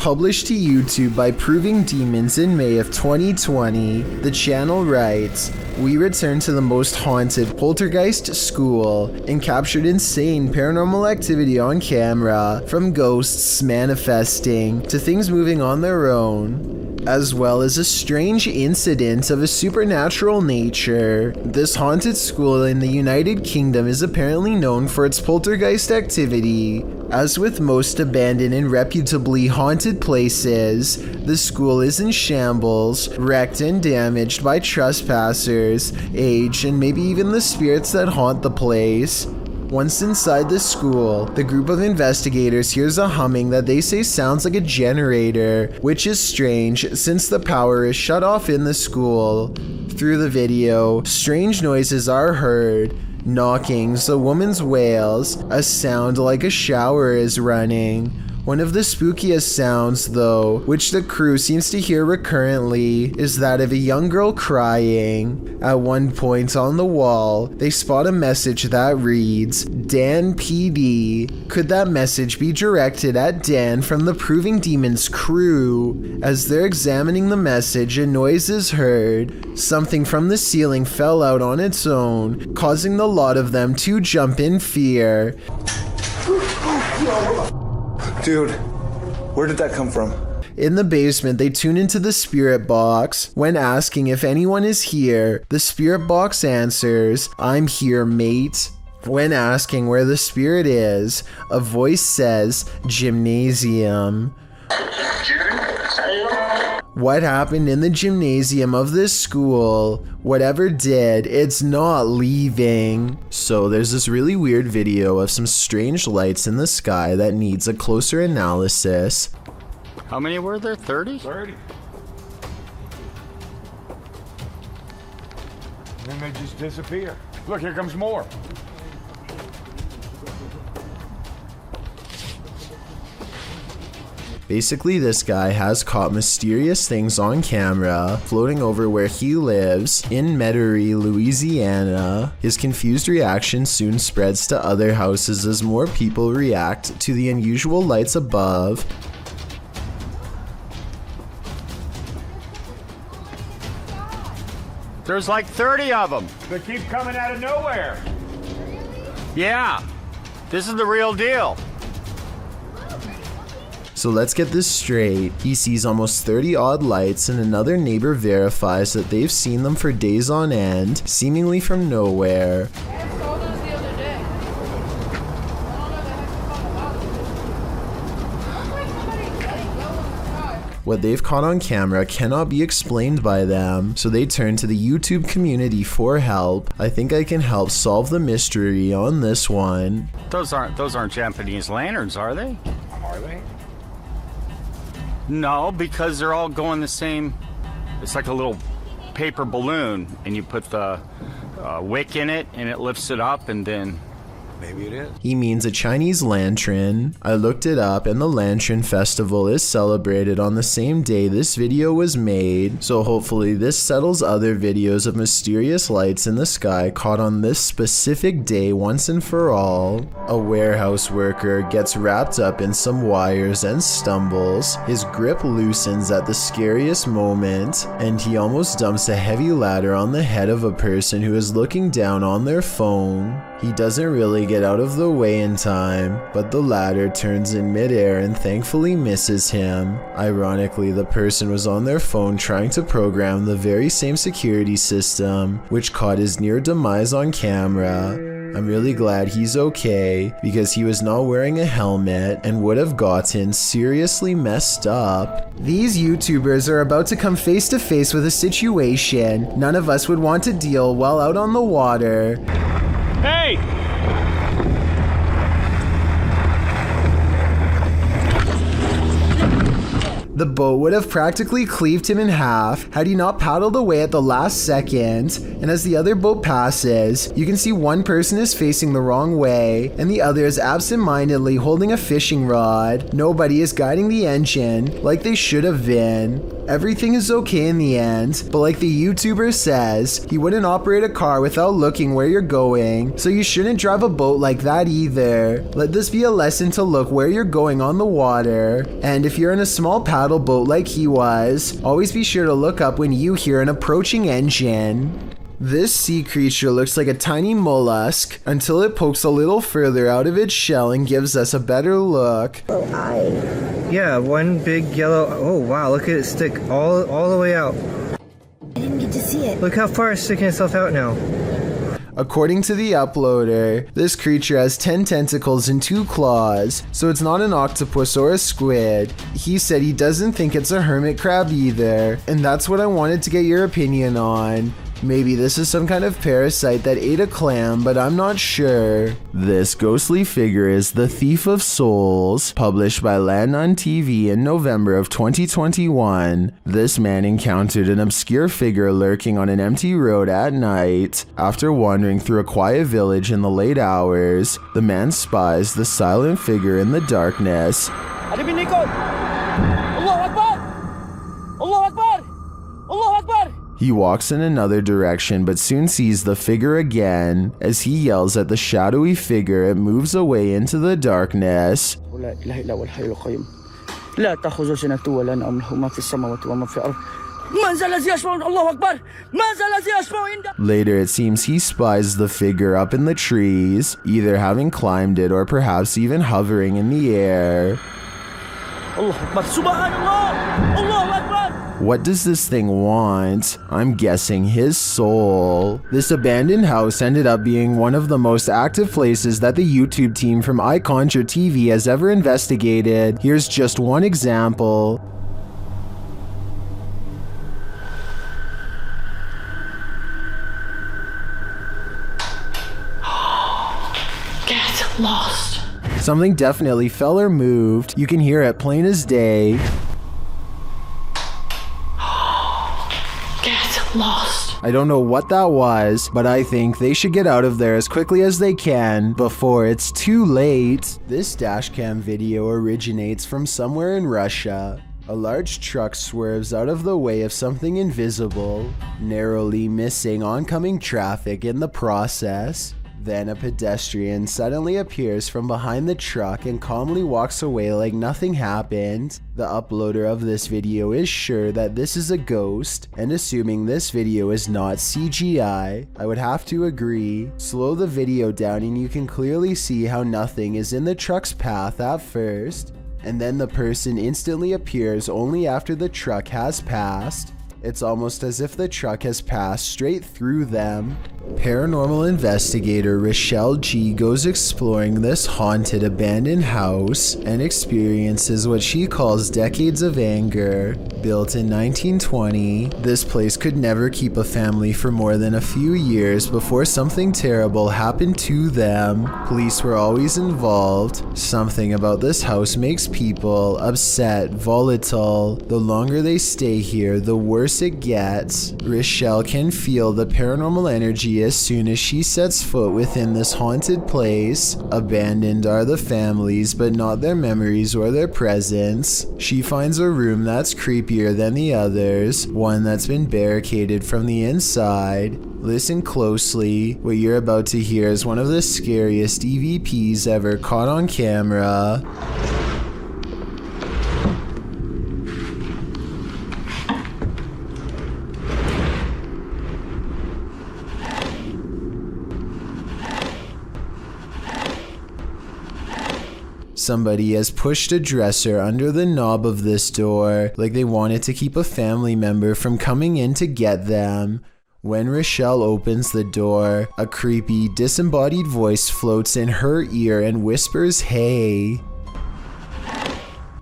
published to YouTube by Proving Demons in May of 2020, the channel writes, "We returned to the most haunted poltergeist school and captured insane paranormal activity on camera, from ghosts manifesting to things moving on their own, as well as a strange incident of a supernatural nature. This haunted school in the United Kingdom is apparently known for its poltergeist activity. As with most abandoned and reputably haunted places, the school is in shambles, wrecked and damaged by trespassers, age, and maybe even the spirits that haunt the place. Once inside the school, the group of investigators hears a humming that they say sounds like a generator, which is strange since the power is shut off in the school. Through the video, strange noises are heard. Knockings, a woman's wails, a sound like a shower is running. One of the spookiest sounds, though, which the crew seems to hear recurrently, is that of a young girl crying. At one point on the wall, they spot a message that reads, "Dan PD." Could that message be directed at Dan from the Proving Demons crew? As they're examining the message, a noise is heard. Something from the ceiling fell out on its own, causing the lot of them to jump in fear. Dude, where did that come from? In the basement, they tune into the spirit box. When asking if anyone is here, the spirit box answers, "I'm here, mate." When asking where the spirit is, a voice says, "Gymnasium." What happened in the gymnasium of this school? Whatever did, it's not leaving. So there's this really weird video of some strange lights in the sky that needs a closer analysis. How many were there? 30? 30. And then they just disappear. Look, here comes more. Basically, this guy has caught mysterious things on camera floating over where he lives in Metairie, Louisiana. His confused reaction soon spreads to other houses as more people react to the unusual lights above. There's like 30 of them. They keep coming out of nowhere. Yeah, this is the real deal. So let's get this straight. He sees almost 30 odd lights and another neighbor verifies that they've seen them for days on end, seemingly from nowhere. What they've caught on camera cannot be explained by them, so they turn to the YouTube community for help. I think I can help solve the mystery on this one. Those aren't Japanese lanterns, are they? Are they? No, because they're all going the same. It's like a little paper balloon, and you put the wick in it, and it lifts it up, and then... Maybe it is. He means a Chinese lantern. I looked it up and the Lantern Festival is celebrated on the same day this video was made, so hopefully this settles other videos of mysterious lights in the sky caught on this specific day once and for all. A warehouse worker gets wrapped up in some wires and stumbles. His grip loosens at the scariest moment, and he almost dumps a heavy ladder on the head of a person who is looking down on their phone. He doesn't really get out of the way in time, but the ladder turns in midair and thankfully misses him. Ironically, the person was on their phone trying to program the very same security system, which caught his near demise on camera. I'm really glad he's okay, because he was not wearing a helmet and would have gotten seriously messed up. These YouTubers are about to come face to face with a situation none of us would want to deal while out on the water. Hey! The boat would have practically cleaved him in half had he not paddled away at the last second, and as the other boat passes, you can see one person is facing the wrong way, and the other is absent-mindedly holding a fishing rod. Nobody is guiding the engine like they should have been. Everything is okay in the end, but like the YouTuber says, he wouldn't operate a car without looking where you're going, so you shouldn't drive a boat like that either. Let this be a lesson to look where you're going on the water, and if you're in a small paddle boat like he was, always be sure to look up when you hear an approaching engine. This sea creature looks like a tiny mollusk until it pokes a little further out of its shell and gives us a better look. Oh, Yeah, one big yellow. Oh wow, look at it stick all the way out. I didn't get to see it. Look how far it's sticking itself out now. According to the uploader, this creature has 10 tentacles and 2 claws, so it's not an octopus or a squid. He said he doesn't think it's a hermit crab either, and that's what I wanted to get your opinion on. Maybe this is some kind of parasite that ate a clam, but I'm not sure. This ghostly figure is the Thief of Souls, published by Land on TV in November of 2021. This man encountered an obscure figure lurking on an empty road at night. After wandering through a quiet village in the late hours, the man spies the silent figure in the darkness. He walks in another direction but soon sees the figure again. As he yells at the shadowy figure, it moves away into the darkness. Later, it seems he spies the figure up in the trees, either having climbed it or perhaps even hovering in the air. What does this thing want? I'm guessing his soul. This abandoned house ended up being one of the most active places that the YouTube team from iContra TV has ever investigated. Here's just one example. Get lost. Something definitely fell or moved. You can hear it plain as day. Lost. I don't know what that was, but I think they should get out of there as quickly as they can before it's too late. This dashcam video originates from somewhere in Russia. A large truck swerves out of the way of something invisible, narrowly missing oncoming traffic in the process. Then a pedestrian suddenly appears from behind the truck and calmly walks away like nothing happened. The uploader of this video is sure that this is a ghost, and assuming this video is not CGI, I would have to agree. Slow the video down and you can clearly see how nothing is in the truck's path at first, and then the person instantly appears only after the truck has passed. It's almost as if the truck has passed straight through them. Paranormal investigator Rochelle G goes exploring this haunted abandoned house and experiences what she calls decades of anger. Built in 1920, this place could never keep a family for more than a few years before something terrible happened to them. Police were always involved. Something about this house makes people upset, volatile. The longer they stay here, the worse it gets. Rochelle can feel the paranormal energy as soon as she sets foot within this haunted place. Abandoned are the families, but not their memories or their presence. She finds a room that's creepier than the others, one that's been barricaded from the inside. Listen closely. What you're about to hear is one of the scariest EVPs ever caught on camera. Somebody has pushed a dresser under the knob of this door, like they wanted to keep a family member from coming in to get them. When Rochelle opens the door, a creepy, disembodied voice floats in her ear and whispers, "Hey."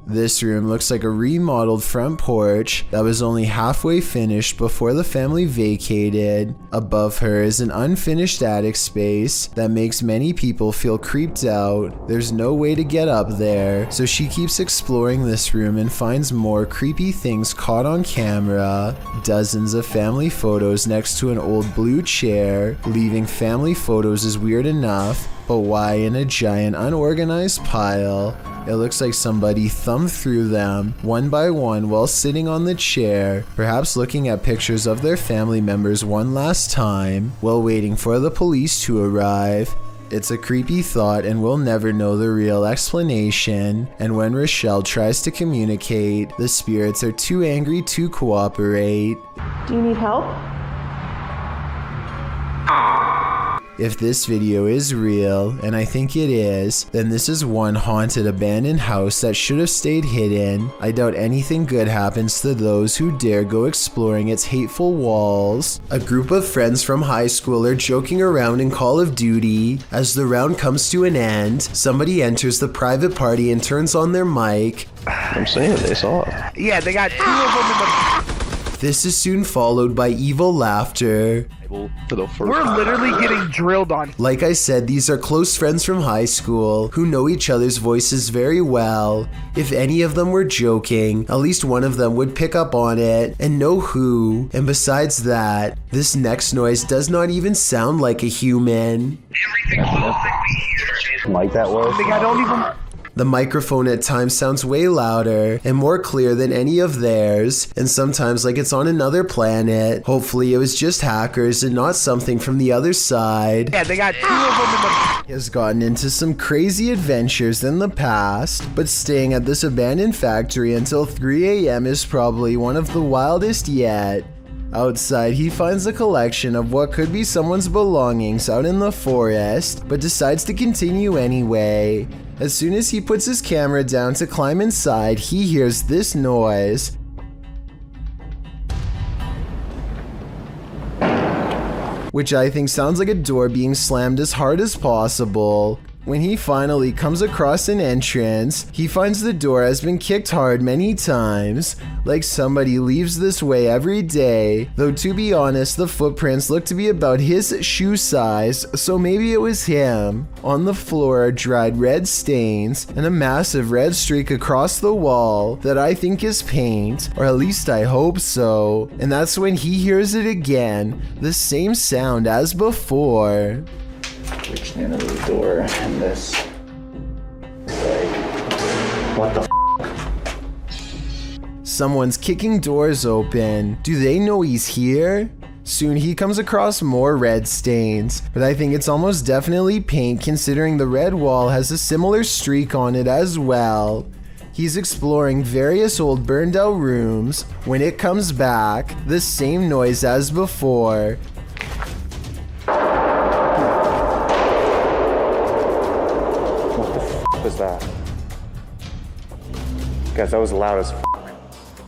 This room looks like a remodeled front porch that was only halfway finished before the family vacated. Above her is an unfinished attic space that makes many people feel creeped out. There's no way to get up there, so she keeps exploring this room and finds more creepy things caught on camera. Dozens of family photos next to an old blue chair. Leaving family photos is weird enough, but why in a giant unorganized pile? It looks like somebody thumbed through them one by one while sitting on the chair, perhaps looking at pictures of their family members one last time while waiting for the police to arrive. It's a creepy thought and we'll never know the real explanation, and when Rochelle tries to communicate, the spirits are too angry to cooperate. Do you need help? If this video is real, and I think it is, then this is one haunted abandoned house that should have stayed hidden. I doubt anything good happens to those who dare go exploring its hateful walls. A group of friends from high school are joking around in Call of Duty. As the round comes to an end, somebody enters the private party and turns on their mic. I'm saying they saw it. Yeah, they got 2 of them in the... This is soon followed by evil laughter. We're literally getting drilled on. Like I said, these are close friends from high school who know each other's voices very well. If any of them were joking, at least one of them would pick up on it and know who. And besides that, this next noise does not even sound like a human. Like that was? I think I don't even... The microphone at times sounds way louder and more clear than any of theirs, and sometimes like it's on another planet. Hopefully it was just hackers and not something from the other side. Yeah, they got 2 of them in the... He has gotten into some crazy adventures in the past, but staying at this abandoned factory until 3 a.m. is probably one of the wildest yet. Outside, he finds a collection of what could be someone's belongings out in the forest, but decides to continue anyway. As soon as he puts his camera down to climb inside, he hears this noise. Which I think sounds like a door being slammed as hard as possible. When he finally comes across an entrance, he finds the door has been kicked hard many times, like somebody leaves this way every day, though to be honest, the footprints look to be about his shoe size, so maybe it was him. On the floor are dried red stains and a massive red streak across the wall that I think is paint, or at least I hope so, and that's when he hears it again, the same sound as before. Reached the end of the door and this. Like, what the Someone's kicking doors open. Do they know he's here? Soon he comes across more red stains, but I think it's almost definitely paint considering the red wall has a similar streak on it as well. He's exploring various old burned out rooms. When it comes back, the same noise as before. was that? Guys, that was loud as f***.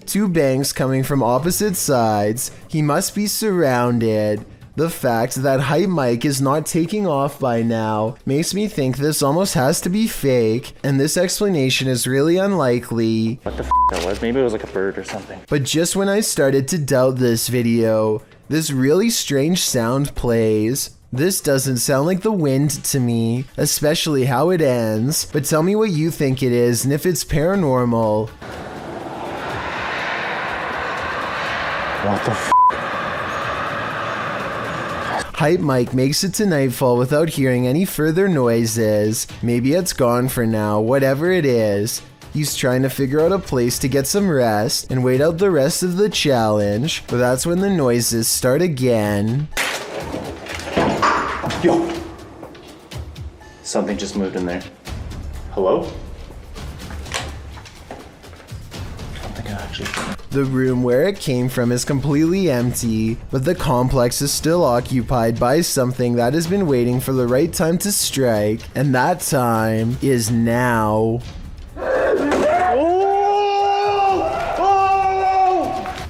2 bangs coming from opposite sides. He must be surrounded. The fact that Hype Mike is not taking off by now makes me think this almost has to be fake, and this explanation is really unlikely. What the f*** that was? Maybe it was like a bird or something. But just when I started to doubt this video, this really strange sound plays. This doesn't sound like the wind to me, especially how it ends, but tell me what you think it is and if it's paranormal. What the f***? Hype Mike makes it to nightfall without hearing any further noises. Maybe it's gone for now, whatever it is. He's trying to figure out a place to get some rest and wait out the rest of the challenge, but that's when the noises start again. Yo! Something just moved in there. Hello? I don't think I actually... The room where it came from is completely empty, but the complex is still occupied by something that has been waiting for the right time to strike, and that time is now.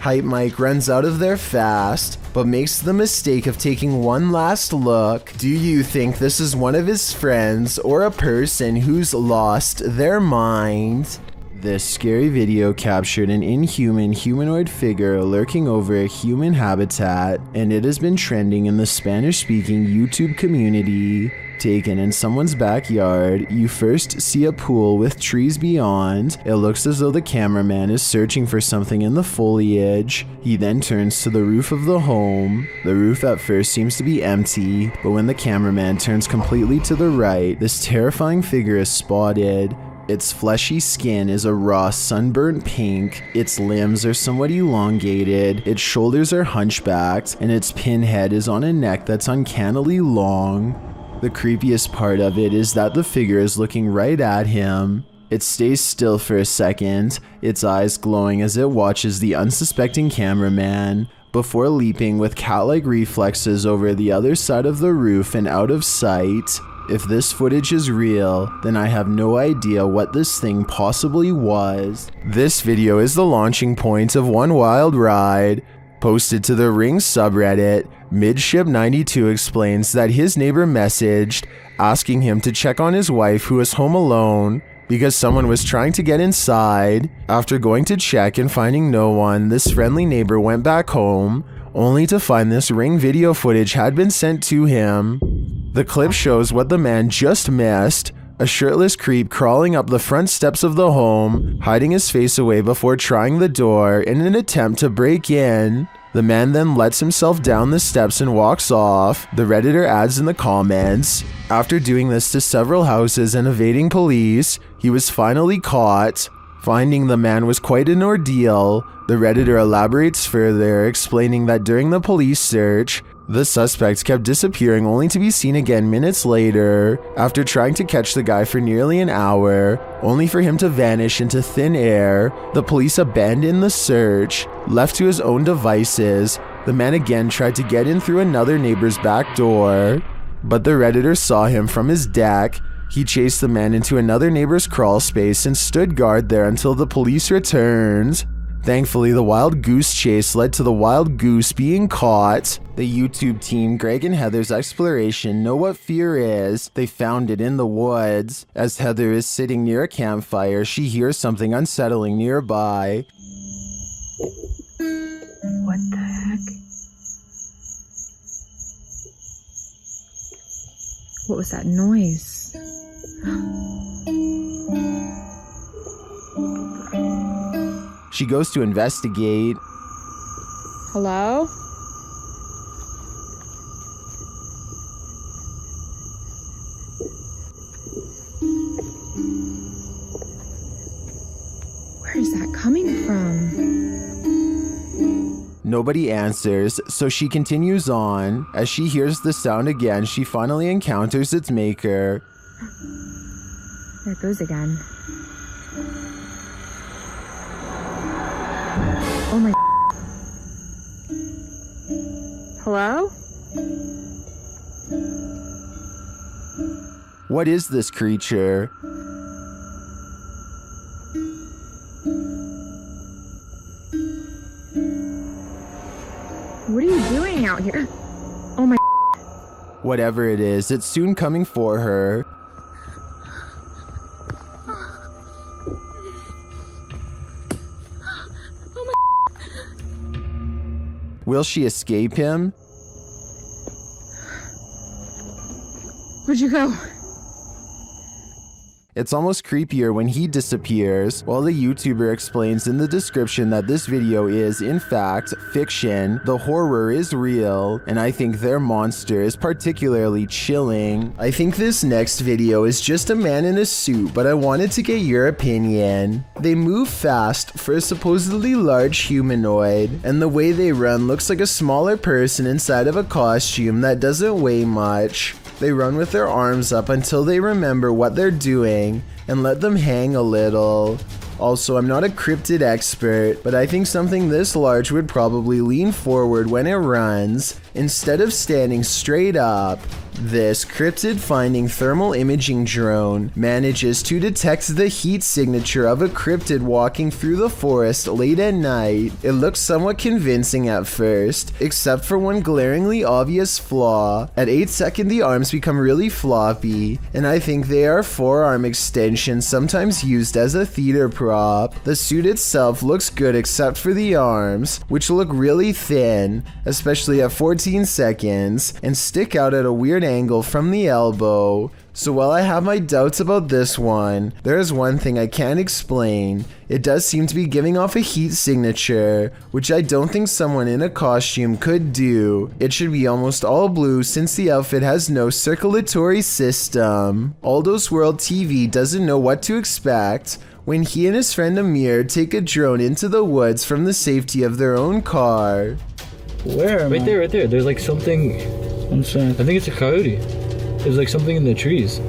Hype Mike runs out of there fast, but makes the mistake of taking one last look. Do you think this is one of his friends or a person who's lost their mind? This scary video captured an inhuman humanoid figure lurking over a human habitat, and it has been trending in the Spanish-speaking YouTube community. Taken in someone's backyard, you first see a pool with trees beyond. It looks as though the cameraman is searching for something in the foliage. He then turns to the roof of the home. The roof at first seems to be empty, but when the cameraman turns completely to the right, this terrifying figure is spotted. Its fleshy skin is a raw sunburnt pink, its limbs are somewhat elongated, its shoulders are hunchbacked, and its pinhead is on a neck that's uncannily long. The creepiest part of it is that the figure is looking right at him. It stays still for a second, its eyes glowing as it watches the unsuspecting cameraman, before leaping with cat-like reflexes over the other side of the roof and out of sight. If this footage is real, then I have no idea what this thing possibly was. This video is the launching point of one wild ride. Posted to the Ring subreddit, Midship92 explains that his neighbor messaged asking him to check on his wife who was home alone because someone was trying to get inside. After going to check and finding no one, this friendly neighbor went back home, only to find this Ring video footage had been sent to him. The clip shows what the man just missed, a shirtless creep crawling up the front steps of the home, hiding his face away before trying the door in an attempt to break in. The man then lets himself down the steps and walks off. The Redditor adds in the comments, after doing this to several houses and evading police, he was finally caught. Finding the man was quite an ordeal. The Redditor elaborates further, explaining that during the police search, the suspect kept disappearing only to be seen again minutes later, after trying to catch the guy for nearly an hour, only for him to vanish into thin air. The police abandoned the search. Left to his own devices, the man again tried to get in through another neighbor's back door, but the Redditor saw him from his deck. He chased the man into another neighbor's crawl space and stood guard there until the police returned. Thankfully, the wild goose chase led to the wild goose being caught. The YouTube team, Greg and Heather's exploration, know what fear is. They found it in the woods. As Heather is sitting near a campfire, she hears something unsettling nearby. What the heck? What was that noise? She goes to investigate. Hello? Where is that coming from? Nobody answers, so she continues on. As she hears the sound again, she finally encounters its maker. There it goes again. Oh my. Hello? What is this creature? What are you doing out here? Oh my. Whatever it is, it's soon coming for her. Will she escape him? Where'd you go? It's almost creepier when he disappears, while the YouTuber explains in the description that this video is, in fact, fiction. The horror is real, and I think their monster is particularly chilling. I think this next video is just a man in a suit, but I wanted to get your opinion. They move fast for a supposedly large humanoid, and the way they run looks like a smaller person inside of a costume that doesn't weigh much. They run with their arms up until they remember what they're doing and let them hang a little. Also, I'm not a cryptid expert, but I think something this large would probably lean forward when it runs instead of standing straight up. This cryptid-finding thermal imaging drone manages to detect the heat signature of a cryptid walking through the forest late at night. It looks somewhat convincing at first, except for one glaringly obvious flaw. At 8 seconds, the arms become really floppy, and I think they are forearm extensions sometimes used as a theater prop. The suit itself looks good except for the arms, which look really thin, especially at 14 seconds, and stick out at a weird angle from the elbow. So while I have my doubts about this one, there is one thing I can't explain. It does seem to be giving off a heat signature, which I don't think someone in a costume could do. It should be almost all blue since the outfit has no circulatory system. Aldo's World TV doesn't know what to expect when he and his friend Amir take a drone into the woods from the safety of their own car. Where? Right there, right there. There's like something. I'm sorry. I think it's a coyote. There's like something in the trees.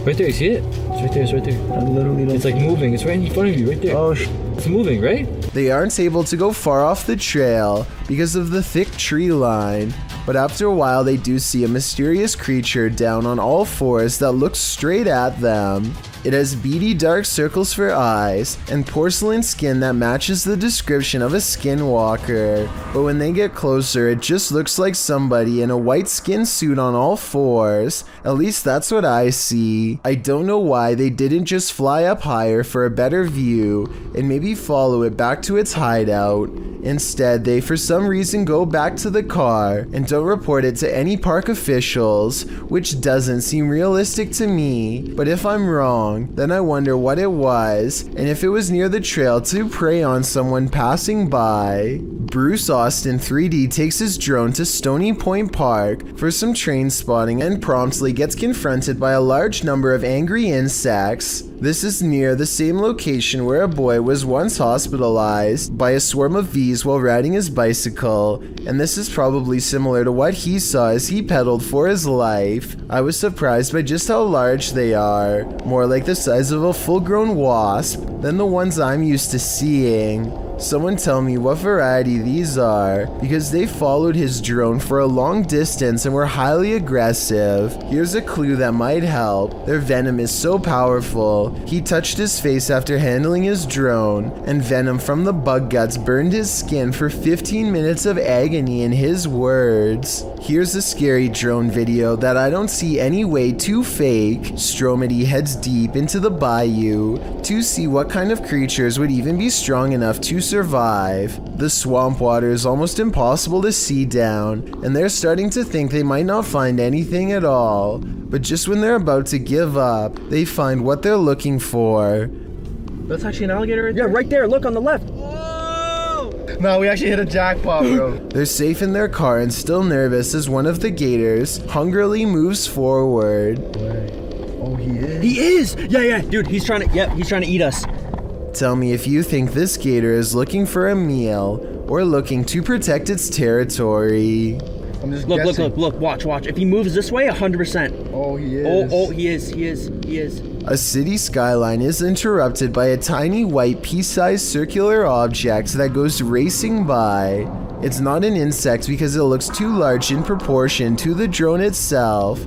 Right there, you see it? It's right there, it's right there. I literally don't. It's like moving. It's right in front of you, right there. Oh, it's moving, right? They aren't able to go far off the trail because of the thick tree line, but after a while they do see a mysterious creature down on all fours that looks straight at them. It has beady dark circles for eyes and porcelain skin that matches the description of a skinwalker, but when they get closer it just looks like somebody in a white skin suit on all fours. At least that's what I see. I don't know why they didn't just fly up higher for a better view and maybe follow it back to its hideout. Instead, they for some reason go back to the car and don't report it to any park officials, which doesn't seem realistic to me, but if I'm wrong, then I wonder what it was and if it was near the trail to prey on someone passing by. Bruce Austin 3D takes his drone to Stony Point Park for some train spotting and promptly gets confronted by a large number of angry insects. This is near the same location where a boy was once hospitalized by a swarm of bees while riding his bicycle, and this is probably similar to what he saw as he pedaled for his life. I was surprised by just how large they are, more like the size of a full-grown wasp than the ones I'm used to seeing. Someone tell me what variety these are, because they followed his drone for a long distance and were highly aggressive. Here's a clue that might help. Their venom is so powerful. He touched his face after handling his drone, and venom from the bug guts burned his skin for 15 minutes of agony in his words. Here's a scary drone video that I don't see any way to fake. Stromedy heads deep into the bayou to see what kind of creatures would even be strong enough to survive. The swamp water is almost impossible to see down, and they're starting to think they might not find anything at all. But just when they're about to give up, they find what they're looking for. That's actually an alligator right there? Yeah, right there. Look on the left. Whoa! No, we actually hit a jackpot, bro. They're safe in their car and still nervous as one of the gators hungrily moves forward. Oh, he is? He is! Yeah, dude, he's trying to eat us. Tell me if you think this gator is looking for a meal or looking to protect its territory. I'm just guessing. Look, watch. If he moves this way, 100%. Oh, he is. He is. A city skyline is interrupted by a tiny white pea-sized circular object that goes racing by. It's not an insect because it looks too large in proportion to the drone itself.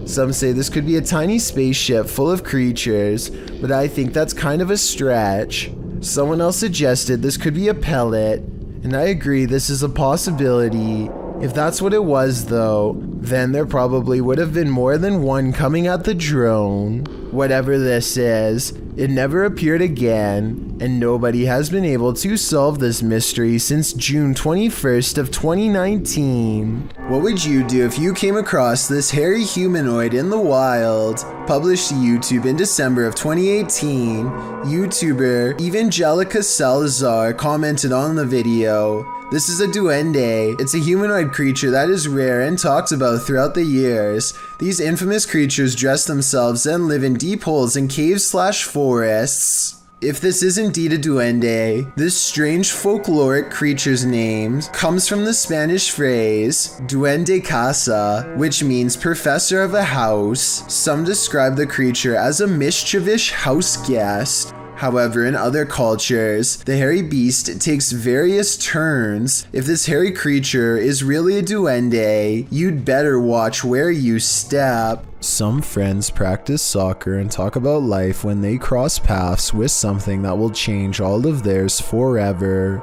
Some say this could be a tiny spaceship full of creatures, but I think that's kind of a stretch. Someone else suggested this could be a pellet, and I agree this is a possibility. If that's what it was though, then there probably would have been more than one coming at the drone. Whatever this is, it never appeared again, and nobody has been able to solve this mystery since June 21st of 2019. What would you do if you came across this hairy humanoid in the wild? Published to YouTube in December of 2018, YouTuber Evangelica Salazar commented on the video. This is a duende. It's a humanoid creature that is rare and talked about throughout the years. These infamous creatures dress themselves and live in deep holes in caves/forests. If this is indeed a duende, this strange folkloric creature's name comes from the Spanish phrase duende casa, which means professor of a house. Some describe the creature as a mischievous house guest. However, in other cultures, the hairy beast takes various turns. If this hairy creature is really a duende, you'd better watch where you step. Some friends practice soccer and talk about life when they cross paths with something that will change all of theirs forever.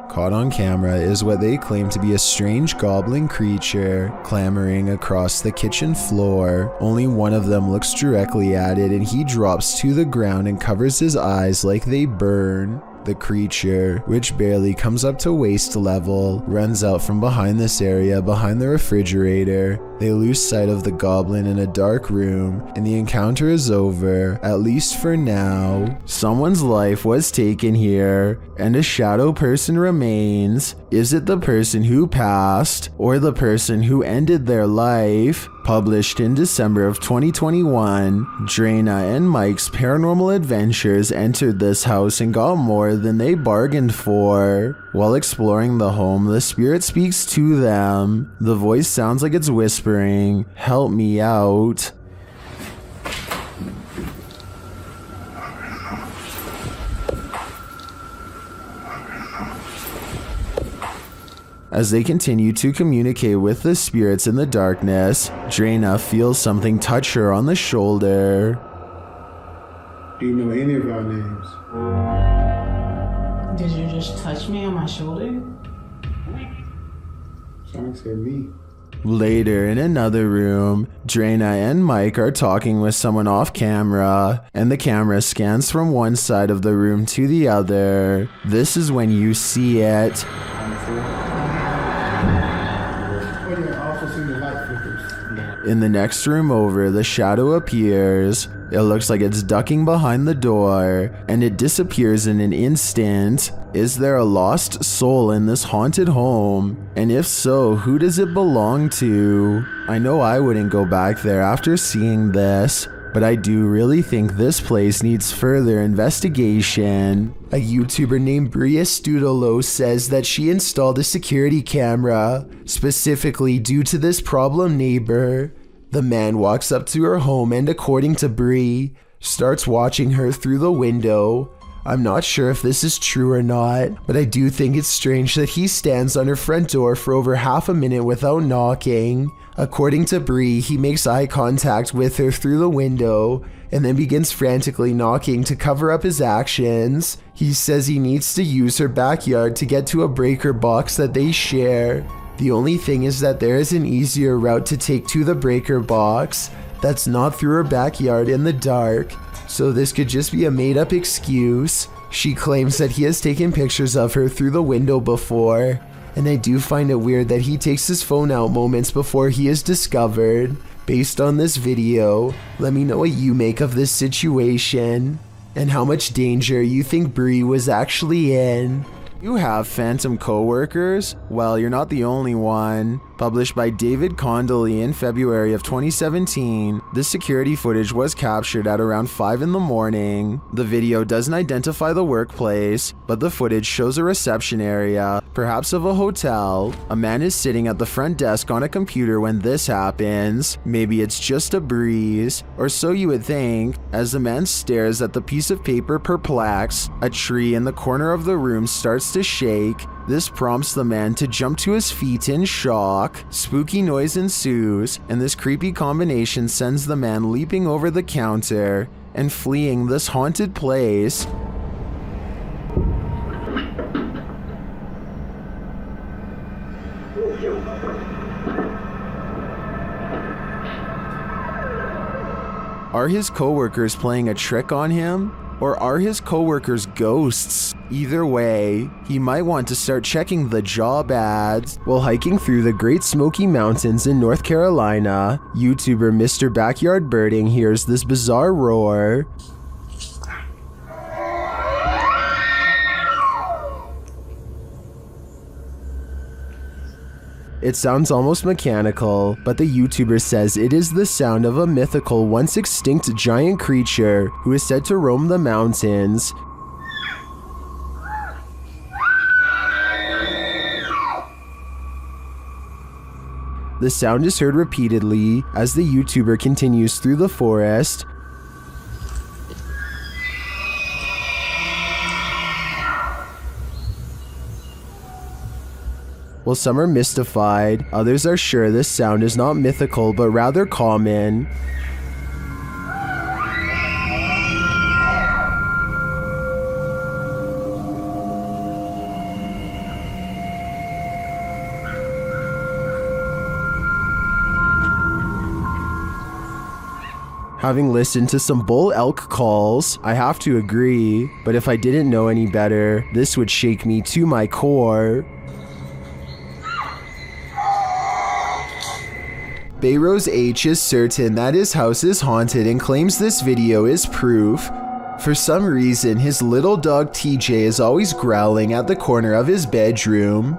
Caught on camera is what they claim to be a strange goblin creature clambering across the kitchen floor. Only one of them looks directly at it and he drops to the ground and covers his eyes like they burn. The creature, which barely comes up to waist level, runs out from behind this area behind the refrigerator. They lose sight of the goblin in a dark room, and the encounter is over, at least for now. Someone's life was taken here, and a shadow person remains. Is it the person who passed, or the person who ended their life? Published in December of 2021, Drana and Mike's paranormal adventures entered this house and got more than they bargained for. While exploring the home, the spirit speaks to them. The voice sounds like it's whispering, "Help me out." As they continue to communicate with the spirits in the darkness, Drana feels something touch her on the shoulder. Do you know any of our names? Did you just touch me on my shoulder? Sonic said me. Later, in another room, Drana and Mike are talking with someone off camera, and the camera scans from one side of the room to the other. This is when you see it. In the next room over, the shadow appears. It looks like it's ducking behind the door, and it disappears in an instant. Is there a lost soul in this haunted home? And if so, who does it belong to? I know I wouldn't go back there after seeing this, but I do really think this place needs further investigation. A YouTuber named Bria Studolo says that she installed a security camera, specifically due to this problem neighbor. The man walks up to her home and, according to Brie, starts watching her through the window. I'm not sure if this is true or not, but I do think it's strange that he stands on her front door for over half a minute without knocking. According to Brie, he makes eye contact with her through the window and then begins frantically knocking to cover up his actions. He says he needs to use her backyard to get to a breaker box that they share. The only thing is that there is an easier route to take to the breaker box that's not through her backyard in the dark, so this could just be a made-up excuse. She claims that he has taken pictures of her through the window before, and I do find it weird that he takes his phone out moments before he is discovered. Based on this video, let me know what you make of this situation, and how much danger you think Brie was actually in. You have phantom coworkers? Well, you're not the only one. Published by David Condley in February of 2017, this security footage was captured at around 5 in the morning. The video doesn't identify the workplace, but the footage shows a reception area, perhaps of a hotel. A man is sitting at the front desk on a computer when this happens. Maybe it's just a breeze, or so you would think. As the man stares at the piece of paper perplexed, a tree in the corner of the room starts to shake. This prompts the man to jump to his feet in shock. Spooky noise ensues, and this creepy combination sends the man leaping over the counter and fleeing this haunted place. Are his coworkers playing a trick on him? Or are his coworkers ghosts? Either way, he might want to start checking the job ads. While hiking through the Great Smoky Mountains in North Carolina, YouTuber Mr. Backyard Birding hears this bizarre roar. It sounds almost mechanical, but the YouTuber says it is the sound of a mythical, once extinct giant creature who is said to roam the mountains. The sound is heard repeatedly as the YouTuber continues through the forest. While some are mystified, others are sure this sound is not mythical but rather common. Having listened to some bull elk calls, I have to agree, but if I didn't know any better, this would shake me to my core. Bayrose H is certain that his house is haunted and claims this video is proof. For some reason, his little dog TJ is always growling at the corner of his bedroom.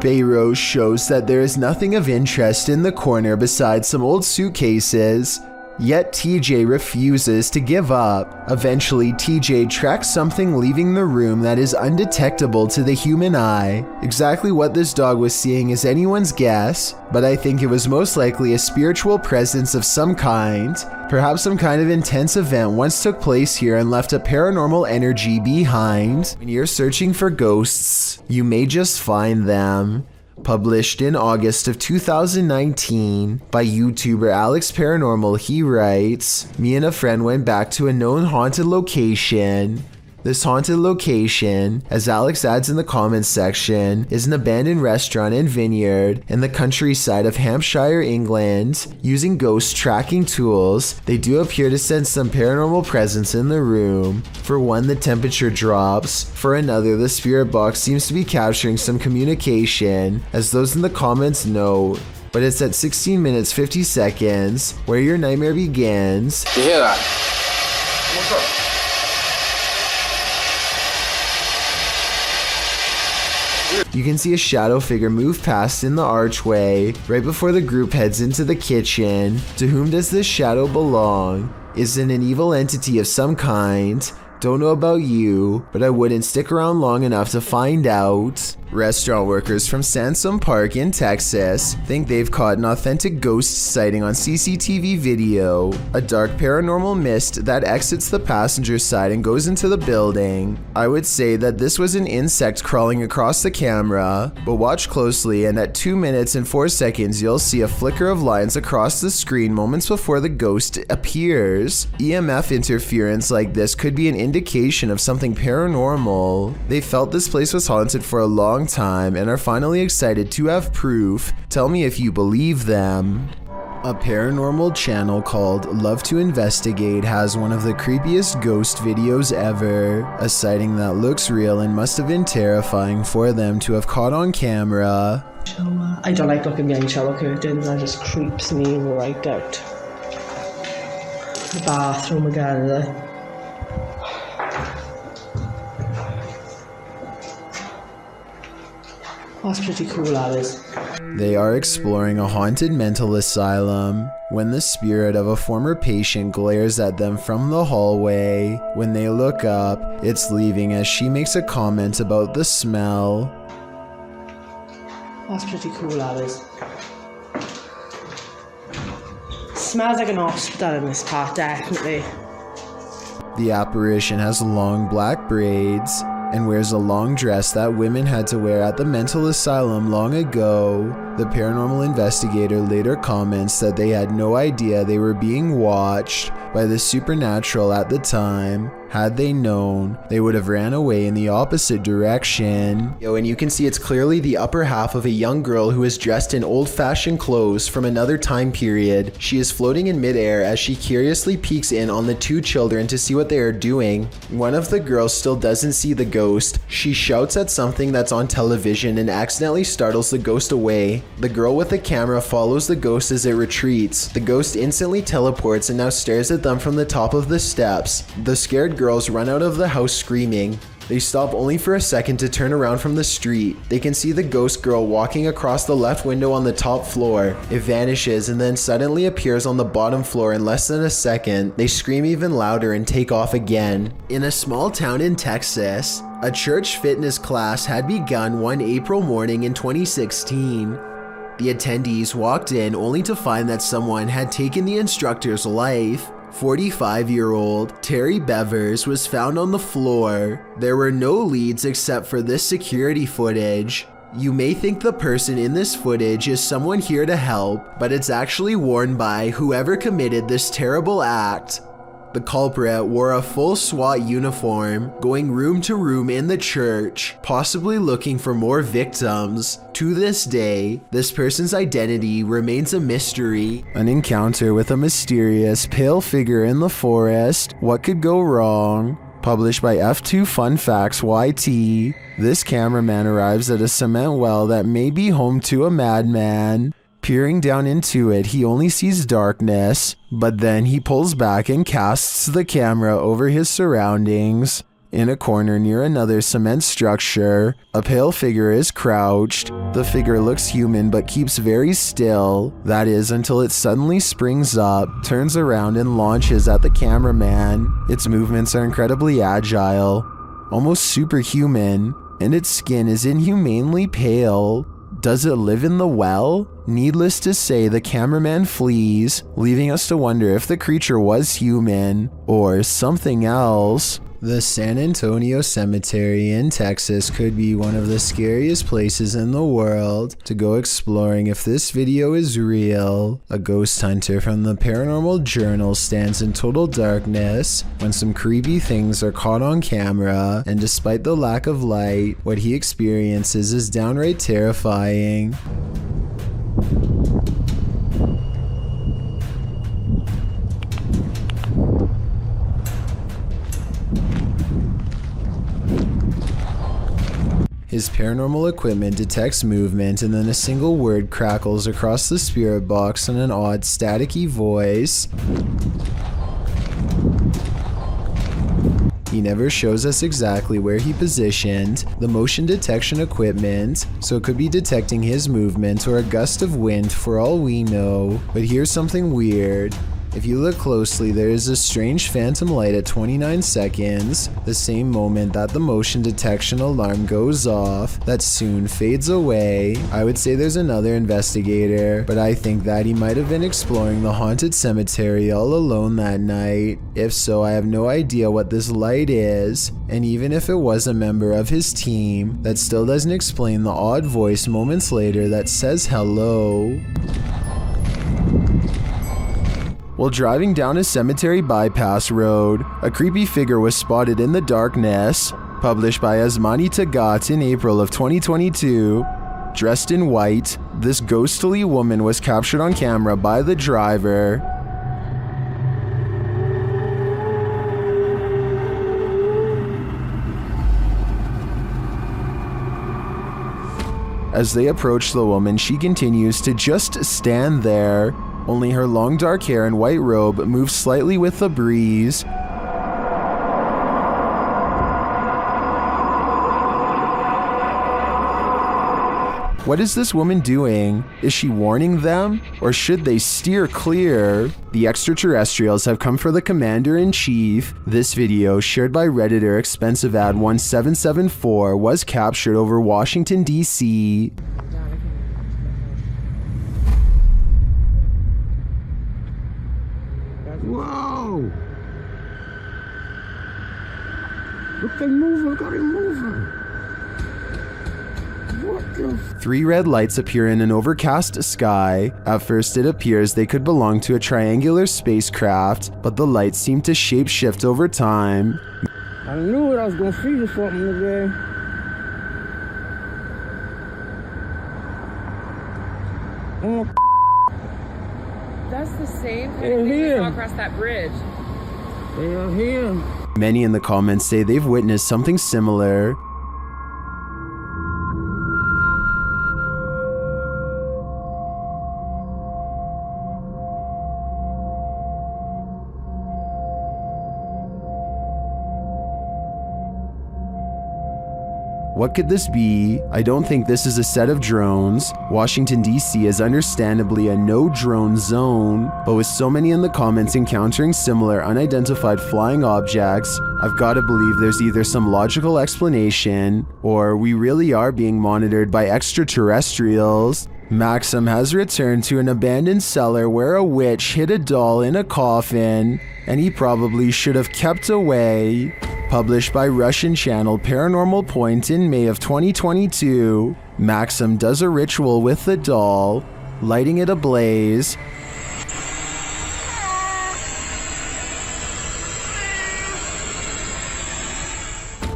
Bayrose shows that there is nothing of interest in the corner besides some old suitcases. Yet TJ refuses to give up. Eventually, TJ tracks something leaving the room that is undetectable to the human eye. Exactly what this dog was seeing is anyone's guess, but I think it was most likely a spiritual presence of some kind. Perhaps some kind of intense event once took place here and left a paranormal energy behind. When you're searching for ghosts, you may just find them. Published in August of 2019 by YouTuber Alex Paranormal, he writes, "Me and a friend went back to a known haunted location. This haunted location, as Alex adds in the comments section, is an abandoned restaurant and vineyard in the countryside of Hampshire, England. Using ghost tracking tools, they do appear to sense some paranormal presence in the room. For one, the temperature drops. For another, the spirit box seems to be capturing some communication, as those in the comments note. But it's at 16 minutes 50 seconds where your nightmare begins." You hear that? What's up? You can see a shadow figure move past in the archway right before the group heads into the kitchen. To whom does this shadow belong? Is it an evil entity of some kind? Don't know about you, but I wouldn't stick around long enough to find out. Restaurant workers from Sansom Park in Texas think they've caught an authentic ghost sighting on CCTV video. A dark paranormal mist that exits the passenger side and goes into the building. I would say that this was an insect crawling across the camera, but watch closely and at 2 minutes and 4 seconds you'll see a flicker of lines across the screen moments before the ghost appears. EMF interference like this could be an indication of something paranormal. They felt this place was haunted for a long time and are finally excited to have proof. Tell me if you believe them. A paranormal channel called Love to Investigate has one of the creepiest ghost videos ever. A sighting that looks real and must have been terrifying for them to have caught on camera. I don't like looking behind shower curtains, that just creeps me right out. The bathroom again. That's pretty cool, that is. They are exploring a haunted mental asylum when the spirit of a former patient glares at them from the hallway. When they look up, it's leaving as she makes a comment about the smell. That's pretty cool, that is. Smells like an hospital in this part, definitely. The apparition has long black braids and wears a long dress that women had to wear at the mental asylum long ago. The paranormal investigator later comments that they had no idea they were being watched by the supernatural at the time. Had they known, they would have ran away in the opposite direction. And you can see it's clearly the upper half of a young girl who is dressed in old-fashioned clothes from another time period. She is floating in midair as she curiously peeks in on the two children to see what they are doing. One of the girls still doesn't see the ghost. She shouts at something that's on television and accidentally startles the ghost away. The girl with the camera follows the ghost as it retreats. The ghost instantly teleports and now stares at them from the top of the steps. The scared girls run out of the house screaming. They stop only for a second to turn around from the street. They can see the ghost girl walking across the left window on the top floor. It vanishes and then suddenly appears on the bottom floor in less than a second. They scream even louder and take off again. In a small town in Texas, a church fitness class had begun one April morning in 2016. The attendees walked in only to find that someone had taken the instructor's life. 45-year-old Terry Bevers was found on the floor. There were no leads except for this security footage. You may think the person in this footage is someone here to help, but it's actually worn by whoever committed this terrible act. The culprit wore a full SWAT uniform, going room to room in the church, possibly looking for more victims. To this day, this person's identity remains a mystery. An encounter with a mysterious, pale figure in the forest. What could go wrong? Published by F2 Fun Facts YT. This cameraman arrives at a cement well that may be home to a madman. Peering down into it, he only sees darkness, but then he pulls back and casts the camera over his surroundings. In a corner near another cement structure, a pale figure is crouched. The figure looks human but keeps very still. That is, until it suddenly springs up, turns around and launches at the cameraman. Its movements are incredibly agile, almost superhuman, and its skin is inhumanely pale. Does it live in the well? Needless to say, the cameraman flees, leaving us to wonder if the creature was human or something else. The San Antonio Cemetery in Texas could be one of the scariest places in the world to go exploring if this video is real. A ghost hunter from the Paranormal Journal stands in total darkness when some creepy things are caught on camera, and despite the lack of light, what he experiences is downright terrifying. His paranormal equipment detects movement, and then a single word crackles across the spirit box in an odd, staticky voice. He never shows us exactly where he positioned the motion detection equipment, so it could be detecting his movement or a gust of wind for all we know. But here's something weird. If you look closely, there is a strange phantom light at 29 seconds, the same moment that the motion detection alarm goes off, that soon fades away. I would say there's another investigator, but I think that he might have been exploring the haunted cemetery all alone that night. If so, I have no idea what this light is, and even if it was a member of his team, that still doesn't explain the odd voice moments later that says hello. While driving down a cemetery bypass road, a creepy figure was spotted in the darkness. Published by Asmani Tagat in April of 2022. Dressed in white, this ghostly woman was captured on camera by the driver. As they approach the woman, she continues to just stand there. Only her long dark hair and white robe move slightly with the breeze. What is this woman doing? Is she warning them? Or should they steer clear? The extraterrestrials have come for the commander-in-chief. This video, shared by Redditor ExpensiveAd1774, was captured over Washington, D.C. Whoa! Look, they moving, look how they moving. What the? 3 red lights appear in an overcast sky. At first it appears they could belong to a triangular spacecraft, but the lights seem to shape-shift over time. I knew it, I was gonna see you something today. Oh, that's the same kind of thing we saw across that bridge. They are here. Many in the comments say they've witnessed something similar. What could this be? I don't think this is a set of drones. Washington, D.C. is understandably a no-drone zone, but with so many in the comments encountering similar unidentified flying objects, I've got to believe there's either some logical explanation, or we really are being monitored by extraterrestrials. Maxim has returned to an abandoned cellar where a witch hid a doll in a coffin, and he probably should have kept away. Published by Russian channel Paranormal Point in May of 2022, Maxim does a ritual with the doll, lighting it ablaze.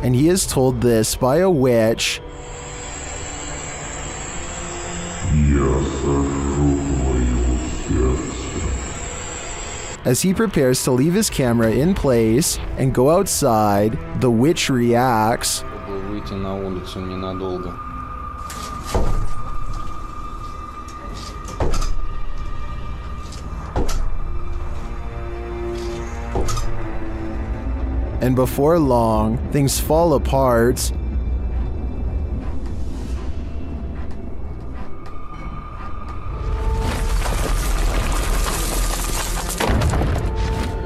And he is told this by a witch. As he prepares to leave his camera in place and go outside, the witch reacts. And before long, things fall apart.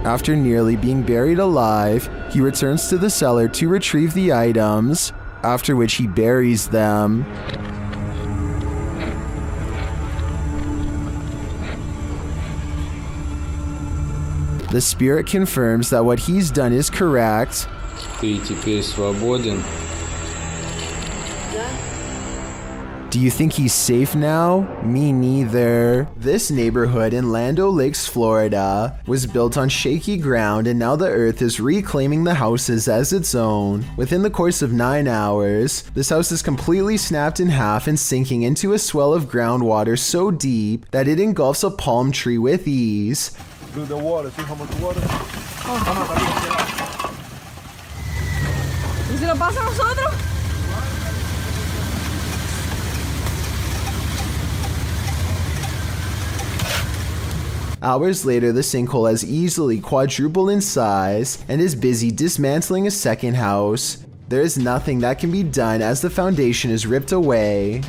After nearly being buried alive, he returns to the cellar to retrieve the items, after which he buries them. The spirit confirms that what he's done is correct. Ты теперь свободен. Do you think he's safe now? Me neither. This neighborhood in Land O'Lakes, Florida, was built on shaky ground, and now the earth is reclaiming the houses as its own. Within the course of 9 hours, this house is completely snapped in half and sinking into a swell of groundwater so deep that it engulfs a palm tree with ease. Look at the water. See how much water? ¿Y si lo pasa a nosotros? Hours later, the sinkhole has easily quadrupled in size and is busy dismantling a second house. There is nothing that can be done as the foundation is ripped away.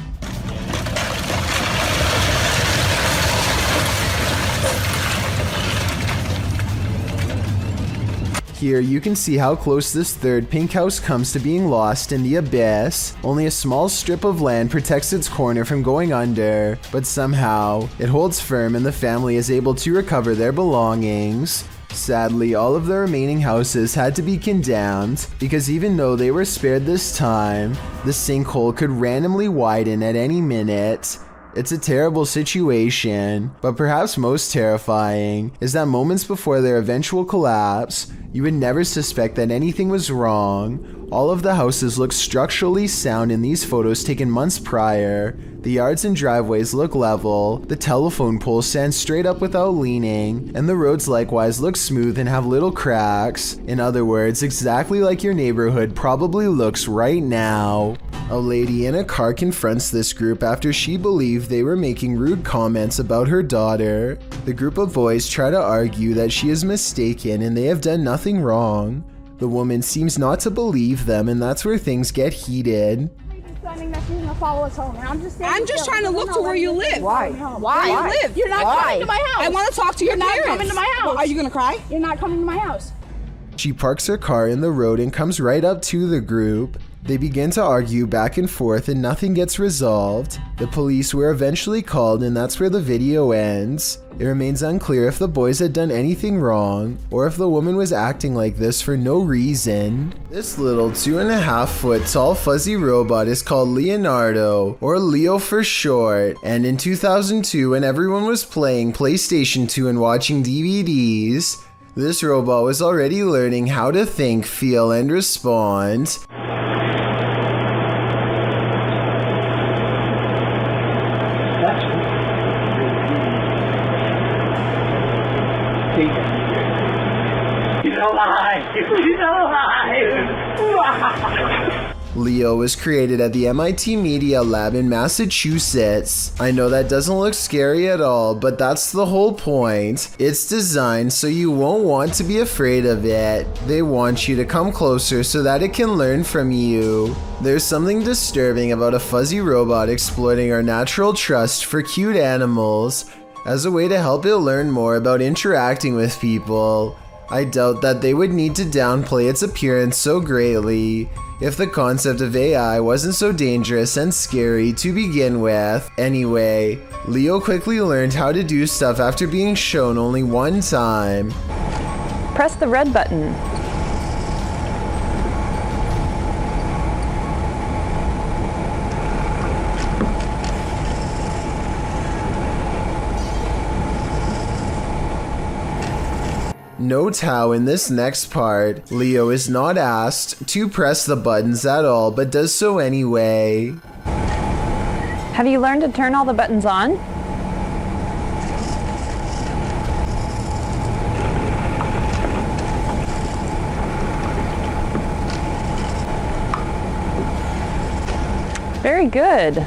Here you can see how close this third pink house comes to being lost in the abyss. Only a small strip of land protects its corner from going under, but somehow it holds firm and the family is able to recover their belongings. Sadly, all of the remaining houses had to be condemned because even though they were spared this time, the sinkhole could randomly widen at any minute. It's a terrible situation, but perhaps most terrifying is that moments before their eventual collapse, you would never suspect that anything was wrong. All of the houses look structurally sound in these photos taken months prior. The yards and driveways look level, the telephone poles stand straight up without leaning, and the roads likewise look smooth and have little cracks. In other words, exactly like your neighborhood probably looks right now. A lady in a car confronts this group after she believed they were making rude comments about her daughter. The group of boys try to argue that she is mistaken and they have done nothing wrong. The woman seems not to believe them, and that's where things get heated. I'm just trying to look to where you live. Why? Why? You live. You're not coming to my house. I want to talk to your parents. You're not coming to my house. Are you gonna cry? You're not coming to my house. She parks her car in the road and comes right up to the group. They begin to argue back and forth and nothing gets resolved. The police were eventually called and that's where the video ends. It remains unclear if the boys had done anything wrong or if the woman was acting like this for no reason. This little 2.5 foot tall fuzzy robot is called Leonardo, or Leo for short, and in 2002 when everyone was playing PlayStation 2 and watching DVDs, this robot was already learning how to think, feel, and respond. Leo was created at the MIT Media Lab in Massachusetts. I know that doesn't look scary at all, but that's the whole point. It's designed so you won't want to be afraid of it. They want you to come closer so that it can learn from you. There's something disturbing about a fuzzy robot exploiting our natural trust for cute animals as a way to help it learn more about interacting with people. I doubt that they would need to downplay its appearance so greatly if the concept of AI wasn't so dangerous and scary to begin with. Anyway, Leo quickly learned how to do stuff after being shown only one time. Press the red button. Note how in this next part, Leo is not asked to press the buttons at all, but does so anyway. Have you learned to turn all the buttons on? Very good.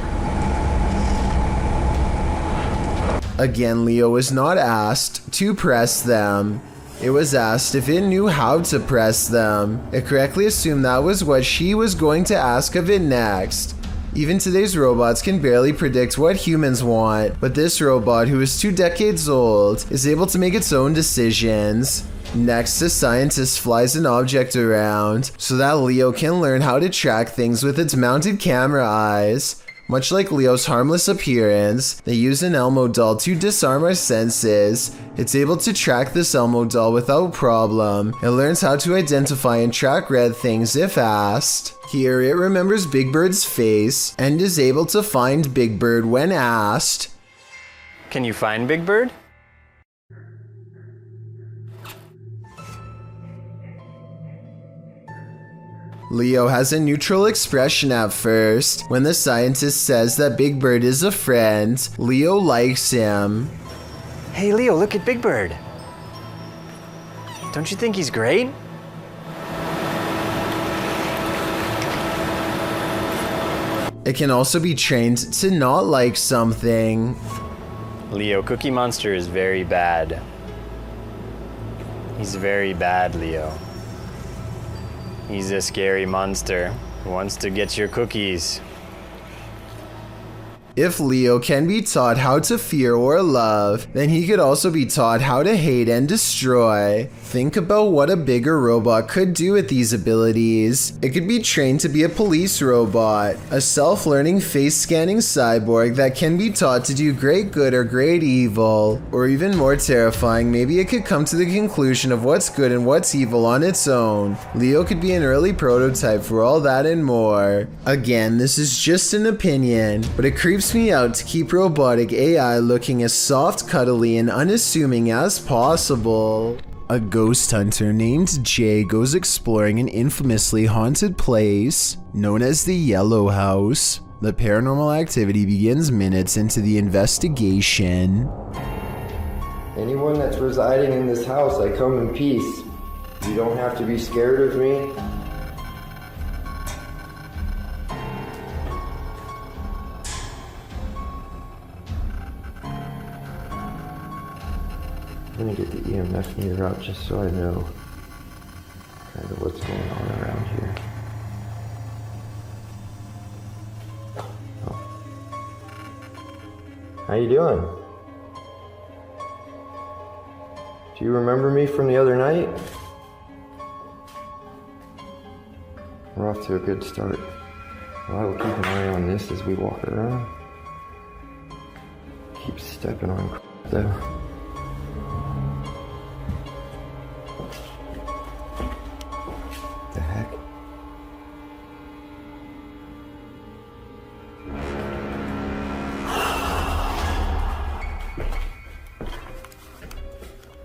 Again, Leo was not asked to press them. It was asked if it knew how to press them. It correctly assumed that was what she was going to ask of it next. Even today's robots can barely predict what humans want, but this robot, who is 2 decades old, is able to make its own decisions. Next, the scientist flies an object around so that Leo can learn how to track things with its mounted camera eyes. Much like Leo's harmless appearance, they use an Elmo doll to disarm our senses. It's able to track this Elmo doll without problem. It learns how to identify and track red things if asked. Here, it remembers Big Bird's face and is able to find Big Bird when asked. Can you find Big Bird? Leo has a neutral expression at first. When the scientist says that Big Bird is a friend, Leo likes him. Hey Leo, look at Big Bird. Don't you think he's great? It can also be trained to not like something. Leo, Cookie Monster is very bad. He's very bad, Leo. He's a scary monster who wants to get your cookies. If Leo can be taught how to fear or love, then he could also be taught how to hate and destroy. Think about what a bigger robot could do with these abilities. It could be trained to be a police robot, a self-learning face-scanning cyborg that can be taught to do great good or great evil. Or even more terrifying, maybe it could come to the conclusion of what's good and what's evil on its own. Leo could be an early prototype for all that and more. Again, this is just an opinion, but it creeps me out to keep robotic AI looking as soft, cuddly, and unassuming as possible. A ghost hunter named Jay goes exploring an infamously haunted place known as the Yellow House. The paranormal activity begins minutes into the investigation. Anyone that's residing in this house, I come in peace. You don't have to be scared of me. I'm gonna get the EMF meter out just so I know kind of what's going on around here. Oh. How you doing? Do you remember me from the other night? We're off to a good start. Well, I will keep an eye on this as we walk around. Keep stepping on crap though.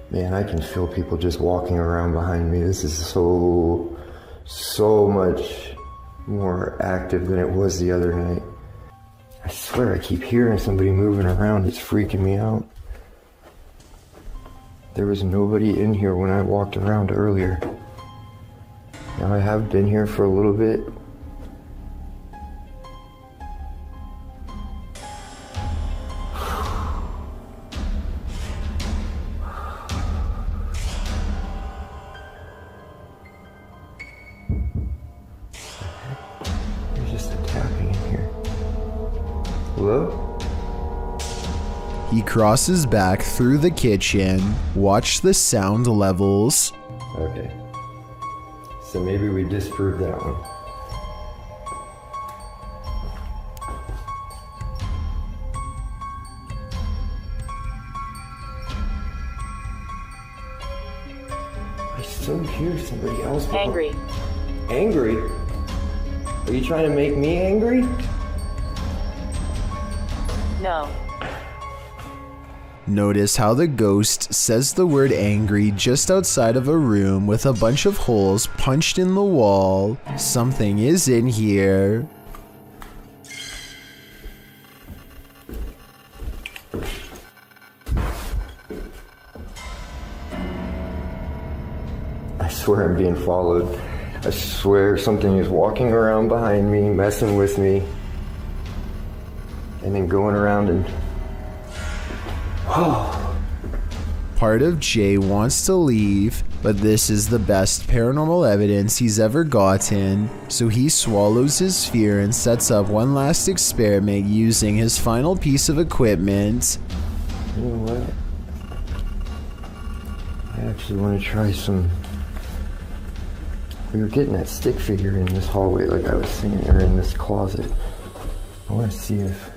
Man, I can feel people just walking around behind me. This is so much more active than it was the other night. I swear I keep hearing somebody moving around. It's freaking me out. There was nobody in here when I walked around earlier. Now I have been here for a little bit, Hello? He crosses back through the kitchen. Watch the sound levels. Okay. So maybe we disproved that one. I still hear somebody else. Angry. Angry? Are you trying to make me angry? No. Notice how the ghost says the word angry just outside of a room with a bunch of holes punched in the wall. Something is in here. I swear I'm being followed. I swear something is walking around behind me, messing with me, and then going around and... Part of Jay wants to leave, but this is the best paranormal evidence he's ever gotten, so he swallows his fear and sets up one last experiment using his final piece of equipment. You know what? I actually want to try some... We were getting that stick figure in this hallway, like I was saying, or in this closet. I want to see if...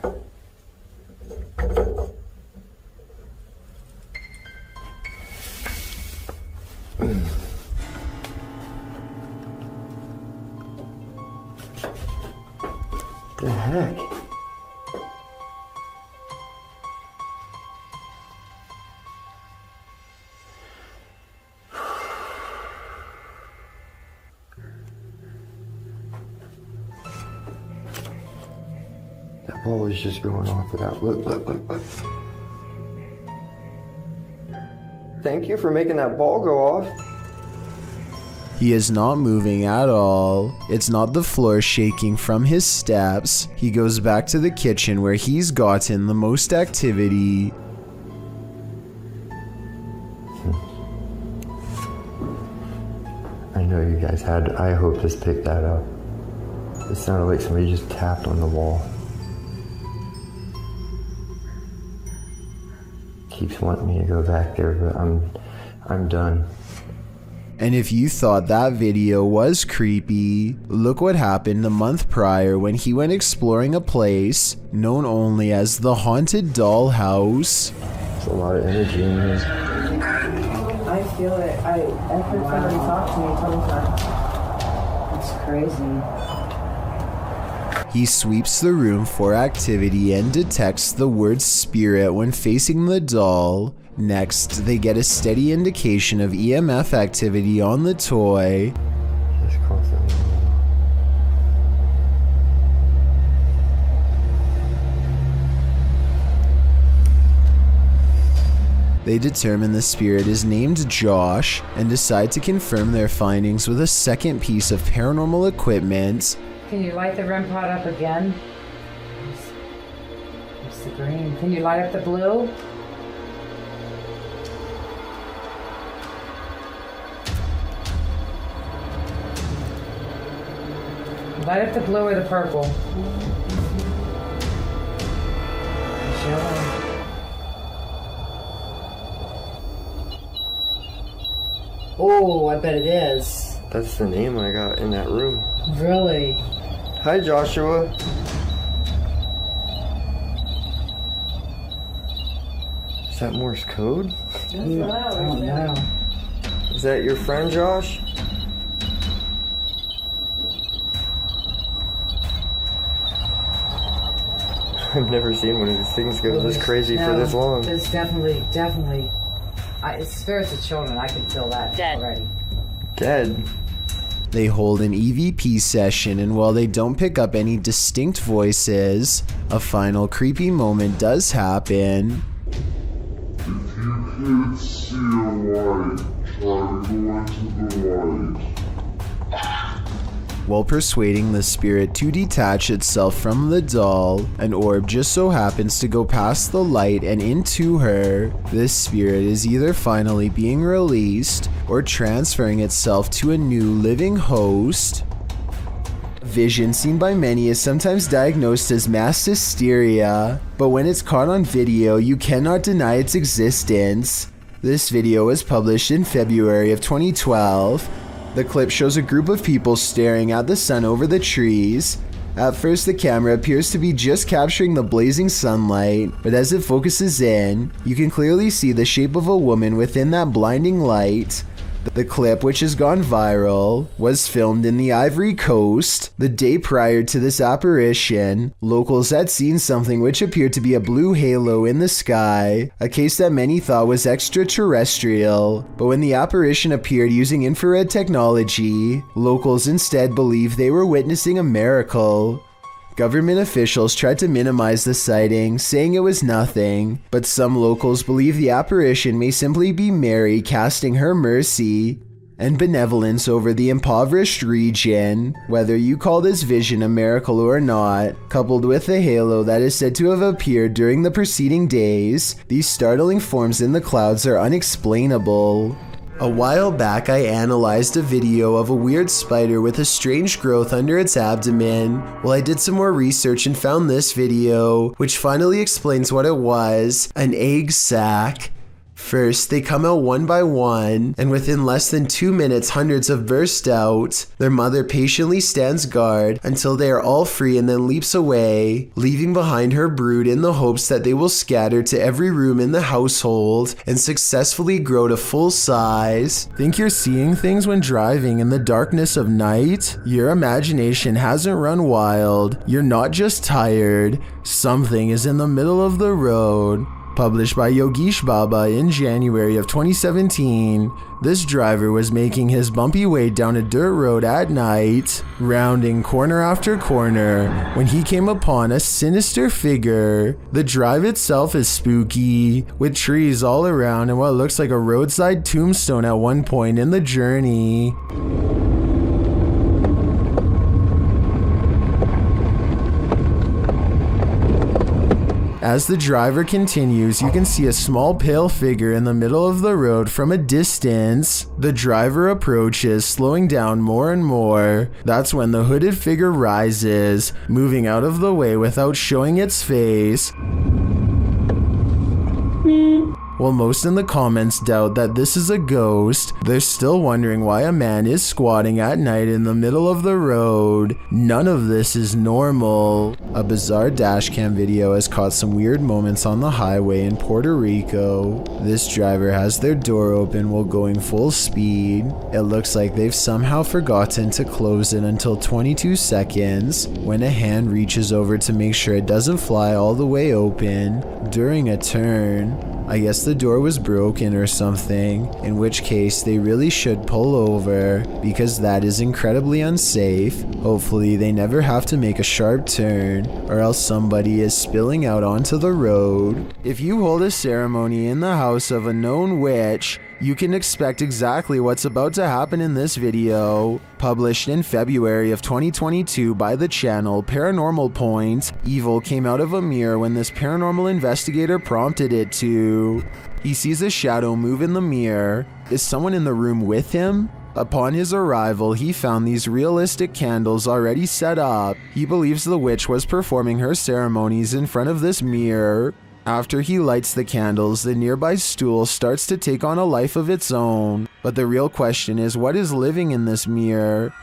The heck? That ball is just going off without... Look. Thank you for making that ball go off. He is not moving at all. It's not the floor shaking from his steps. He goes back to the kitchen where he's gotten the most activity. I know you guys had... I hope this picked that up. It sounded like somebody just tapped on the wall. Keeps wanting me to go back there, but I'm done. And if you thought that video was creepy, look what happened a month prior when he went exploring a place known only as the Haunted Doll House. There's a lot of energy in here. I feel it. I heard somebody talk to me a couple times. It's crazy. He sweeps the room for activity and detects the word spirit when facing the doll. Next, they get a steady indication of EMF activity on the toy. Just constantly. They determine the spirit is named Josh and decide to confirm their findings with a second piece of paranormal equipment. Can you light the REM pod up again? Where's the green? Can you light up the blue? Light up the blue or the purple. Oh, I bet it is. That's the name I got in that room. Really? Hi, Joshua. Is that Morse code? I don't know. Is that your friend, Josh? I've never seen one of these things go this crazy for this long. It's definitely. It's spirits of children. I can feel that already. Dead? They hold an EVP session, and while they don't pick up any distinct voices, a final creepy moment does happen. If you can't see a light, try to go into the light. While persuading the spirit to detach itself from the doll, an orb just so happens to go past the light and into her. This spirit is either finally being released or transferring itself to a new living host. Vision, seen by many, is sometimes diagnosed as mass hysteria, but when it's caught on video, you cannot deny its existence. This video was published in February of 2012. The clip shows a group of people staring at the sun over the trees. At first, the camera appears to be just capturing the blazing sunlight, but as it focuses in, you can clearly see the shape of a woman within that blinding light. The clip, which has gone viral, was filmed in the Ivory Coast. The day prior to this apparition, locals had seen something which appeared to be a blue halo in the sky, a case that many thought was extraterrestrial. But when the apparition appeared using infrared technology, locals instead believed they were witnessing a miracle. Government officials tried to minimize the sighting, saying it was nothing, but some locals believe the apparition may simply be Mary casting her mercy and benevolence over the impoverished region. Whether you call this vision a miracle or not, coupled with the halo that is said to have appeared during the preceding days, these startling forms in the clouds are unexplainable. A while back, I analyzed a video of a weird spider with a strange growth under its abdomen. Well, I did some more research and found this video, which finally explains what it was: an egg sac. First, they come out one by one, and within less than 2 minutes, hundreds have burst out. Their mother patiently stands guard until they are all free and then leaps away, leaving behind her brood in the hopes that they will scatter to every room in the household and successfully grow to full size. Think you're seeing things when driving in the darkness of night? Your imagination hasn't run wild. You're not just tired. Something is in the middle of the road. Published by Yogesh Baba in January of 2017, this driver was making his bumpy way down a dirt road at night, rounding corner after corner, when he came upon a sinister figure. The drive itself is spooky, with trees all around and what looks like a roadside tombstone at one point in the journey. As the driver continues, you can see a small pale figure in the middle of the road from a distance. The driver approaches, slowing down more and more. That's when the hooded figure rises, moving out of the way without showing its face. While most in the comments doubt that this is a ghost, they're still wondering why a man is squatting at night in the middle of the road. None of this is normal. A bizarre dashcam video has caught some weird moments on the highway in Puerto Rico. This driver has their door open while going full speed. It looks like they've somehow forgotten to close it until 22 seconds, when a hand reaches over to make sure it doesn't fly all the way open during a turn. I guess the door was broken or something, in which case they really should pull over, because that is incredibly unsafe. Hopefully they never have to make a sharp turn, or else somebody is spilling out onto the road. If you hold a ceremony in the house of a known witch, you can expect exactly what's about to happen in this video. Published in February of 2022 by the channel Paranormal Point, evil came out of a mirror when this paranormal investigator prompted it to. He sees a shadow move in the mirror. Is someone in the room with him? Upon his arrival, he found these realistic candles already set up. He believes the witch was performing her ceremonies in front of this mirror. After he lights the candles, the nearby stool starts to take on a life of its own. But the real question is, what is living in this mirror?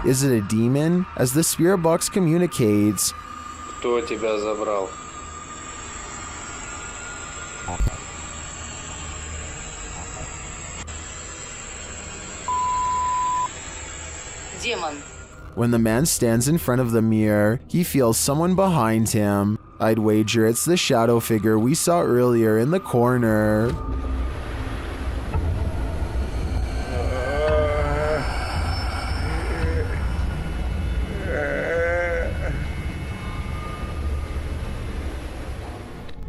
Is it a demon? As the spirit box communicates, Кто тебя забрал? Demon. When the man stands in front of the mirror, he feels someone behind him. I'd wager it's the shadow figure we saw earlier in the corner.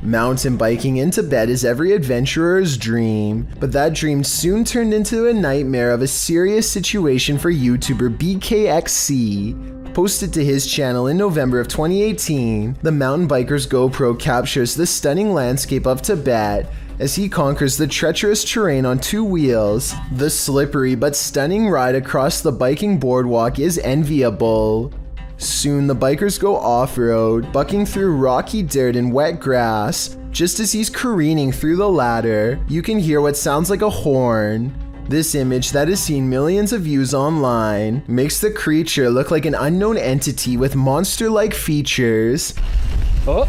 Mountain biking into bed is every adventurer's dream, but that dream soon turned into a nightmare of a serious situation for YouTuber BKXC. posted to his channel in November of 2018, the mountain biker's GoPro captures the stunning landscape of Tibet as he conquers the treacherous terrain on 2 wheels. The slippery but stunning ride across the biking boardwalk is enviable. Soon the bikers go off-road, bucking through rocky dirt and wet grass. Just as he's careening through the ladder, you can hear what sounds like a horn. This image that has seen millions of views online makes the creature look like an unknown entity with monster-like features. Oh.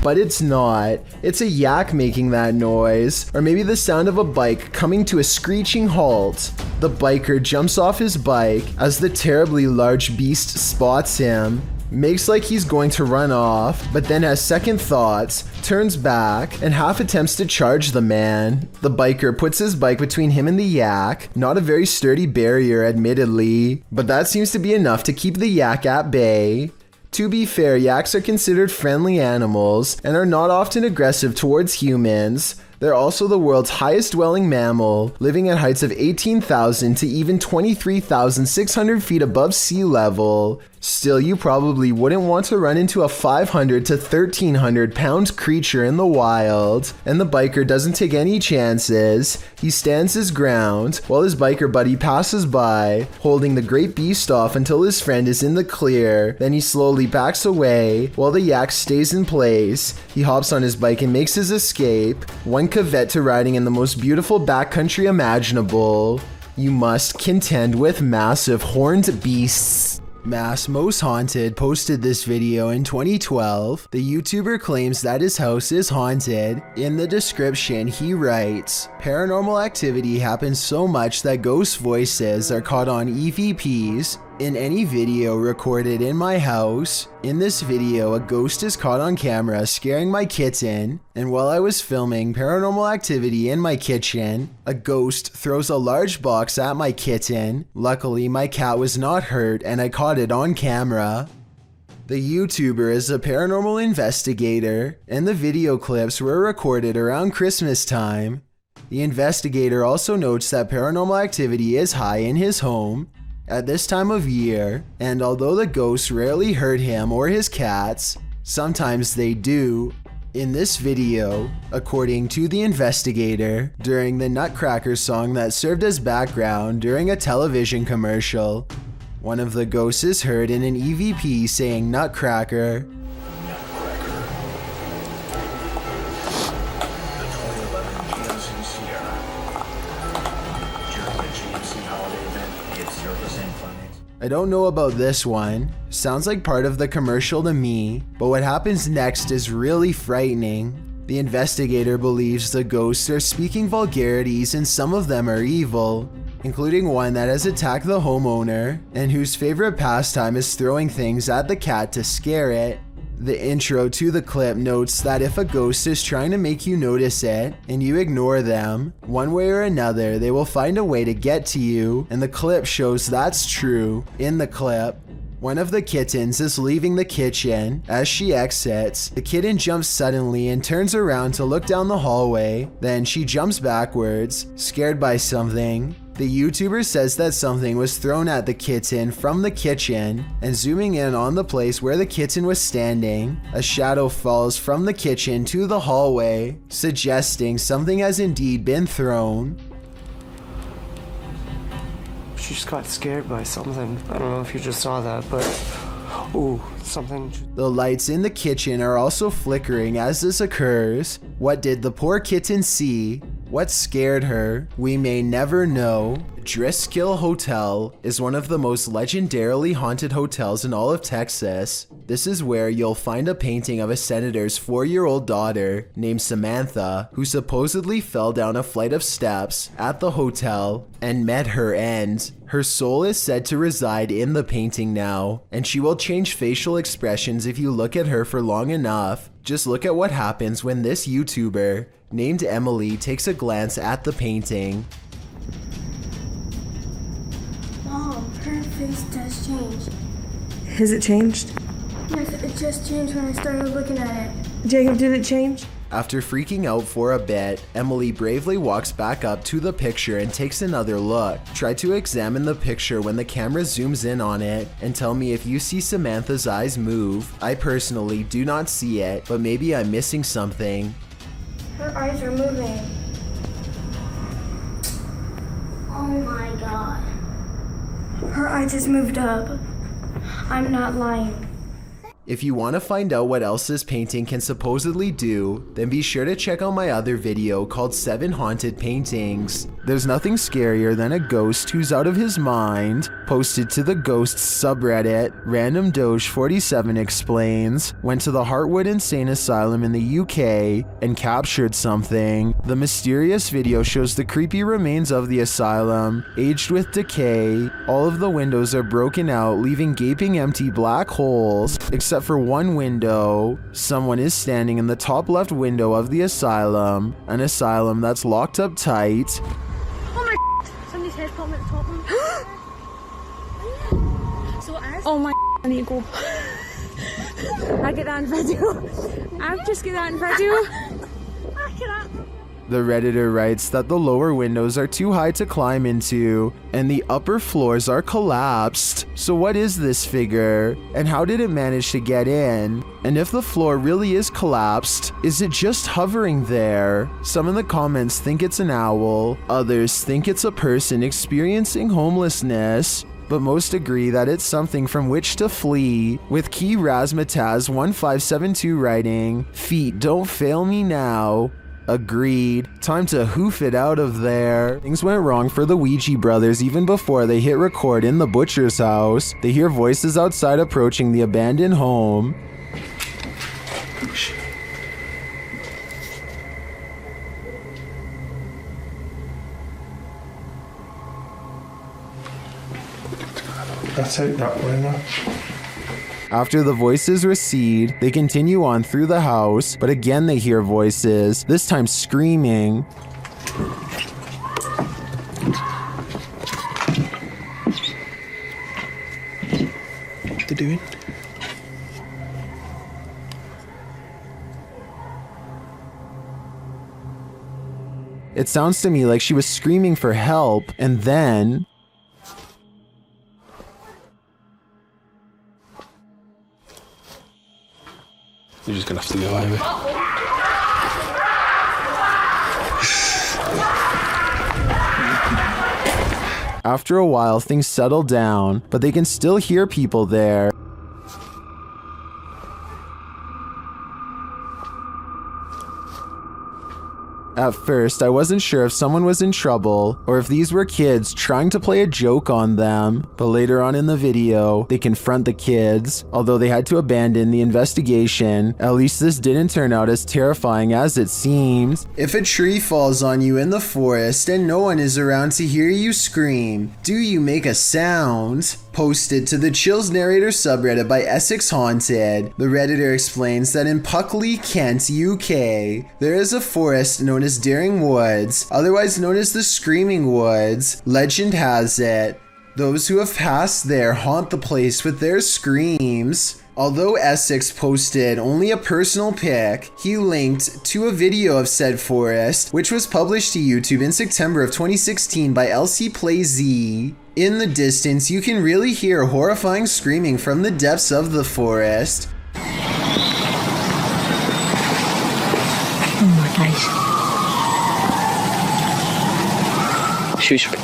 But it's not. It's a yak making that noise, or maybe the sound of a bike coming to a screeching halt. The biker jumps off his bike as the terribly large beast spots him, makes like he's going to run off, but then has second thoughts, turns back, and half attempts to charge the man. The biker puts his bike between him and the yak, not a very sturdy barrier admittedly, but that seems to be enough to keep the yak at bay. To be fair, yaks are considered friendly animals and are not often aggressive towards humans. They're also the world's highest dwelling mammal, living at heights of 18,000 to even 23,600 feet above sea level. Still, you probably wouldn't want to run into a 500 to 1,300 pound creature in the wild. And the biker doesn't take any chances. He stands his ground while his biker buddy passes by, holding the great beast off until his friend is in the clear. Then he slowly backs away while the yak stays in place. He hops on his bike and makes his escape. One caveat to riding in the most beautiful backcountry imaginable. You must contend with massive horned beasts. Mass Most Haunted posted this video in 2012. The YouTuber claims that his house is haunted. In the description, he writes, "Paranormal activity happens so much that ghost voices are caught on EVPs in any video recorded in my house. In this video, a ghost is caught on camera scaring my kitten, and while I was filming paranormal activity in my kitchen, a ghost throws a large box at my kitten. Luckily, my cat was not hurt and I caught it on camera." The YouTuber is a paranormal investigator, and the video clips were recorded around Christmas time. The investigator also notes that paranormal activity is high in his home at this time of year, and although the ghosts rarely hurt him or his cats, sometimes they do. In this video, according to the investigator, during the Nutcracker song that served as background during a television commercial, one of the ghosts is heard in an EVP saying Nutcracker. I don't know about this one. Sounds like part of the commercial to me, but what happens next is really frightening. The investigator believes the ghosts are speaking vulgarities and some of them are evil, including one that has attacked the homeowner and whose favorite pastime is throwing things at the cat to scare it. The intro to the clip notes that if a ghost is trying to make you notice it and you ignore them, one way or another they will find a way to get to you, and the clip shows that's true. In the clip, one of the kittens is leaving the kitchen. As she exits, the kitten jumps suddenly and turns around to look down the hallway. Then she jumps backwards, scared by something. The YouTuber says that something was thrown at the kitten from the kitchen, and zooming in on the place where the kitten was standing, a shadow falls from the kitchen to the hallway, suggesting something has indeed been thrown. She just got scared by something. I don't know if you just saw that, but ooh, something. The lights in the kitchen are also flickering as this occurs. What did the poor kitten see? What scared her? We may never know. Driskill Hotel is one of the most legendarily haunted hotels in all of Texas. This is where you'll find a painting of a senator's 4-year-old daughter named Samantha, who supposedly fell down a flight of steps at the hotel and met her end. Her soul is said to reside in the painting now, and she will change facial expressions if you look at her for long enough. Just look at what happens when this YouTuber named Emily takes a glance at the painting. Mom, her face does change. Has it changed? Yes, it just changed when I started looking at it. Jacob, did it change? After freaking out for a bit, Emily bravely walks back up to the picture and takes another look. Try to examine the picture when the camera zooms in on it and tell me if you see Samantha's eyes move. I personally do not see it, but maybe I'm missing something. Her eyes are moving. Oh my god. Her eye just moved up. I'm not lying. If you want to find out what else this painting can supposedly do, then be sure to check out my other video called 7 Haunted Paintings. There's nothing scarier than a ghost who's out of his mind. Posted to the ghosts subreddit, Random Doge 47 explains, went to the Heartwood Insane Asylum in the UK and captured something. The mysterious video shows the creepy remains of the asylum, aged with decay. All of the windows are broken out, leaving gaping empty black holes, except for one window. Someone is standing in the top left window of the asylum, an asylum that's locked up tight. Oh my somebody's head's popping at the top one. So it is. Oh my I need to go. I get that in video. I've just get that in video. The Redditor writes that the lower windows are too high to climb into, and the upper floors are collapsed. So what is this figure? And how did it manage to get in? And if the floor really is collapsed, is it just hovering there? Some in the comments think it's an owl, others think it's a person experiencing homelessness, but most agree that it's something from which to flee, with Key Razmataz1572 writing, "Feet don't fail me now." Agreed. Time to hoof it out of there. Things went wrong for the Ouija brothers even before they hit record in the butcher's house. They hear voices outside approaching the abandoned home. That's out that way now. After the voices recede, they continue on through the house, but again they hear voices, this time screaming. What they doing? It sounds to me like she was screaming for help, and then... You're just gonna have to go over. After a while, things settle down, but they can still hear people there. At first, I wasn't sure if someone was in trouble or if these were kids trying to play a joke on them, but later on in the video, they confront the kids. Although they had to abandon the investigation, at least this didn't turn out as terrifying as it seemed. If a tree falls on you in the forest and no one is around to hear you scream, do you make a sound? Posted to the Chills Narrator subreddit by Essex Haunted, the Redditor explains that in Puckley, Kent, UK, there is a forest known as Daring Woods, otherwise known as the Screaming Woods. Legend has it, those who have passed there haunt the place with their screams. Although Essex posted only a personal pic, he linked to a video of said forest, which was published to YouTube in September of 2016 by LCPlayZ. In the distance, you can really hear horrifying screaming from the depths of the forest. Oh my days.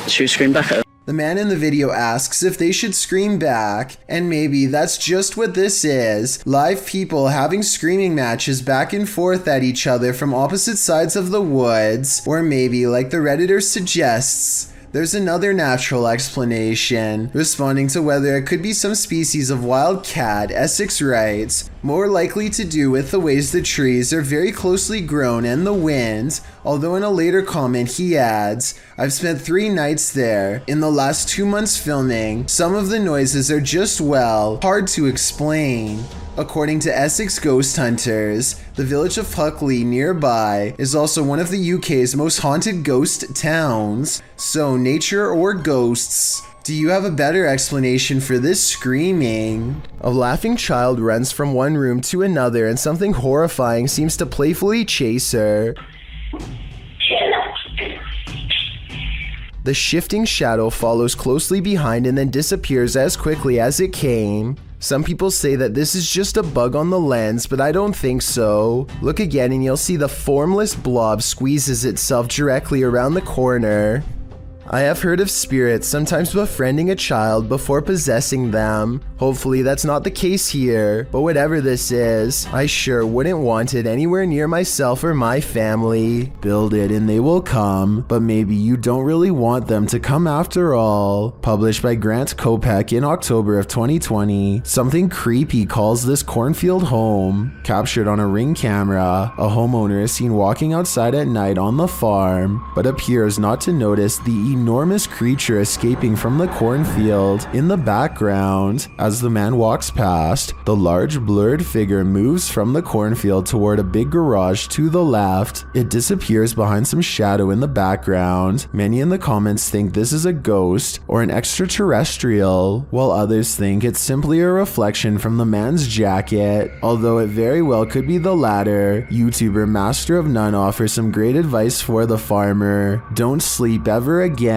Should we scream back at her? The man in the video asks if they should scream back, and maybe that's just what this is. Live people having screaming matches back and forth at each other from opposite sides of the woods. Or maybe, like the Redditor suggests, there's another natural explanation. Responding to whether it could be some species of wild cat, Essex writes, more likely to do with the ways the trees are very closely grown and the wind, although in a later comment he adds, I've spent 3 nights there. In the last 2 months filming, some of the noises are just, well, hard to explain. According to Essex Ghost Hunters, the village of Puckley nearby is also one of the UK's most haunted ghost towns. So nature or ghosts, Do you have a better explanation for this screaming? A laughing child runs from one room to another and something horrifying seems to playfully chase her. The shifting shadow follows closely behind and then disappears as quickly as it came. Some people say that this is just a bug on the lens, but I don't think so. Look again and you'll see the formless blob squeezes itself directly around the corner. I have heard of spirits sometimes befriending a child before possessing them. Hopefully that's not the case here, but whatever this is, I sure wouldn't want it anywhere near myself or my family. Build it and they will come, but maybe you don't really want them to come after all. Published by Grant Kopek in October of 2020, something creepy calls this cornfield home. Captured on a Ring camera, a homeowner is seen walking outside at night on the farm, but appears not to notice the enormous creature escaping from the cornfield. In the background, as the man walks past, the large blurred figure moves from the cornfield toward a big garage to the left. It disappears behind some shadow in the background. Many in the comments think this is a ghost or an extraterrestrial, while others think it's simply a reflection from the man's jacket, although it very well could be the latter. YouTuber Master of None offers some great advice for the farmer. Don't sleep ever again.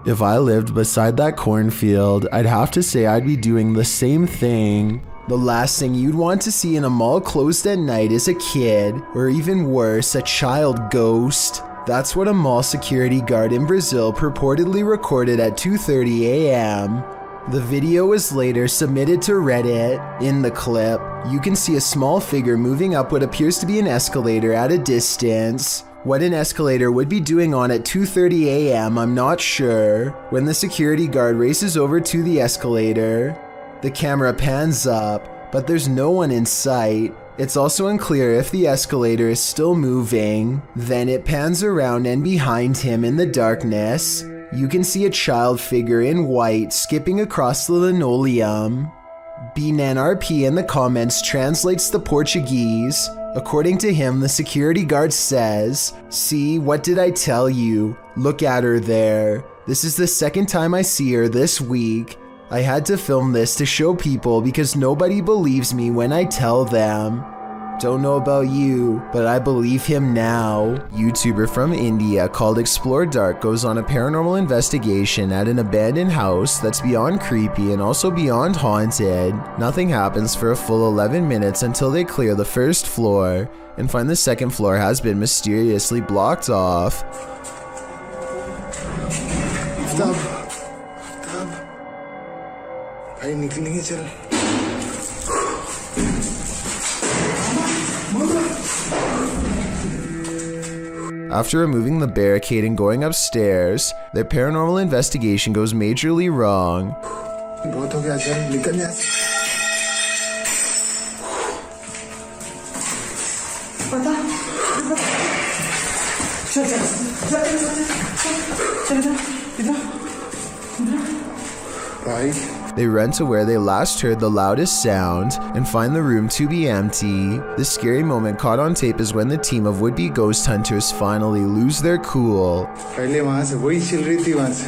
If I lived beside that cornfield, I'd have to say I'd be doing the same thing. The last thing you'd want to see in a mall closed at night is a kid, or even worse, a child ghost. That's what a mall security guard in Brazil purportedly recorded at 2:30 a.m. The video was later submitted to Reddit. In the clip, you can see a small figure moving up what appears to be an escalator at a distance. What an escalator would be doing on at 2:30 a.m. I'm not sure. When the security guard races over to the escalator, the camera pans up, but there's no one in sight. It's also unclear if the escalator is still moving. Then it pans around and behind him in the darkness, you can see a child figure in white skipping across the linoleum. BNRP in the comments translates the Portuguese. According to him, the security guard says, "See, what did I tell you? Look at her there. This is the second time I see her this week. I had to film this to show people because nobody believes me when I tell them. Don't know about you, but I believe him now." YouTuber from India called Explore Dark goes on a paranormal investigation at an abandoned house that's beyond creepy and also beyond haunted. Nothing happens for a full 11 minutes until they clear the first floor and find the second floor has been mysteriously blocked off. Stop. भाई निकलेंगे चल. After removing the barricade and going upstairs, their paranormal investigation goes majorly wrong. बहुत हो गया चल निकल जा. They run to where they last heard the loudest sound and find the room to be empty. The scary moment caught on tape is when the team of would-be ghost hunters finally lose their cool. पहले वहाँ से वही chill रही थी वहाँ से.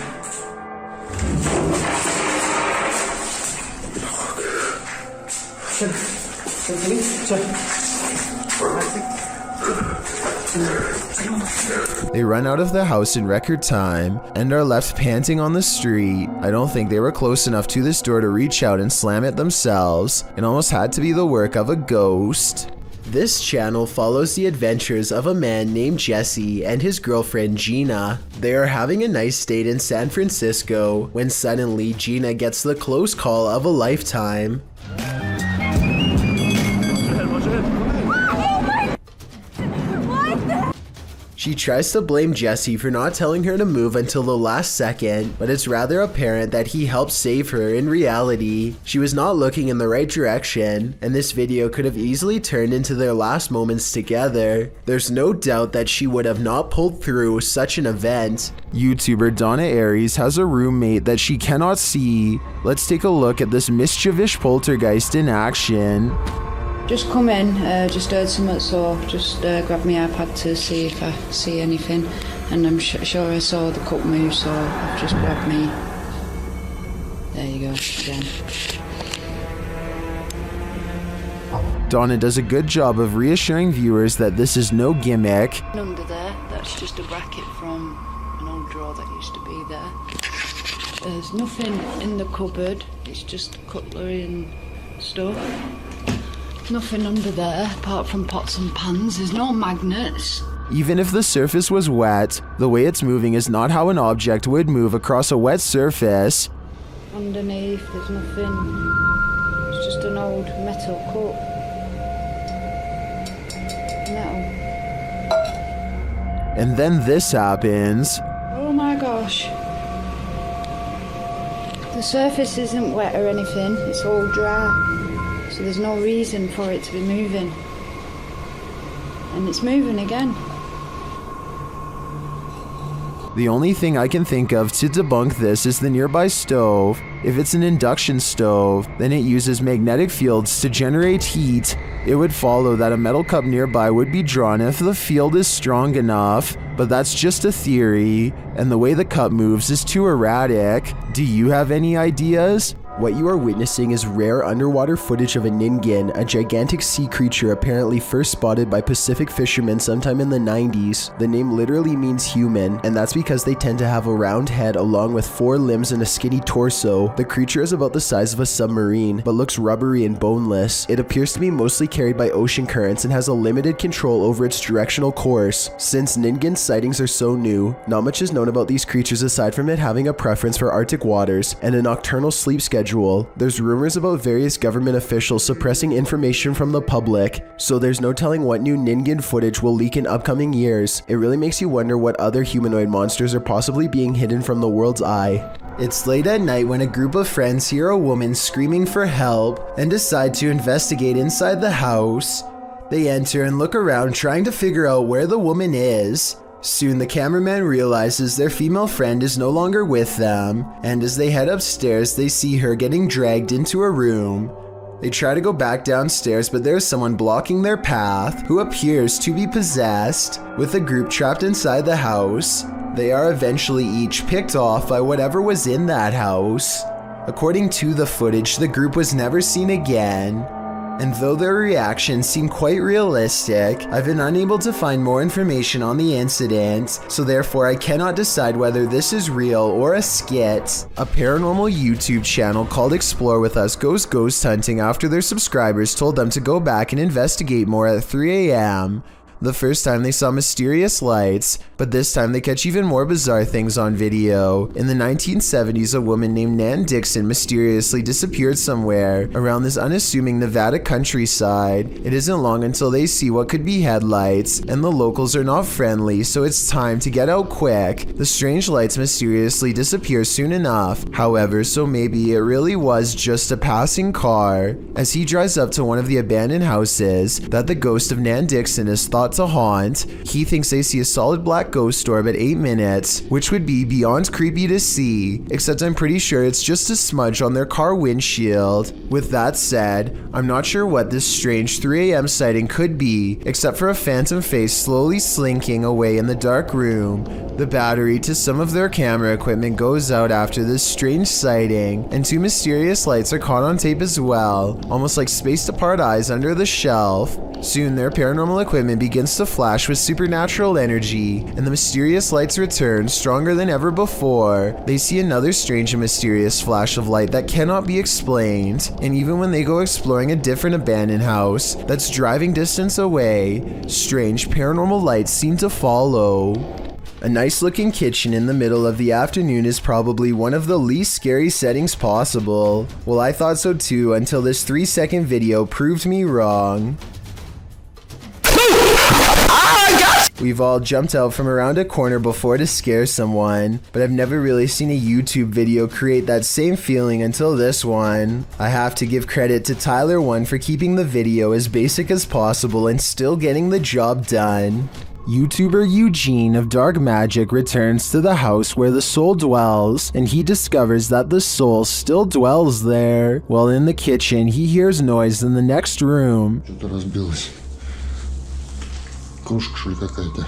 They run out of the house in record time and are left panting on the street. I don't think they were close enough to this door to reach out and slam it themselves. It almost had to be the work of a ghost. This channel follows the adventures of a man named Jesse and his girlfriend Gina. They are having a nice date in San Francisco when suddenly Gina gets the close call of a lifetime. She tries to blame Jesse for not telling her to move until the last second, but it's rather apparent that he helped save her in reality. She was not looking in the right direction, and this video could have easily turned into their last moments together. There's no doubt that she would have not pulled through such an event. YouTuber Donna Aries has a roommate that she cannot see. Let's take a look at this mischievous poltergeist in action. Just come in, just heard something, so just grabbed my iPad to see if I see anything, and I'm sure I saw the cup move, so I've just grabbed me There you go, again. Donna does a good job of reassuring viewers that this is no gimmick. Under there, that's just a bracket from an old drawer that used to be there. There's nothing in the cupboard, it's just cutlery and stuff. Nothing under there apart from pots and pans. There's no magnets. Even if the surface was wet, the way it's moving is not how an object would move across a wet surface. Underneath, there's nothing. It's just an old metal cup. Metal. And then this happens. Oh my gosh. The surface isn't wet or anything, it's all dry. So there's no reason for it to be moving. And it's moving again. The only thing I can think of to debunk this is the nearby stove. If it's an induction stove, then it uses magnetic fields to generate heat. It would follow that a metal cup nearby would be drawn if the field is strong enough, but that's just a theory, and the way the cup moves is too erratic. Do you have any ideas? What you are witnessing is rare underwater footage of a ningen, a gigantic sea creature apparently first spotted by Pacific fishermen sometime in the 90s. The name literally means human, and that's because they tend to have a round head along with 4 limbs and a skinny torso. The creature is about the size of a submarine, but looks rubbery and boneless. It appears to be mostly carried by ocean currents and has a limited control over its directional course. Since ningen sightings are so new, not much is known about these creatures aside from it having a preference for Arctic waters and a nocturnal sleep schedule. There's rumors about various government officials suppressing information from the public, so there's no telling what new ningen footage will leak in upcoming years. It really makes you wonder what other humanoid monsters are possibly being hidden from the world's eye. It's late at night when a group of friends hear a woman screaming for help and decide to investigate inside the house. They enter and look around trying to figure out where the woman is. Soon the cameraman realizes their female friend is no longer with them, and as they head upstairs they see her getting dragged into a room. They try to go back downstairs, but there's someone blocking their path who appears to be possessed. With the group trapped inside the house, they are eventually each picked off by whatever was in that house. According to the footage, the group was never seen again. And though their reactions seem quite realistic, I've been unable to find more information on the incident, so therefore I cannot decide whether this is real or a skit. A paranormal YouTube channel called Explore With Us goes ghost hunting after their subscribers told them to go back and investigate more at 3 a.m. The first time they saw mysterious lights, but this time they catch even more bizarre things on video. In the 1970s, a woman named Nan Dixon mysteriously disappeared somewhere around this unassuming Nevada countryside. It isn't long until they see what could be headlights, and the locals are not friendly, so it's time to get out quick. The strange lights mysteriously disappear soon enough, however, so maybe it really was just a passing car. As he drives up to one of the abandoned houses that the ghost of Nan Dixon is thought to haunt, he thinks they see a solid black ghost orb at 8 minutes, which would be beyond creepy to see, except I'm pretty sure it's just a smudge on their car windshield. With that said, I'm not sure what this strange 3 a.m. sighting could be, except for a phantom face slowly slinking away in the dark room. The battery to some of their camera equipment goes out after this strange sighting, and 2 mysterious lights are caught on tape as well, almost like spaced apart eyes under the shelf. Soon their paranormal equipment begins to flash with supernatural energy, and the mysterious lights return stronger than ever before. They see another strange and mysterious flash of light that cannot be explained, and even when they go exploring a different abandoned house that's driving distance away, strange paranormal lights seem to follow. A nice looking kitchen in the middle of the afternoon is probably one of the least scary settings possible. Well, I thought so too until this 3-second video proved me wrong. We've all jumped out from around a corner before to scare someone, but I've never really seen a YouTube video create that same feeling until this one. I have to give credit to Tyler1 for keeping the video as basic as possible and still getting the job done. YouTuber Eugene of Dark Magic returns to the house where the soul dwells, and he discovers that the soul still dwells there. While in the kitchen, he hears noise in the next room. Кружка, что ли, какая-то.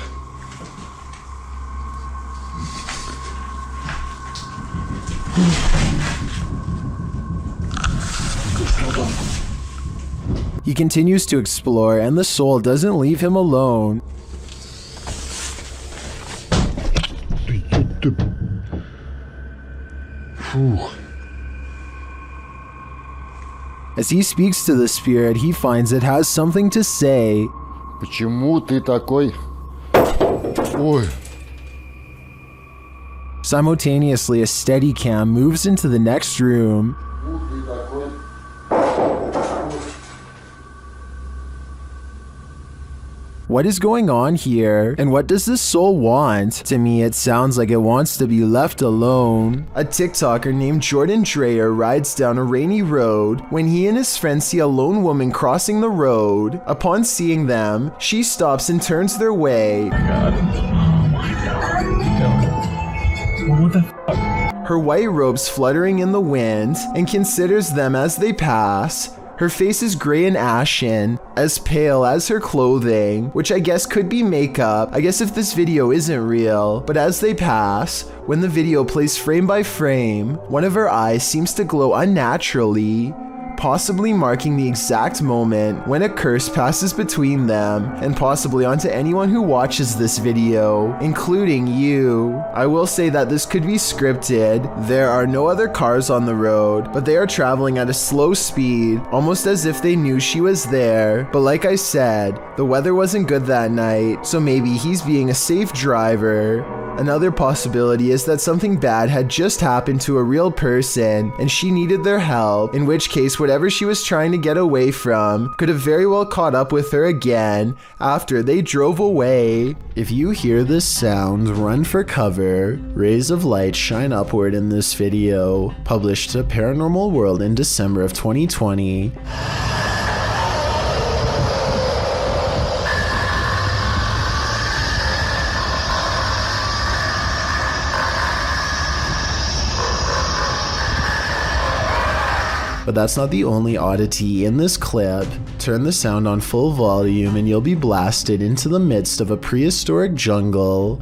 He continues to explore, and the soul doesn't leave him alone. As he speaks to the spirit, he finds it has something to say. Почему ты такой? Ой. Simultaneously, a steady cam moves into the next room. What is going on here? And what does this soul want? To me, it sounds like it wants to be left alone. A TikToker named Jordan Dreyer rides down a rainy road when he and his friend see a lone woman crossing the road. Upon seeing them, she stops and turns their way. What the fuck? Her white robes fluttering in the wind, and considers them as they pass. Her face is gray and ashen, as pale as her clothing, which I guess could be makeup, I guess if this video isn't real. But as they pass, when the video plays frame by frame, one of her eyes seems to glow unnaturally, possibly marking the exact moment when a curse passes between them, and possibly onto anyone who watches this video, including you. I will say that this could be scripted. There are no other cars on the road, but they are traveling at a slow speed, almost as if they knew she was there. But like I said, the weather wasn't good that night, so maybe he's being a safe driver. Another possibility is that something bad had just happened to a real person and she needed their help, in which case whatever she was trying to get away from could have very well caught up with her again after they drove away. If you hear this sound, run for cover. Rays of light shine upward in this video, published to Paranormal World in December of 2020. But that's not the only oddity in this clip. Turn the sound on full volume and you'll be blasted into the midst of a prehistoric jungle.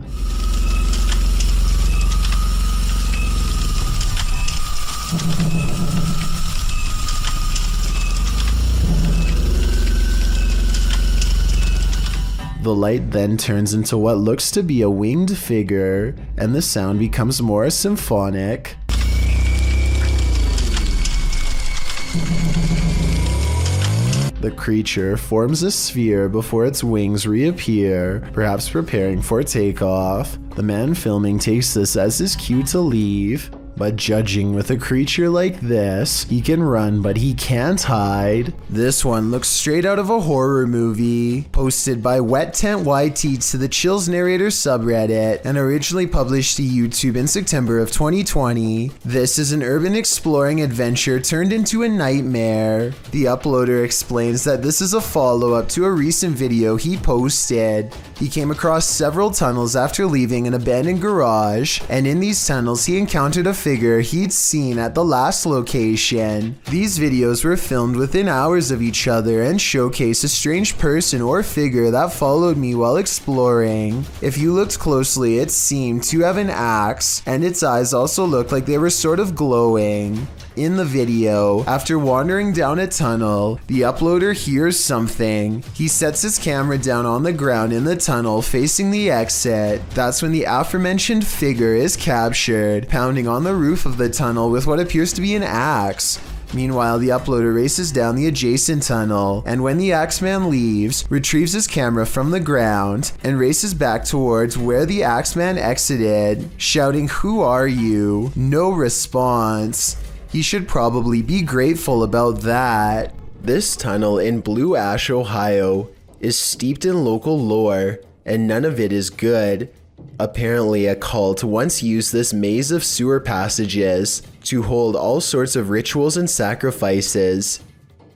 The light then turns into what looks to be a winged figure, and the sound becomes more symphonic. The creature forms a sphere before its wings reappear, perhaps preparing for takeoff. The man filming takes this as his cue to leave. But judging with a creature like this, he can run but he can't hide. This one looks straight out of a horror movie. Posted by Wet Tent YT to the Chills Narrator subreddit and originally published to YouTube in September of 2020. This is an urban exploring adventure turned into a nightmare. The uploader explains that this is a follow-up to a recent video he posted. He came across several tunnels after leaving an abandoned garage, and in these tunnels he encountered a figure he'd seen at the last location. These videos were filmed within hours of each other and showcase a strange person or figure that followed me while exploring. If you looked closely, it seemed to have an axe, and its eyes also looked like they were sort of glowing. In the video, after wandering down a tunnel, the uploader hears something. He sets his camera down on the ground in the tunnel facing the exit. That's when the aforementioned figure is captured, pounding on the roof of the tunnel with what appears to be an axe. Meanwhile, the uploader races down the adjacent tunnel, and when the Axeman leaves, retrieves his camera from the ground and races back towards where the Axeman exited, shouting, "Who are you?" No response. He should probably be grateful about that. This tunnel in Blue Ash, Ohio is steeped in local lore, and none of it is good. Apparently, a cult once used this maze of sewer passages to hold all sorts of rituals and sacrifices.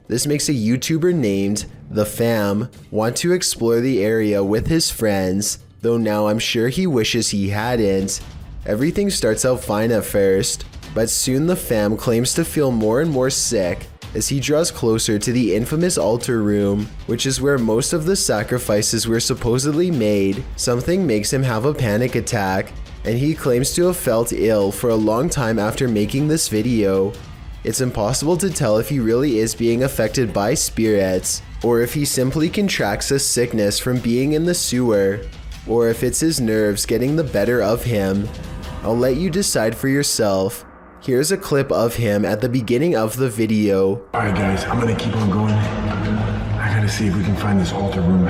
This makes a YouTuber named The Fam want to explore the area with his friends, though now I'm sure he wishes he hadn't. Everything starts out fine at first, but soon the Fam claims to feel more and more sick as he draws closer to the infamous altar room, which is where most of the sacrifices were supposedly made. Something makes him have a panic attack, and he claims to have felt ill for a long time after making this video. It's impossible to tell if he really is being affected by spirits, or if he simply contracts a sickness from being in the sewer, or if it's his nerves getting the better of him. I'll let you decide for yourself. Here's a clip of him at the beginning of the video. Alright guys, I'm gonna keep on going. I gotta see if we can find this altar room.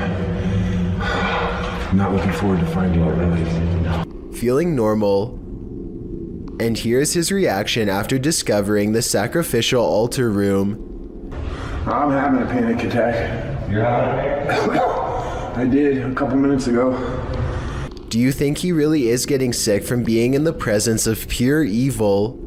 I'm not looking forward to finding it, really. Feeling normal. And here's his reaction after discovering the sacrificial altar room. I'm having a panic attack. You're having I did a couple minutes ago. Do you think he really is getting sick from being in the presence of pure evil?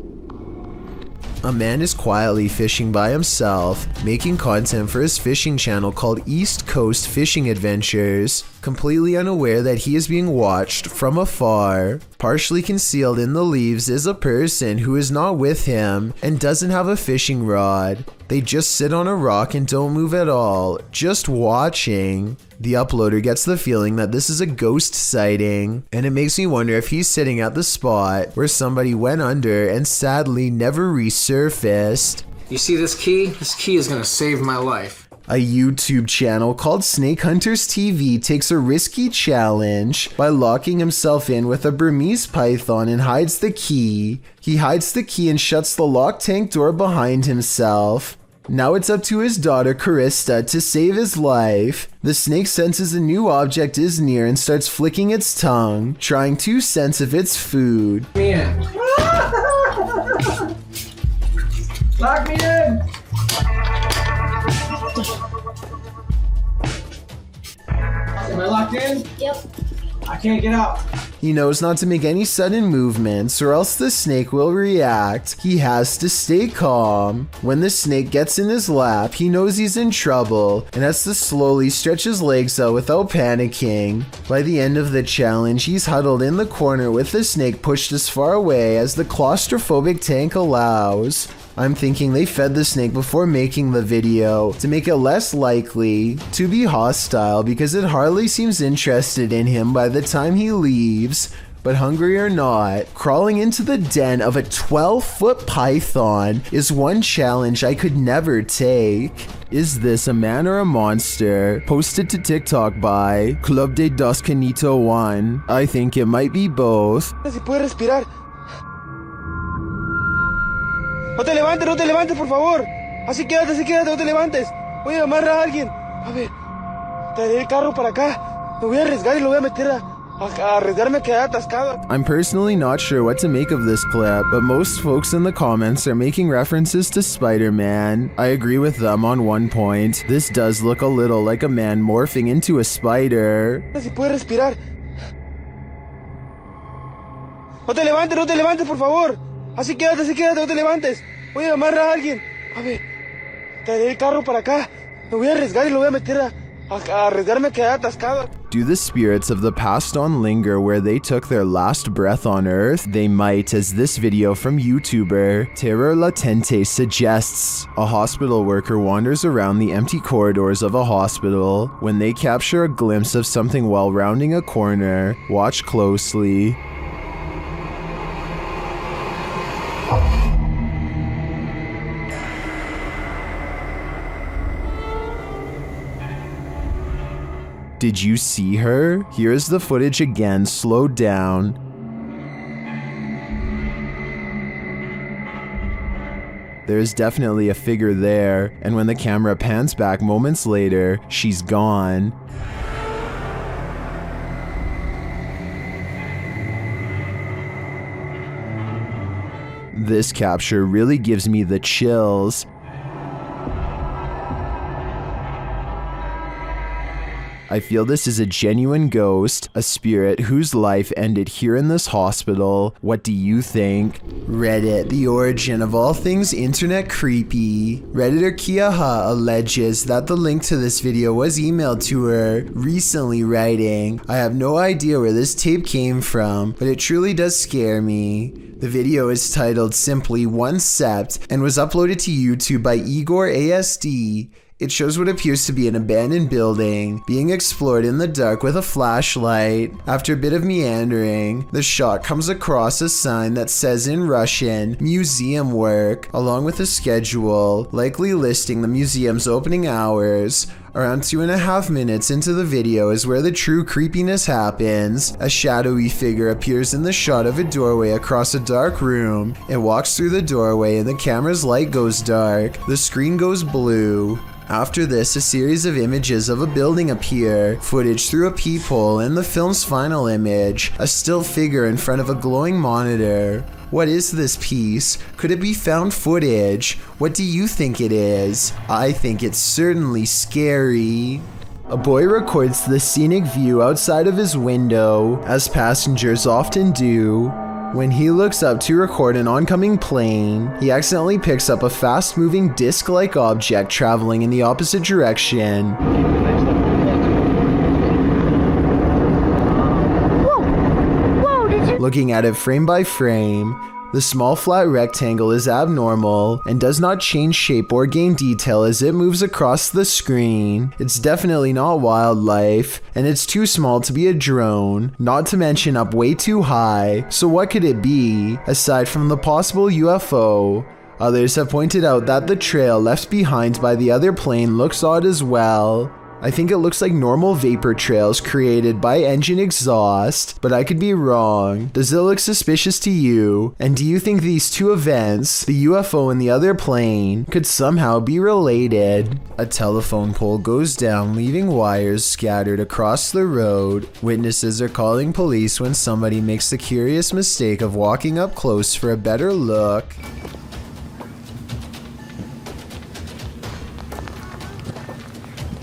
A man is quietly fishing by himself, making content for his fishing channel called East Coast Fishing Adventures, completely unaware that he is being watched from afar. Partially concealed in the leaves is a person who is not with him and doesn't have a fishing rod. They just sit on a rock and don't move at all, just watching. The uploader gets the feeling that this is a ghost sighting, and it makes me wonder if he's sitting at the spot where somebody went under and sadly never resurfaced. You see this key? This key is gonna save my life. A YouTube channel called Snake Hunters TV takes a risky challenge by locking himself in with a Burmese python and hides the key. He hides the key and shuts the locked tank door behind himself. Now it's up to his daughter Carista to save his life. The snake senses a new object is near and starts flicking its tongue, trying to sense if it's food. Lock me in. Lock me in. Am I locked in? Yep. I can't get out. He knows not to make any sudden movements or else the snake will react. He has to stay calm. When the snake gets in his lap, he knows he's in trouble and has to slowly stretch his legs out without panicking. By the end of the challenge, he's huddled in the corner with the snake pushed as far away as the claustrophobic tank allows. I'm thinking they fed the snake before making the video to make it less likely to be hostile because it hardly seems interested in him by the time he leaves. But hungry or not, crawling into the den of a 12-foot python is one challenge I could never take. Is this a man or a monster? Posted to TikTok by Club de Dos Canito 1. I think it might be both. Si puede respirar. No te levantes, por favor. Así quédate, no te levantes. Voy a llamar a alguien. A ver, traeré el carro para acá. Me voy a arriesgar y lo voy a meter a arriesgarme a quedar atascado. I'm personally not sure what to make of this clip, but most folks in the comments are making references to Spider-Man. I agree with them on one point. This does look a little like a man morphing into a spider. Si puede respirar. No te levantes, por favor. Así quédate, no te levantes. Voy a llamar a alguien. A ver, traeré el carro para acá. Me voy a arriesgar y lo voy a meter a arriesgarme a quedar atascado. Do the spirits of the past on linger where they took their last breath on Earth? They might, as this video from YouTuber Terror Latente suggests. A hospital worker wanders around the empty corridors of a hospital. When they capture a glimpse of something while rounding a corner, watch closely. Did you see her? Here's the footage again, slowed down. There's definitely a figure there, and when the camera pans back moments later, she's gone. This capture really gives me the chills. I feel this is a genuine ghost, a spirit whose life ended here in this hospital. What do you think? Reddit, the origin of all things internet creepy. Redditor Kiaha alleges that the link to this video was emailed to her recently, writing, "I have no idea where this tape came from, but it truly does scare me." The video is titled simply One Sept and was uploaded to YouTube by Igor ASD. It shows what appears to be an abandoned building being explored in the dark with a flashlight. After a bit of meandering, the shot comes across a sign that says in Russian, "Museum work," along with a schedule, likely listing the museum's opening hours. Around 2.5 minutes into the video is where the true creepiness happens. A shadowy figure appears in the shot of a doorway across a dark room. It walks through the doorway and the camera's light goes dark. The screen goes blue. After this, a series of images of a building appear, footage through a peephole, and the film's final image, a still figure in front of a glowing monitor. What is this piece? Could it be found footage? What do you think it is? I think it's certainly scary. A boy records the scenic view outside of his window, as passengers often do. When he looks up to record an oncoming plane, he accidentally picks up a fast-moving disc-like object traveling in the opposite direction. Looking at it frame by frame, the small flat rectangle is abnormal and does not change shape or gain detail as it moves across the screen. It's definitely not wildlife, and it's too small to be a drone, not to mention up way too high. So what could it be, aside from the possible UFO? Others have pointed out that the trail left behind by the other plane looks odd as well. I think it looks like normal vapor trails created by engine exhaust, but I could be wrong. Does it look suspicious to you? And do you think these two events, the UFO and the other plane, could somehow be related? A telephone pole goes down, leaving wires scattered across the road. Witnesses are calling police when somebody makes the curious mistake of walking up close for a better look.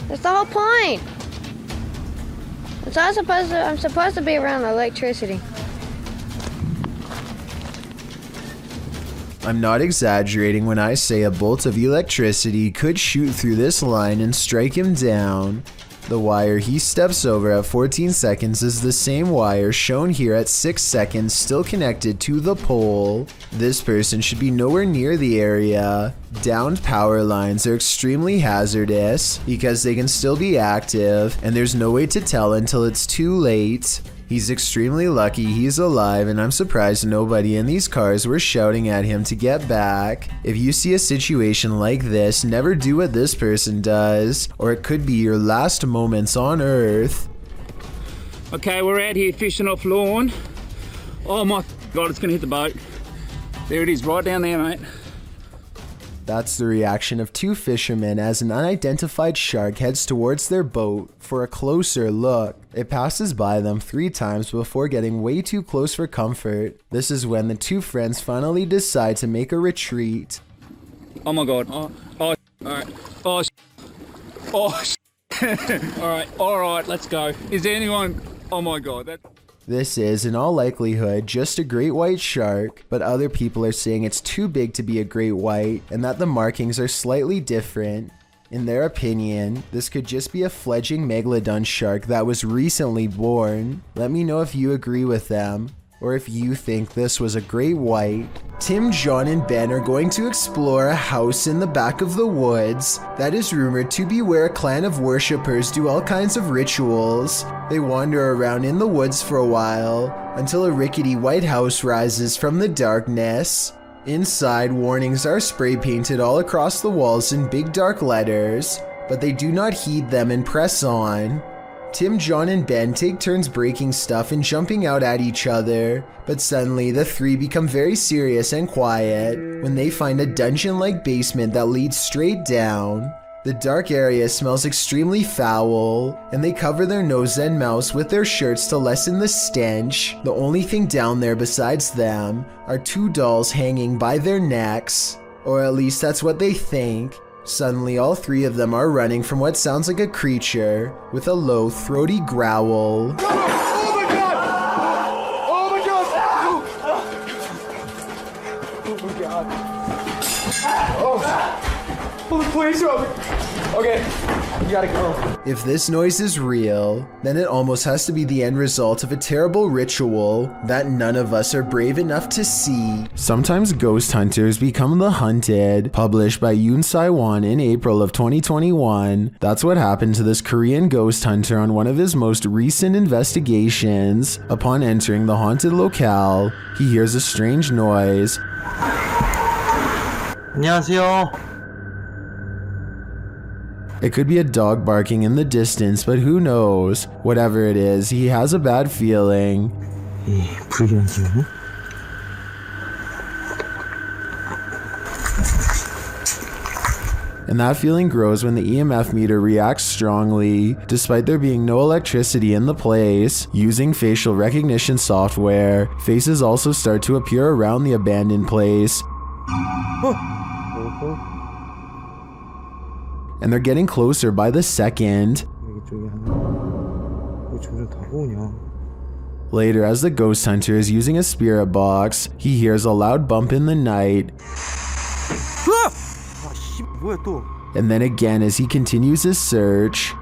That's the whole point. It's all I'm supposed to be around electricity. I'm not exaggerating when I say a bolt of electricity could shoot through this line and strike him down. The wire he steps over at 14 seconds is the same wire shown here at 6 seconds, still connected to the pole. This person should be nowhere near the area. Downed power lines are extremely hazardous because they can still be active, and there's no way to tell until it's too late. He's extremely lucky he's alive, and I'm surprised nobody in these cars were shouting at him to get back. If you see a situation like this, never do what this person does, or it could be your last moments on Earth. Okay, we're out here fishing off lawn. Oh my God, it's gonna hit the boat. There it is, right down there, mate. That's the reaction of two fishermen as an unidentified shark heads towards their boat for a closer look. It passes by them 3 times before getting way too close for comfort. This is when the two friends finally decide to make a retreat. Oh my God. Oh, alright. Alright, let's go. Is there anyone? Oh my God. This is, in all likelihood, just a great white shark, but other people are saying it's too big to be a great white and that the markings are slightly different. In their opinion, this could just be a fledgling megalodon shark that was recently born. Let me know if you agree with them, or if you think this was a great white. Tim, John, and Ben are going to explore a house in the back of the woods that is rumored to be where a clan of worshippers do all kinds of rituals. They wander around in the woods for a while until a rickety white house rises from the darkness. Inside, warnings are spray painted all across the walls in big dark letters, but they do not heed them and press on. Tim, John, and Ben take turns breaking stuff and jumping out at each other, but suddenly the three become very serious and quiet when they find a dungeon-like basement that leads straight down. The dark area smells extremely foul, and they cover their nose and mouths with their shirts to lessen the stench. The only thing down there besides them are 2 dolls hanging by their necks, or at least that's what they think. Suddenly, all 3 of them are running from what sounds like a creature with a low, throaty growl. Oh my God! Oh my God! Oh my God! Oh. Oh, please, Robert. Okay, you gotta go. If this noise is real, then it almost has to be the end result of a terrible ritual that none of us are brave enough to see. Sometimes ghost hunters become the hunted, published by Yoon in April of 2021. That's what happened to this Korean ghost hunter on one of his most recent investigations. Upon entering the haunted locale, he hears a strange noise. 안녕하세요. It could be a dog barking in the distance, but who knows? Whatever it is, he has a bad feeling. And that feeling grows when the EMF meter reacts strongly, despite there being no electricity in the place. Using facial recognition software, faces also start to appear around the abandoned place. And they're getting closer by the second. Later, as the ghost hunter is using a spirit box, he hears a loud bump in the night. And then again as he continues his search.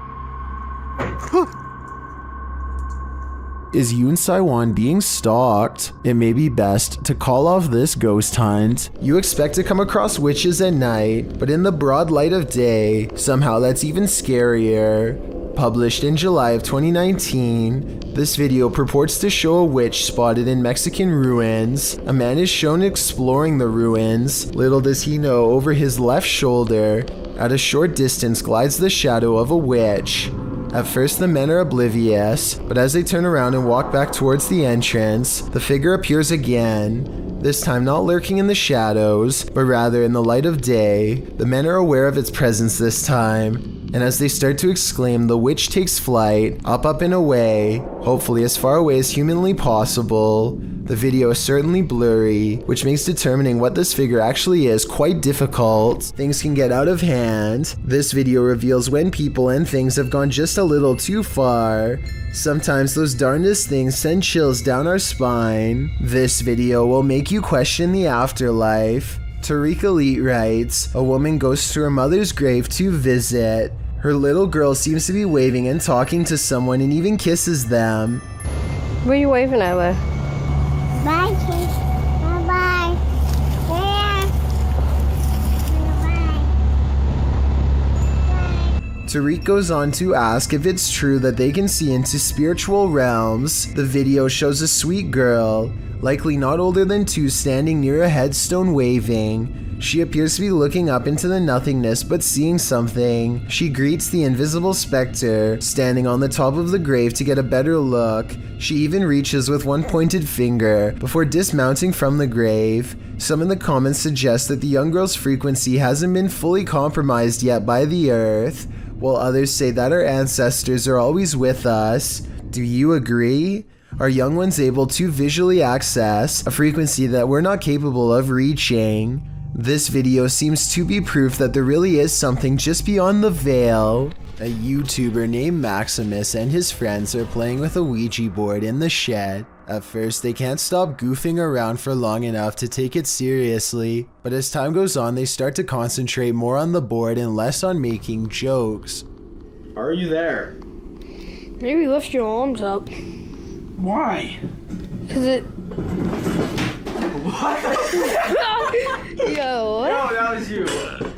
Is Yoon Saiwon being stalked? It may be best to call off this ghost hunt. You expect to come across witches at night, but in the broad light of day, somehow that's even scarier. Published in July of 2019, this video purports to show a witch spotted in Mexican ruins. A man is shown exploring the ruins. Little does he know, over his left shoulder, at a short distance glides the shadow of a witch. At first the men are oblivious, but as they turn around and walk back towards the entrance, the figure appears again, this time not lurking in the shadows, but rather in the light of day. The men are aware of its presence this time, and as they start to exclaim, the witch takes flight, up and away, hopefully as far away as humanly possible. The video is certainly blurry, which makes determining what this figure actually is quite difficult. Things can get out of hand. This video reveals when people and things have gone just a little too far. Sometimes those darndest things send chills down our spine. This video will make you question the afterlife. Tariq Elite writes, a woman goes to her mother's grave to visit. Her little girl seems to be waving and talking to someone and even kisses them. What are you waving at, Leah? Bye, kids. Bye-bye. Tariq goes on to ask if it's true that they can see into spiritual realms. The video shows a sweet girl, likely not older than 2, standing near a headstone waving. She appears to be looking up into the nothingness but seeing something. She greets the invisible specter, standing on the top of the grave to get a better look. She even reaches with one pointed finger before dismounting from the grave. Some in the comments suggest that the young girl's frequency hasn't been fully compromised yet by the earth, while others say that our ancestors are always with us. Do you agree? Are young ones able to visually access a frequency that we're not capable of reaching? This video seems to be proof that there really is something just beyond the veil. A YouTuber named Maximus and his friends are playing with a Ouija board in the shed. At first, they can't stop goofing around for long enough to take it seriously, but as time goes on, they start to concentrate more on the board and less on making jokes. Are you there? Maybe lift your arms up. Why? Cause it... What? Yo, what? No, that was you.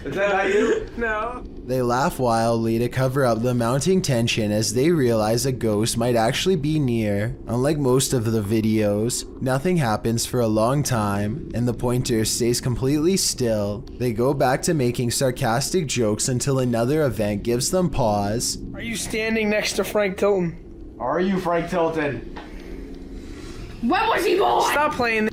Is that how you? No. They laugh wildly to cover up the mounting tension as they realize a ghost might actually be near. Unlike most of the videos, nothing happens for a long time, and the pointer stays completely still. They go back to making sarcastic jokes until another event gives them pause. Are you standing next to Frank Tilton? Are you Frank Tilton? When was he born? Stop playing.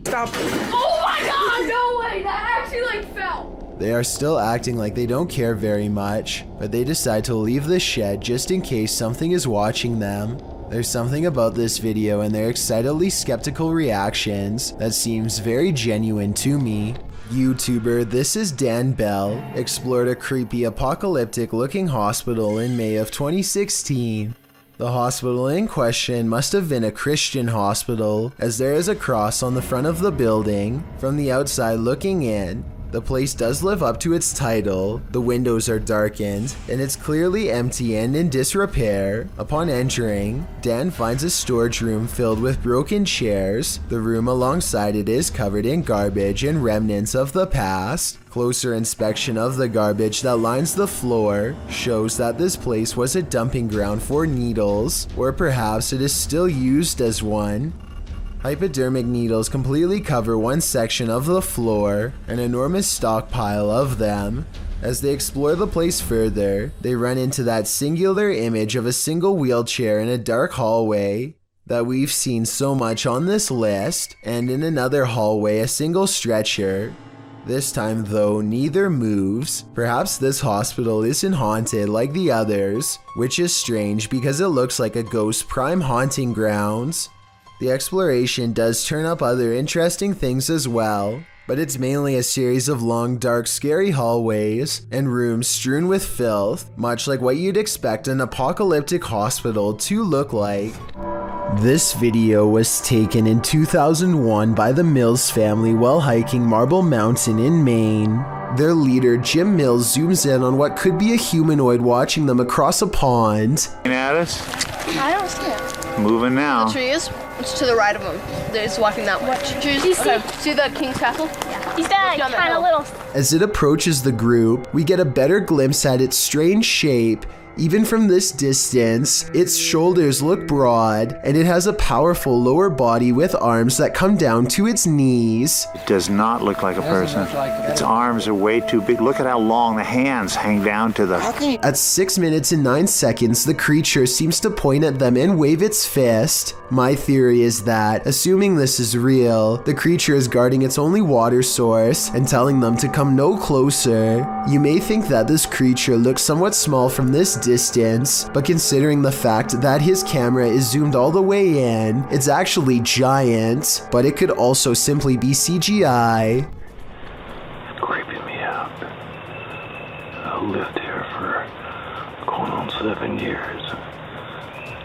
Stop. Oh my god, no way! That actually fell! They are still acting like they don't care very much, but they decide to leave the shed just in case something is watching them. There's something about this video and their excitedly skeptical reactions that seems very genuine to me. YouTuber This Is Dan Bell explored a creepy apocalyptic looking hospital in May of 2016. The hospital in question must have been a Christian hospital, as there is a cross on the front of the building. From the outside looking in, The place does live up to its title. The windows are darkened, and it's clearly empty and in disrepair. Upon entering, Dan finds a storage room filled with broken chairs. The room alongside it is covered in garbage and remnants of the past. Closer inspection of the garbage that lines the floor shows that this place was a dumping ground for needles, or perhaps it is still used as one. Hypodermic needles completely cover one section of the floor, an enormous stockpile of them. As they explore the place further, they run into that singular image of a single wheelchair in a dark hallway that we've seen so much on this list, and in another hallway a single stretcher. This time though, neither moves. Perhaps this hospital isn't haunted like the others, which is strange because it looks like a ghost prime haunting grounds. The exploration does turn up other interesting things as well, but it's mainly a series of long, dark, scary hallways and rooms strewn with filth, much like what you'd expect an apocalyptic hospital to look like. This video was taken in 2001 by the Mills family while hiking Marble Mountain in Maine. Their leader, Jim Mills, zooms in on what could be a humanoid watching them across a pond. At us? I don't see it. Moving now. The tree is? It's to the right of him. They're just walking that way. Do you see the King's Castle? Yeah. He's there, kind of little. As it approaches the group, we get a better glimpse at its strange shape. Even from this distance, its shoulders look broad, and it has a powerful lower body with arms that come down to its knees. It does not look like a person. Its arms are way too big. Look at how long the hands hang down to the... At 6 minutes and 9 seconds, the creature seems to point at them and wave its fist. My theory is that, assuming this is real, the creature is guarding its only water source and telling them to come no closer. You may think that this creature looks somewhat small from this distance, but considering the fact that his camera is zoomed all the way in, it's actually giant, but it could also simply be CGI. It's creeping me out. I lived here for going on 7 years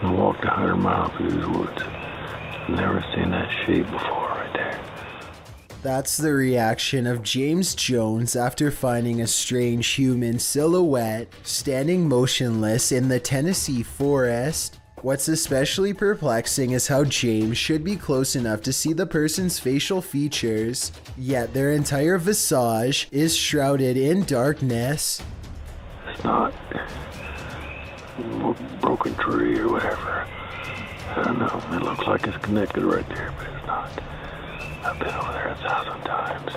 and walked 100 miles through these woods. Never seen that shape before right there. That's the reaction of James Jones after finding a strange human silhouette standing motionless in the Tennessee forest. What's especially perplexing is how James should be close enough to see the person's facial features, yet their entire visage is shrouded in darkness. It's not a broken tree or whatever. I don't know, it looks like it's connected right there, but it's not. I've been over there 1,000 times.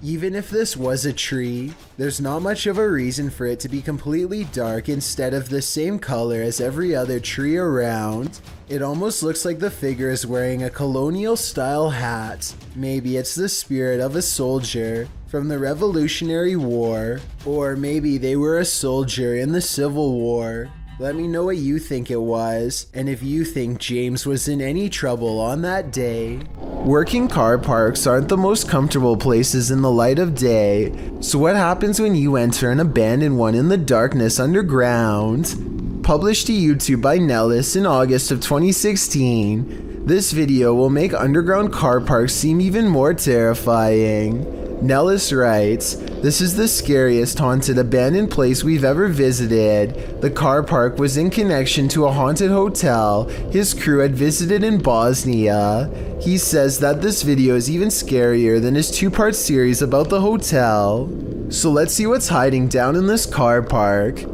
Even if this was a tree, there's not much of a reason for it to be completely dark instead of the same color as every other tree around. It almost looks like the figure is wearing a colonial-style hat. Maybe it's the spirit of a soldier from the Revolutionary War, or maybe they were a soldier in the Civil War. Let me know what you think it was, and if you think James was in any trouble on that day. Working car parks aren't the most comfortable places in the light of day, so what happens when you enter an abandoned one in the darkness underground? Published to YouTube by Nellis in August of 2016, this video will make underground car parks seem even more terrifying. Nellis writes, "This is the scariest haunted abandoned place we've ever visited. The car park was in connection to a haunted hotel his crew had visited in Bosnia." He says that this video is even scarier than his 2-part series about the hotel. So let's see what's hiding down in this car park.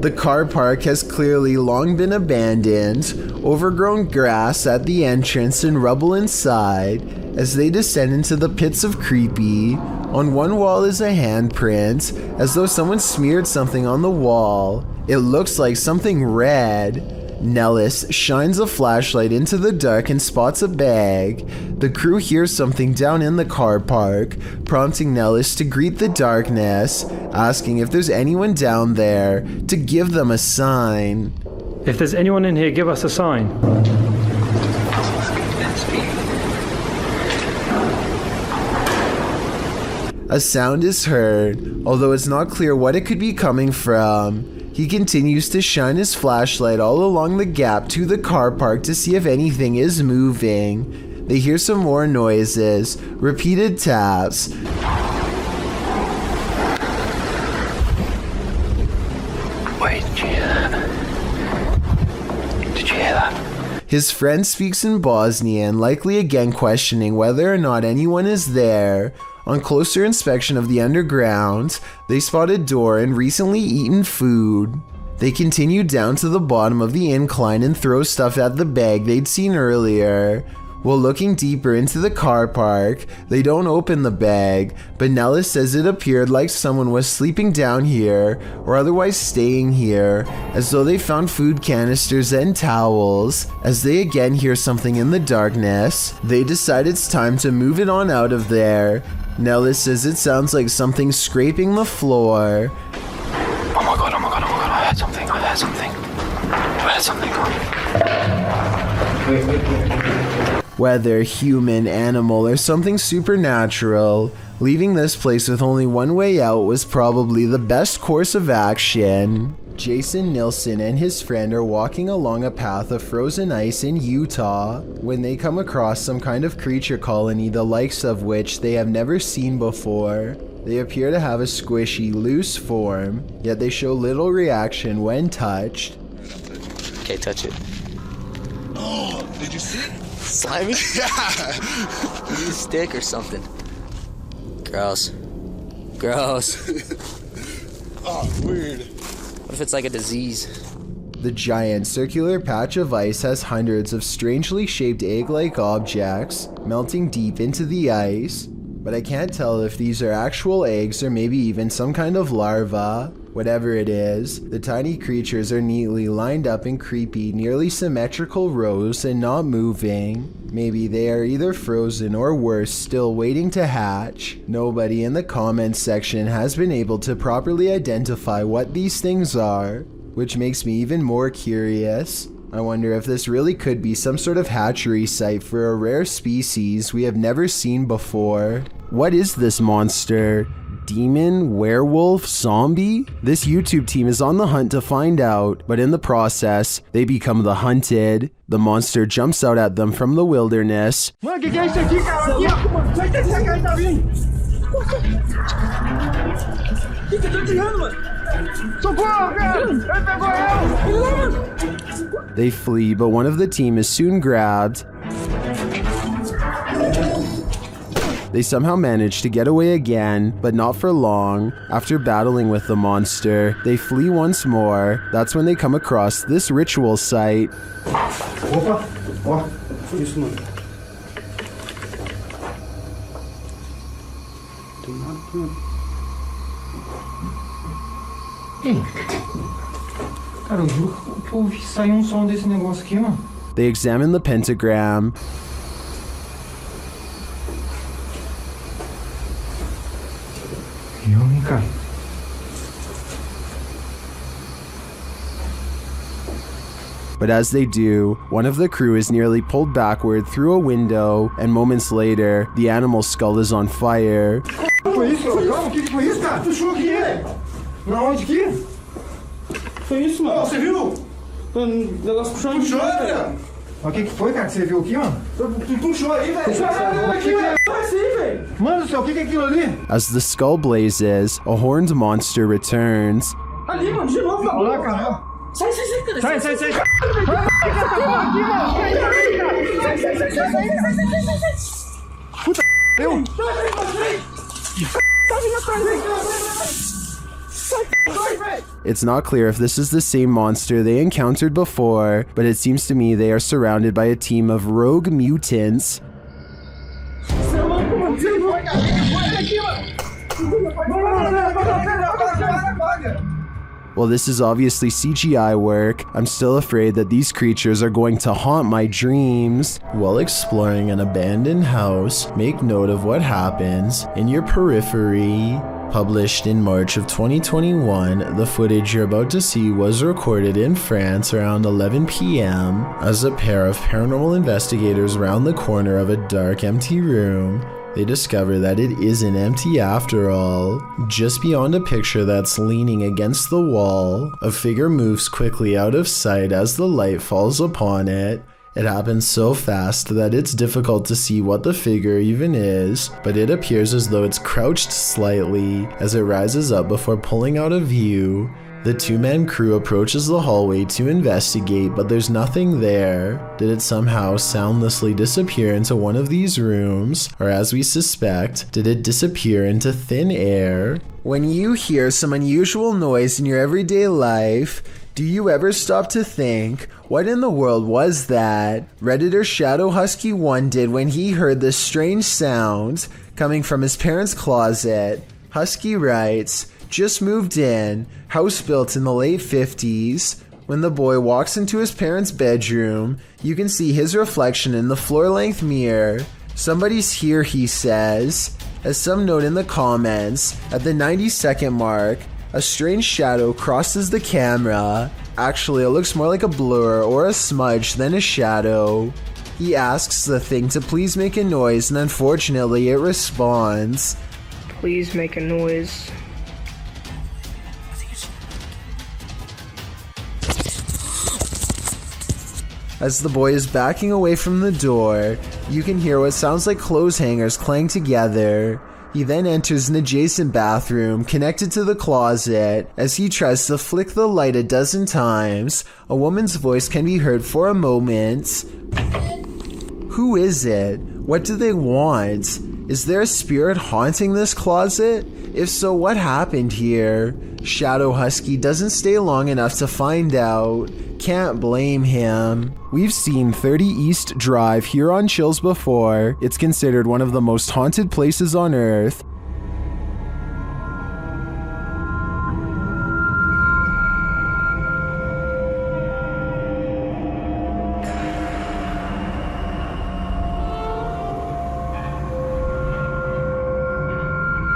The car park has clearly long been abandoned, overgrown grass at the entrance and rubble inside. As they descend into the pits of creepy, on one wall is a handprint, as though someone smeared something on the wall. It looks like something red. Nellis shines a flashlight into the dark and spots a bag. The crew hears something down in the car park, prompting Nellis to greet the darkness, asking if there's anyone down there to give them a sign. If there's anyone in here, give us a sign. A sound is heard, although it's not clear what it could be coming from. He continues to shine his flashlight all along the gap to the car park to see if anything is moving. They hear some more noises, repeated taps. His friend speaks in Bosnian, likely again questioning whether or not anyone is there. On closer inspection of the underground, they spot a door and recently eaten food. They continue down to the bottom of the incline and throw stuff at the bag they'd seen earlier. While looking deeper into the car park, they don't open the bag, but Nellis says it appeared like someone was sleeping down here or otherwise staying here, as though they found food canisters and towels. As they again hear something in the darkness, they decide it's time to move it on out of there. Nellis says it sounds like something scraping the floor. Oh my god, I had something. Whether human, animal, or something supernatural, leaving this place with only one way out was probably the best course of action. Jason Nilsson and his friend are walking along a path of frozen ice in Utah when they come across some kind of creature colony the likes of which they have never seen before. They appear to have a squishy, loose form, yet they show little reaction when touched. Okay, touch it. Oh, did you see it? Slimy? Yeah. Use a stick or something. Gross. Gross. Oh, weird. What if it's like a disease? The giant circular patch of ice has hundreds of strangely shaped egg-like objects melting deep into the ice, but I can't tell if these are actual eggs or maybe even some kind of larva. Whatever it is, the tiny creatures are neatly lined up in creepy, nearly symmetrical rows and not moving. Maybe they are either frozen or worse, still waiting to hatch. Nobody in the comments section has been able to properly identify what these things are, which makes me even more curious. I wonder if this really could be some sort of hatchery site for a rare species we have never seen before. What is this monster? Demon, werewolf, zombie? This YouTube team is on the hunt to find out, but in the process, they become the hunted. The monster jumps out at them from the wilderness. Mano, que é isso aqui, cara? Aqui, ó. Vai ter esse cara tá vindo. O que você tá tirando, mano? Socorro, cara! Ele pegou eu! They flee, but one of the team is soon grabbed. They somehow manage to get away again, but not for long. After battling with the monster, they flee once more. That's when they come across this ritual site. Opa! Ó, isso, mano. Tem nada aqui, mano. Ei, cara, eu juro que eu ouvi sair som desse negócio aqui, mano. They examine the pentagram. But as they do, one of the crew is nearly pulled backward through a window, and moments later, the animal's skull is on fire. Foi isso, calma, o que foi isso, cara? Puxou aqui, na onde aqui? Foi isso, mano. Você viu? O negócio puxando. Puxou, velho. O que foi, cara, que você viu aqui, mano? Tu puxou aí, velho. Puxou aqui, velho. Foi assim, velho. Mano do céu, o que é aquilo ali? As the skull blazes, a horned monster returns. Ali, mano, de novo, mano. Olha lá, cara. Sai, cara. Sai. Puta, eu. It's not clear if this is the same monster they encountered before, but it seems to me they are surrounded by a team of rogue mutants. While this is obviously CGI work, I'm still afraid that these creatures are going to haunt my dreams. While exploring an abandoned house, make note of what happens in your periphery. Published in March of 2021, the footage you're about to see was recorded in France around 11 p.m. as a pair of paranormal investigators round the corner of a dark, empty room. They discover that it isn't empty after all. Just beyond a picture that's leaning against the wall, a figure moves quickly out of sight as the light falls upon it. It happens so fast that it's difficult to see what the figure even is, but it appears as though it's crouched slightly as it rises up before pulling out of view. The two-man crew approaches the hallway to investigate, but there's nothing there. Did it somehow soundlessly disappear into one of these rooms? Or as we suspect, did it disappear into thin air? When you hear some unusual noise in your everyday life, do you ever stop to think, what in the world was that? Redditor Shadow Husky 1 did when he heard this strange sound coming from his parents' closet. Husky writes, just moved in, house built in the late 50s. When the boy walks into his parents' bedroom, you can see his reflection in the floor-length mirror. Somebody's here, he says. As some note in the comments, at the 90-second mark, a strange shadow crosses the camera. Actually, it looks more like a blur or a smudge than a shadow. He asks the thing to please make a noise, and unfortunately it responds. Please make a noise. As the boy is backing away from the door, you can hear what sounds like clothes hangers clang together. He then enters an adjacent bathroom connected to the closet. As he tries to flick the light a dozen times, a woman's voice can be heard for a moment. Who is it? What do they want? Is there a spirit haunting this closet? If so, what happened here? Shadow Husky doesn't stay long enough to find out. Can't blame him. We've seen 30 East Drive here on Chills before. It's considered one of the most haunted places on Earth.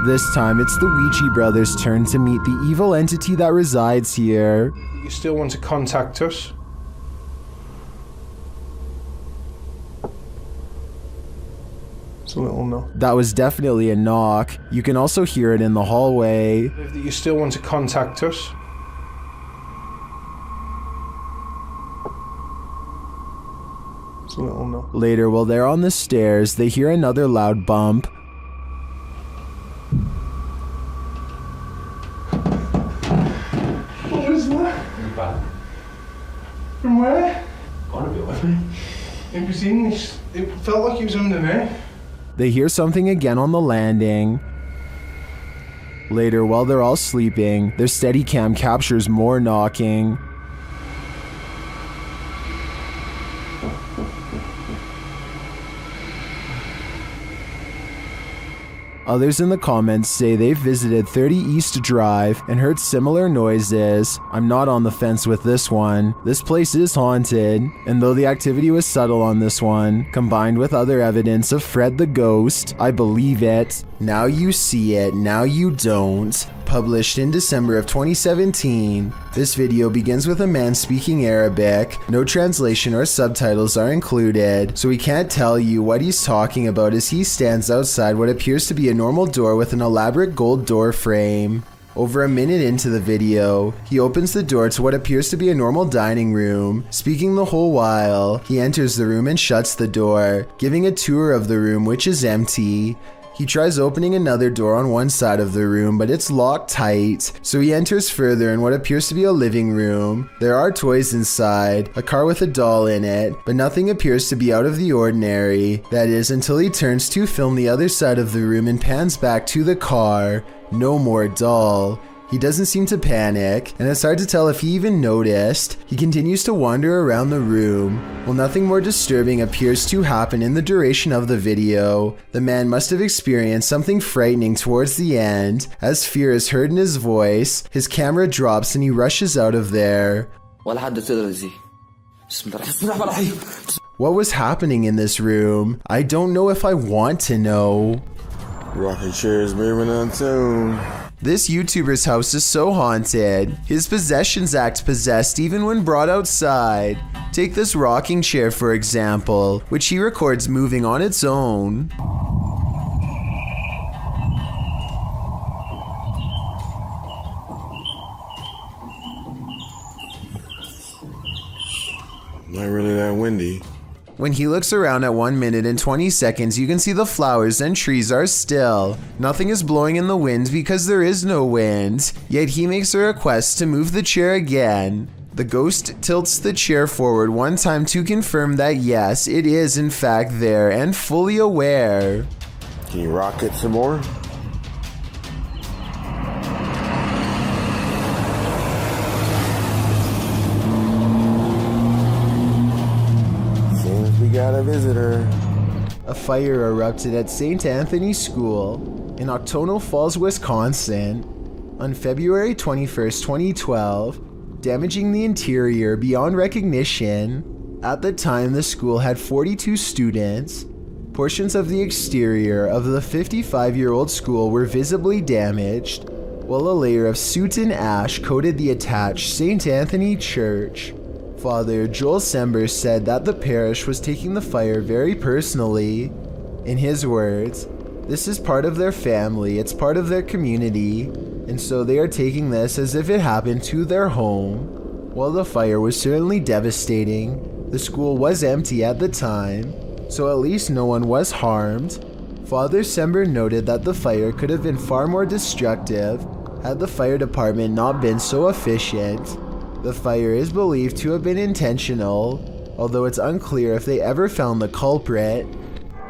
This time, it's the Ouija brothers' turn to meet the evil entity that resides here. You still want to contact us? It's a little knock. That was definitely a knock. You can also hear it in the hallway. If you still want to contact us? It's a little knock. Later, while they're on the stairs, they hear another loud bump. What was that? From where? Gonna be with me. It felt like he was underneath. They hear something again on the landing. Later, while they're all sleeping, their Steadicam captures more knocking. Others in the comments say they've visited 30 East Drive and heard similar noises. I'm not on the fence with this one. This place is haunted, and though the activity was subtle on this one, combined with other evidence of Fred the Ghost, I believe it. Now you see it, now you don't. Published in December of 2017, this video begins with a man speaking Arabic. No translation or subtitles are included, so we can't tell you what he's talking about as he stands outside what appears to be a normal door with an elaborate gold door frame. Over a minute into the video, he opens the door to what appears to be a normal dining room. Speaking the whole while, he enters the room and shuts the door, giving a tour of the room, which is empty. He tries opening another door on one side of the room, but it's locked tight, so he enters further in what appears to be a living room. There are toys inside, a car with a doll in it, but nothing appears to be out of the ordinary. That is, until he turns to film the other side of the room and pans back to the car. No more doll. He doesn't seem to panic, and it's hard to tell if he even noticed. He continues to wander around the room. While nothing more disturbing appears to happen in the duration of the video, the man must have experienced something frightening towards the end. As fear is heard in his voice, his camera drops and he rushes out of there. What was happening in this room? I don't know if I want to know. Rocking chairs moving on tune. This YouTuber's house is so haunted. His possessions act possessed even when brought outside. Take this rocking chair for example, which he records moving on its own. Not really that windy. When he looks around at 1 minute and 20 seconds, you can see the flowers and trees are still. Nothing is blowing in the wind because there is no wind. Yet he makes a request to move the chair again. The ghost tilts the chair forward one time to confirm that yes, it is in fact there and fully aware. Can you rock it some more? Seems we got a visitor. A fire erupted at St. Anthony's School in Octono Falls, Wisconsin on February 21st, 2012, damaging the interior beyond recognition. At the time, the school had 42 students. Portions of the exterior of the 55-year-old school were visibly damaged, while a layer of soot and ash coated the attached St. Anthony Church. Father Joel Sember said that the parish was taking the fire very personally. In his words, "This is part of their family, it's part of their community, and so they are taking this as if it happened to their home." While the fire was certainly devastating, the school was empty at the time, so at least no one was harmed. Father Sember noted that the fire could have been far more destructive had the fire department not been so efficient. The fire is believed to have been intentional, although it's unclear if they ever found the culprit.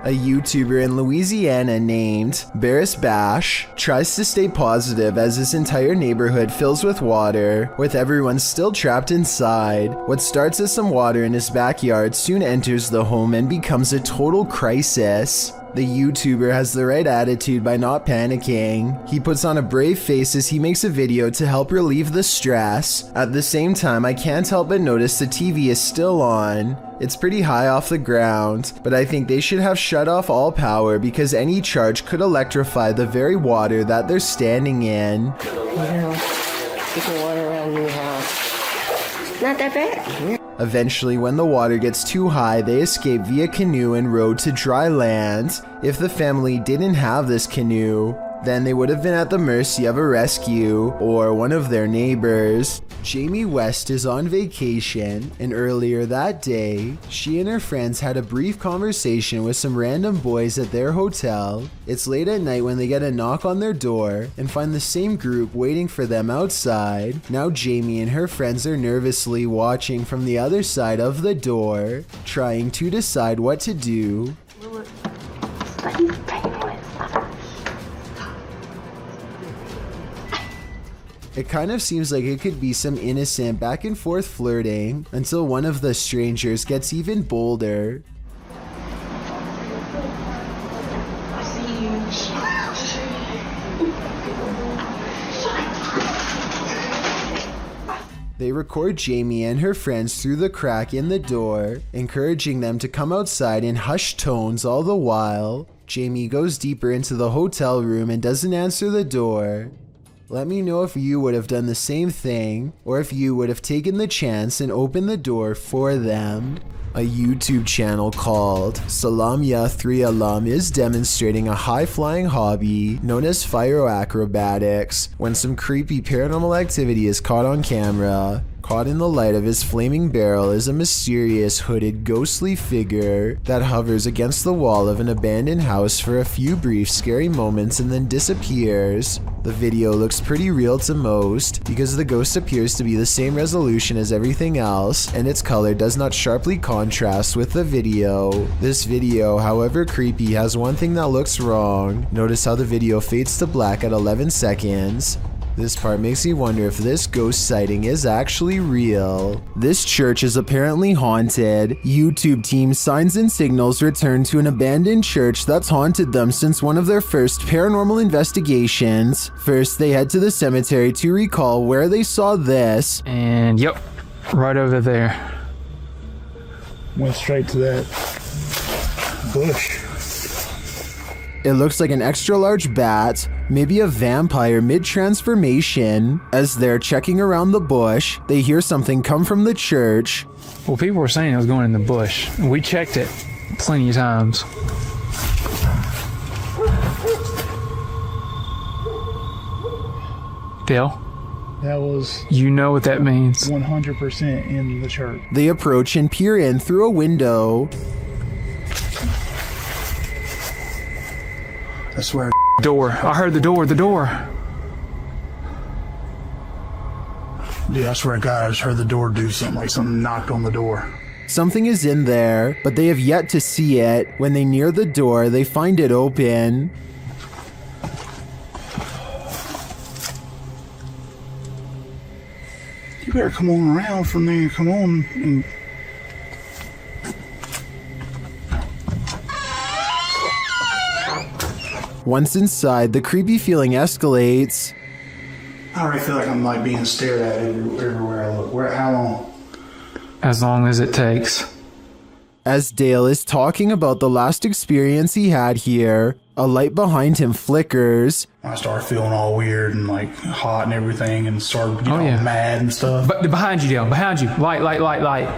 A YouTuber in Louisiana named Barris Bash tries to stay positive as his entire neighborhood fills with water, with everyone still trapped inside. What starts as some water in his backyard soon enters the home and becomes a total crisis. The YouTuber has the right attitude by not panicking. He puts on a brave face as he makes a video to help relieve the stress. At the same time, I can't help but notice the TV is still on. It's pretty high off the ground, but I think they should have shut off all power because any charge could electrify the very water that they're standing in. Keep the water around your house. Not that bad. Eventually, when the water gets too high, they escape via canoe and row to dry land. If the family didn't have this canoe, then they would have been at the mercy of a rescue or one of their neighbors. Jamie West is on vacation, and earlier that day, she and her friends had a brief conversation with some random boys at their hotel. It's late at night when they get a knock on their door and find the same group waiting for them outside. Now Jamie and her friends are nervously watching from the other side of the door, trying to decide what to do. It kind of seems like it could be some innocent back and forth flirting until one of the strangers gets even bolder. They record Jamie and her friends through the crack in the door, encouraging them to come outside in hushed tones all the while. Jamie goes deeper into the hotel room and doesn't answer the door. Let me know if you would have done the same thing, or if you would have taken the chance and opened the door for them. A YouTube channel called Salamya 3 Alum is demonstrating a high-flying hobby known as acrobatics when some creepy paranormal activity is caught on camera. Caught in the light of his flaming barrel is a mysterious hooded ghostly figure that hovers against the wall of an abandoned house for a few brief scary moments and then disappears. The video looks pretty real to most because the ghost appears to be the same resolution as everything else and its color does not sharply contrast with the video. This video, however creepy, has one thing that looks wrong. Notice how the video fades to black at 11 seconds. This part makes me wonder if this ghost sighting is actually real. This church is apparently haunted. YouTube team Signs and Signals returned to an abandoned church that's haunted them since one of their first paranormal investigations. First, they head to the cemetery to recall where they saw this. And yep, right over there. Went straight to that bush. It looks like an extra large bat, maybe a vampire mid-transformation. As they're checking around the bush, they hear something come from the church. Well, people were saying it was going in the bush. We checked it plenty of times. Dale? That was... You know what that means. 100% in the church. They approach and peer in through a window. I swear. Door. I heard the door. Dude, I swear to God, I just heard the door do something, like something knocked on the door. Something is in there, but they have yet to see it. When they near the door, they find it open. You better come on around from there. Come on. And... Once inside, the creepy feeling escalates. I already feel like I'm like being stared at everywhere I look. How long? As long as it takes. As Dale is talking about the last experience he had here, a light behind him flickers. I start feeling all weird and like hot and everything and start getting all mad and stuff. But behind you, Dale, behind you. Light.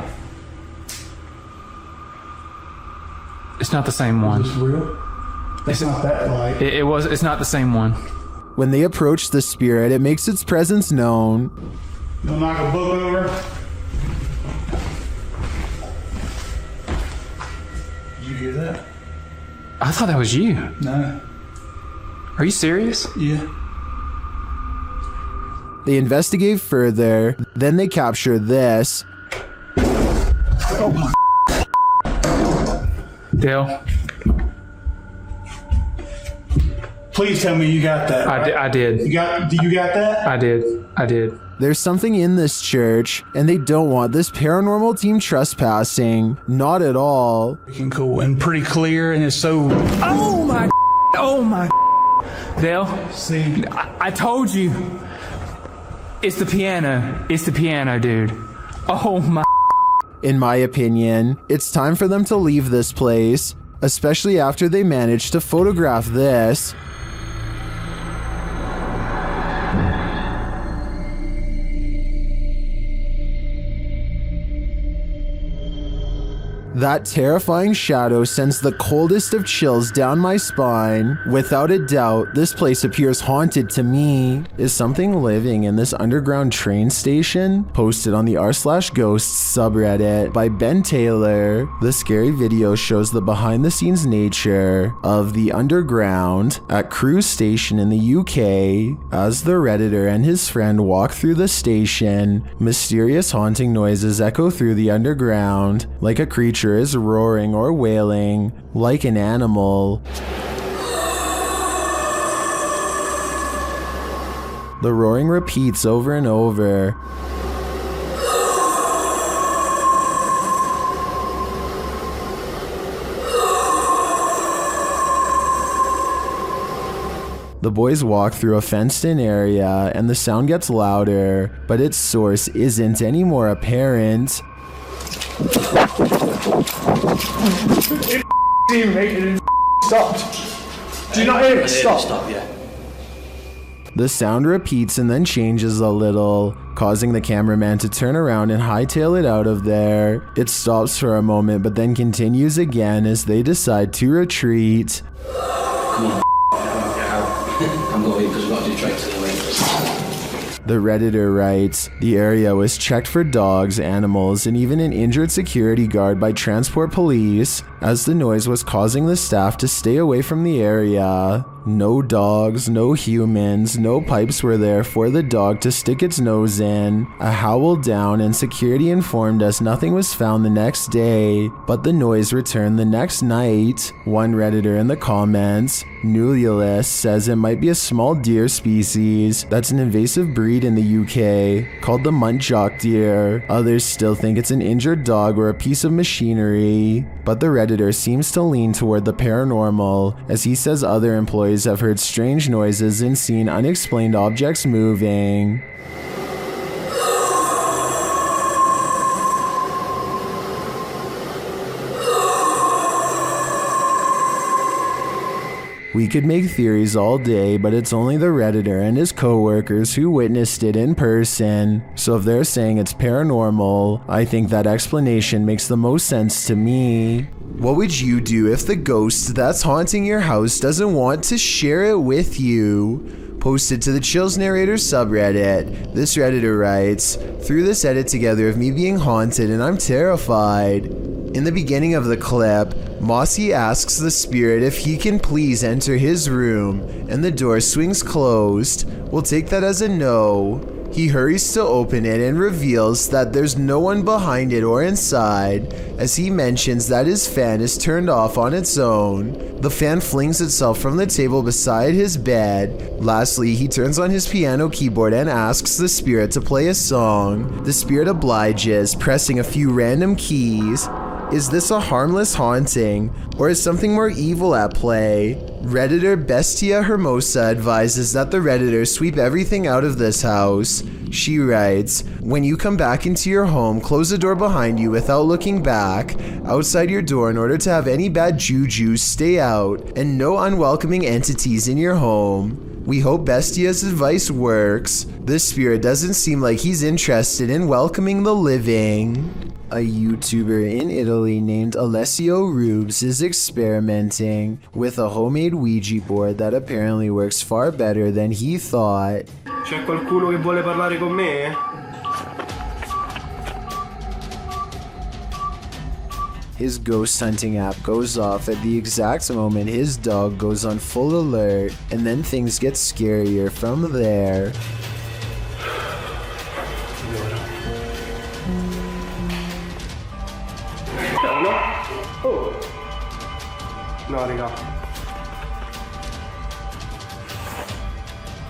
It's not the same one. Is this real? It's not that light. It's not the same one. When they approach the spirit, it makes its presence known. You'll knock a book over. Did you hear that? I thought that was you. No. Are you serious? Yeah. They investigate further, then they capture this. Oh my. Dale. Please tell me you got that. Right? I did. You got that? I did. There's something in this church, and they don't want this paranormal team trespassing. Not at all. Freaking cool and pretty clear, and it's so... Oh my... Dale, see? I told you. It's the piano. It's the piano, dude. Oh my... In my opinion, it's time for them to leave this place, especially after they managed to photograph this. That terrifying shadow sends the coldest of chills down my spine. Without a doubt, this place appears haunted to me. Is something living in this underground train station? Posted on the r/ghosts subreddit by Ben Taylor. The scary video shows the behind-the-scenes nature of the underground at Crewe Station in the UK. As the Redditor and his friend walk through the station, mysterious haunting noises echo through the underground, like a creature is roaring or wailing, like an animal. The roaring repeats over and over. The boys walk through a fenced-in area, and the sound gets louder, but its source isn't any more apparent. It stopped. Do you not hear it? Stop. Yeah. The sound repeats and then changes a little, causing the cameraman to turn around and hightail it out of there. It stops for a moment, but then continues again as they decide to retreat. Come on, I'm going because we've got to do tricks anyway. The Redditor writes, the area was checked for dogs, animals, and even an injured security guard by transport police, as the noise was causing the staff to stay away from the area. No dogs, no humans, no pipes were there for the dog to stick its nose in. A howl down, and security informed us nothing was found the next day, but the noise returned the next night. One Redditor in the comments, Nululus, says it might be a small deer species that's an invasive breed in the UK, called the muntjac deer. Others still think it's an injured dog or a piece of machinery, but the Redditor seems to lean toward the paranormal, as he says other employees have heard strange noises and seen unexplained objects moving. We could make theories all day, but it's only the Redditor and his co-workers who witnessed it in person. So if they're saying it's paranormal, I think that explanation makes the most sense to me. What would you do if the ghost that's haunting your house doesn't want to share it with you? Posted to the Chills Narrator subreddit, this Redditor writes, threw this edit together of me being haunted and I'm terrified. In the beginning of the clip, Mossy asks the spirit if he can please enter his room, and the door swings closed. We'll take that as a no. He hurries to open it and reveals that there's no one behind it or inside, as he mentions that his fan is turned off on its own. The fan flings itself from the table beside his bed. Lastly, he turns on his piano keyboard and asks the spirit to play a song. The spirit obliges, pressing a few random keys. Is this a harmless haunting, or is something more evil at play? Redditor Bestia Hermosa advises that the Redditor sweep everything out of this house. She writes, when you come back into your home, close the door behind you without looking back, outside your door in order to have any bad juju stay out, and no unwelcoming entities in your home. We hope Bestia's advice works. This spirit doesn't seem like he's interested in welcoming the living. A YouTuber in Italy named Alessio Rubes is experimenting with a homemade Ouija board that apparently works far better than he thought. C'è qualcuno che vuole parlare con me? His ghost hunting app goes off at the exact moment his dog goes on full alert, and then things get scarier from there. No, raga.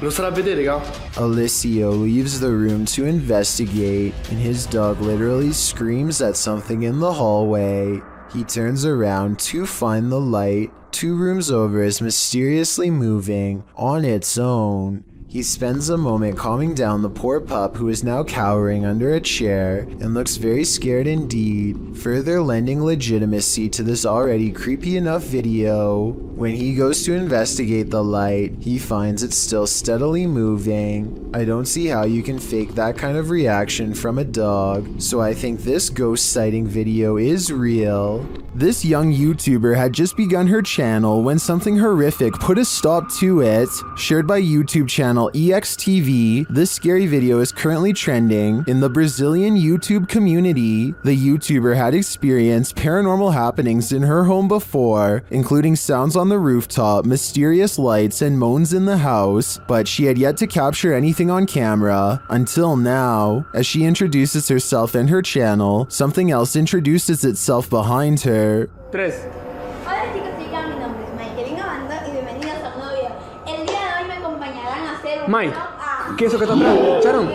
Lo sarà a vedere, raga? Alessio leaves the room to investigate, and his dog literally screams at something in the hallway. He turns around to find the light 2 rooms over is mysteriously moving on its own. He spends a moment calming down the poor pup, who is now cowering under a chair and looks very scared indeed, further lending legitimacy to this already creepy enough video. When he goes to investigate the light, he finds it's still steadily moving. I don't see how you can fake that kind of reaction from a dog, so I think this ghost sighting video is real. This young YouTuber had just begun her channel when something horrific put a stop to it. Shared by YouTube channel EXTV, this scary video is currently trending in the Brazilian YouTube community. The YouTuber had experienced paranormal happenings in her home before, including sounds on the rooftop, mysterious lights, and moans in the house, but she had yet to capture anything on camera until now. As she introduces herself and her channel, something else introduces itself behind her. 3. Hola chicos, soy mi nombre es Mike, vengo banda y bienvenidos a un nuevo video. El día de hoy me acompañarán a hacer un Mike, vlog a... ¿qué es eso que está atrás? Sharon,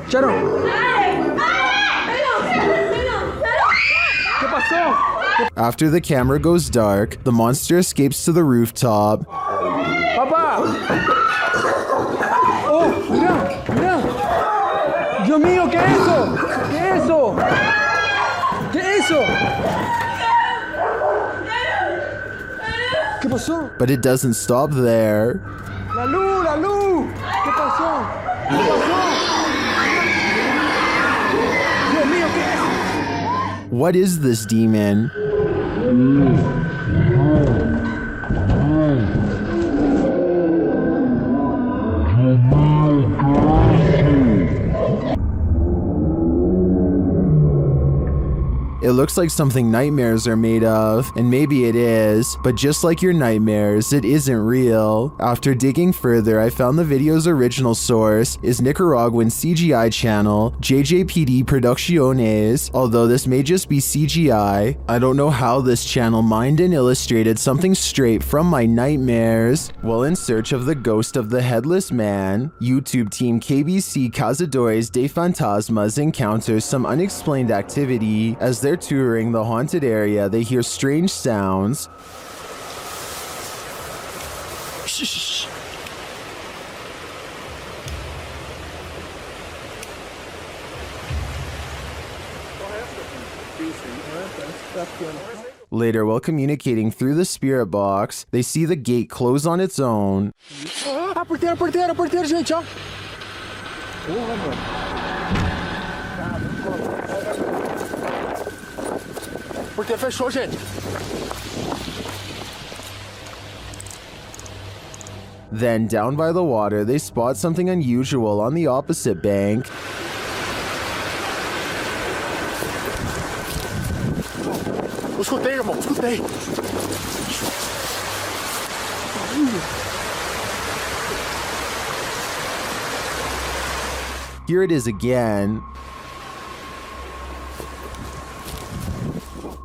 Sharon. ¿Qué pasó? After the camera goes dark, the monster escapes to the rooftop. ¡Papá! ¡Oh, mira! ¡Mira! ¡Dios mío, qué es eso! ¿Qué es eso? ¿Qué es eso? ¿Qué pasó? But it doesn't stop there. ¡La luz! ¡La luz! ¿Qué pasó? ¿Qué pasó? ¡Dios mío, qué es! What is this demon? It looks like something nightmares are made of, and maybe it is, but just like your nightmares, it isn't real. After digging further, I found the video's original source is Nicaraguan CGI channel JJPD Producciones. Although this may just be CGI, I don't know how this channel mined and illustrated something straight from my nightmares. While in search of the ghost of the headless man, YouTube team KBC Cazadores de Fantasmas encounters some unexplained activity. As they're touring the haunted area, they hear strange sounds. Shh. Later, while communicating through the spirit box, they see the gate close on its own. Porteiro, gente, ó. Porteiro fechou, gente. Then, down by the water, they spot something unusual on the opposite bank. Eu escutei, irmão, escutei. Here it is again.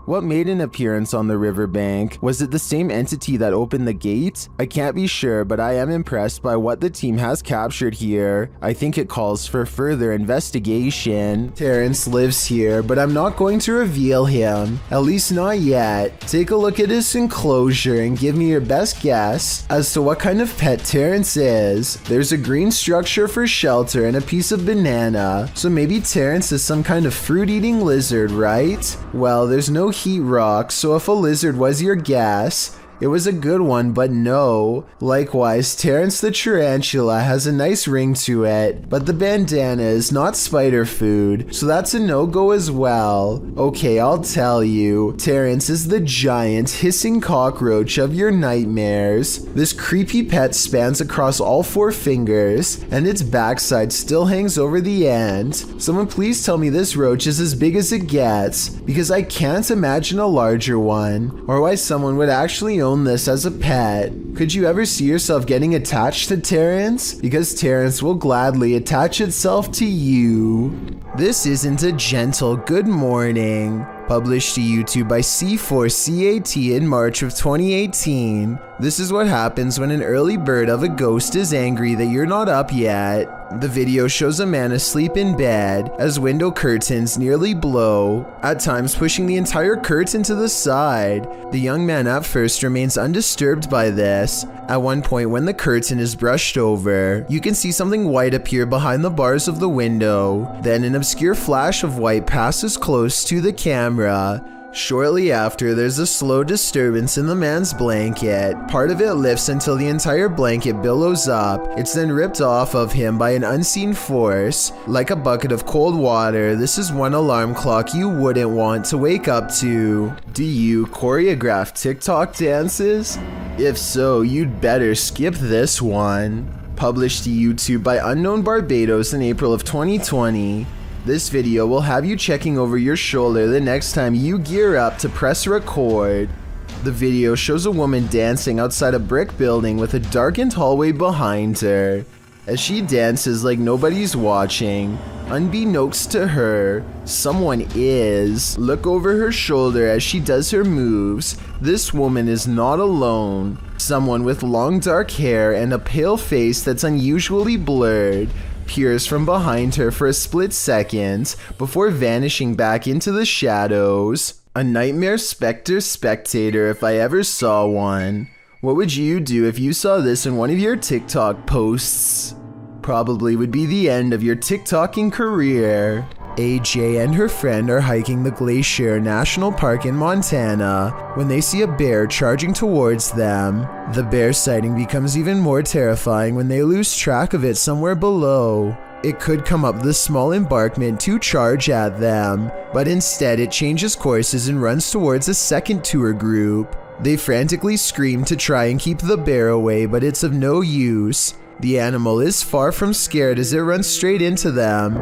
What made an appearance on the riverbank? Was it the same entity that opened the gate? I can't be sure, but I am impressed by what the team has captured here. I think it calls for further investigation. Terrence lives here, but I'm not going to reveal him. At least not yet. Take a look at his enclosure and give me your best guess as to what kind of pet Terrence is. There's a green structure for shelter and a piece of banana. So maybe Terrence is some kind of fruit-eating lizard, right? Well, there's no heat rock, so if a lizard was your guess, it was a good one, but no. Likewise, Terrence the tarantula has a nice ring to it, but the bandana is not spider food, so that's a no-go as well. Okay, I'll tell you. Terrence is the giant, hissing cockroach of your nightmares. This creepy pet spans across all 4 fingers, and its backside still hangs over the end. Someone please tell me this roach is as big as it gets, because I can't imagine a larger one, or why someone would actually own this as a pet. Could you ever see yourself getting attached to Terrence? Because Terrence will gladly attach itself to you. This isn't a gentle good morning. Published to YouTube by C4CAT in March of 2018. This is what happens when an early bird of a ghost is angry that you're not up yet. The video shows a man asleep in bed as window curtains nearly blow, at times pushing the entire curtain to the side. The young man at first remains undisturbed by this. At one point when the curtain is brushed over, you can see something white appear behind the bars of the window. Then an obscure flash of white passes close to the camera. Shortly after, there's a slow disturbance in the man's blanket. Part of it lifts until the entire blanket billows up. It's then ripped off of him by an unseen force. Like a bucket of cold water, this is one alarm clock you wouldn't want to wake up to. Do you choreograph TikTok dances? If so, you'd better skip this one. Published to YouTube by Unknown Barbados in April of 2020. This video will have you checking over your shoulder the next time you gear up to press record. The video shows a woman dancing outside a brick building with a darkened hallway behind her. As she dances like nobody's watching, unbeknownst to her, someone is. Look over her shoulder as she does her moves. This woman is not alone. Someone with long dark hair and a pale face that's unusually blurred peers from behind her for a split second before vanishing back into the shadows. A nightmare specter spectator if I ever saw one. What would you do if you saw this in one of your TikTok posts? Probably would be the end of your TikToking career. AJ and her friend are hiking the Glacier National Park in Montana when they see a bear charging towards them. The bear sighting becomes even more terrifying when they lose track of it somewhere below. It could come up the small embankment to charge at them, but instead it changes courses and runs towards a second tour group. They frantically scream to try and keep the bear away, but it's of no use. The animal is far from scared as it runs straight into them.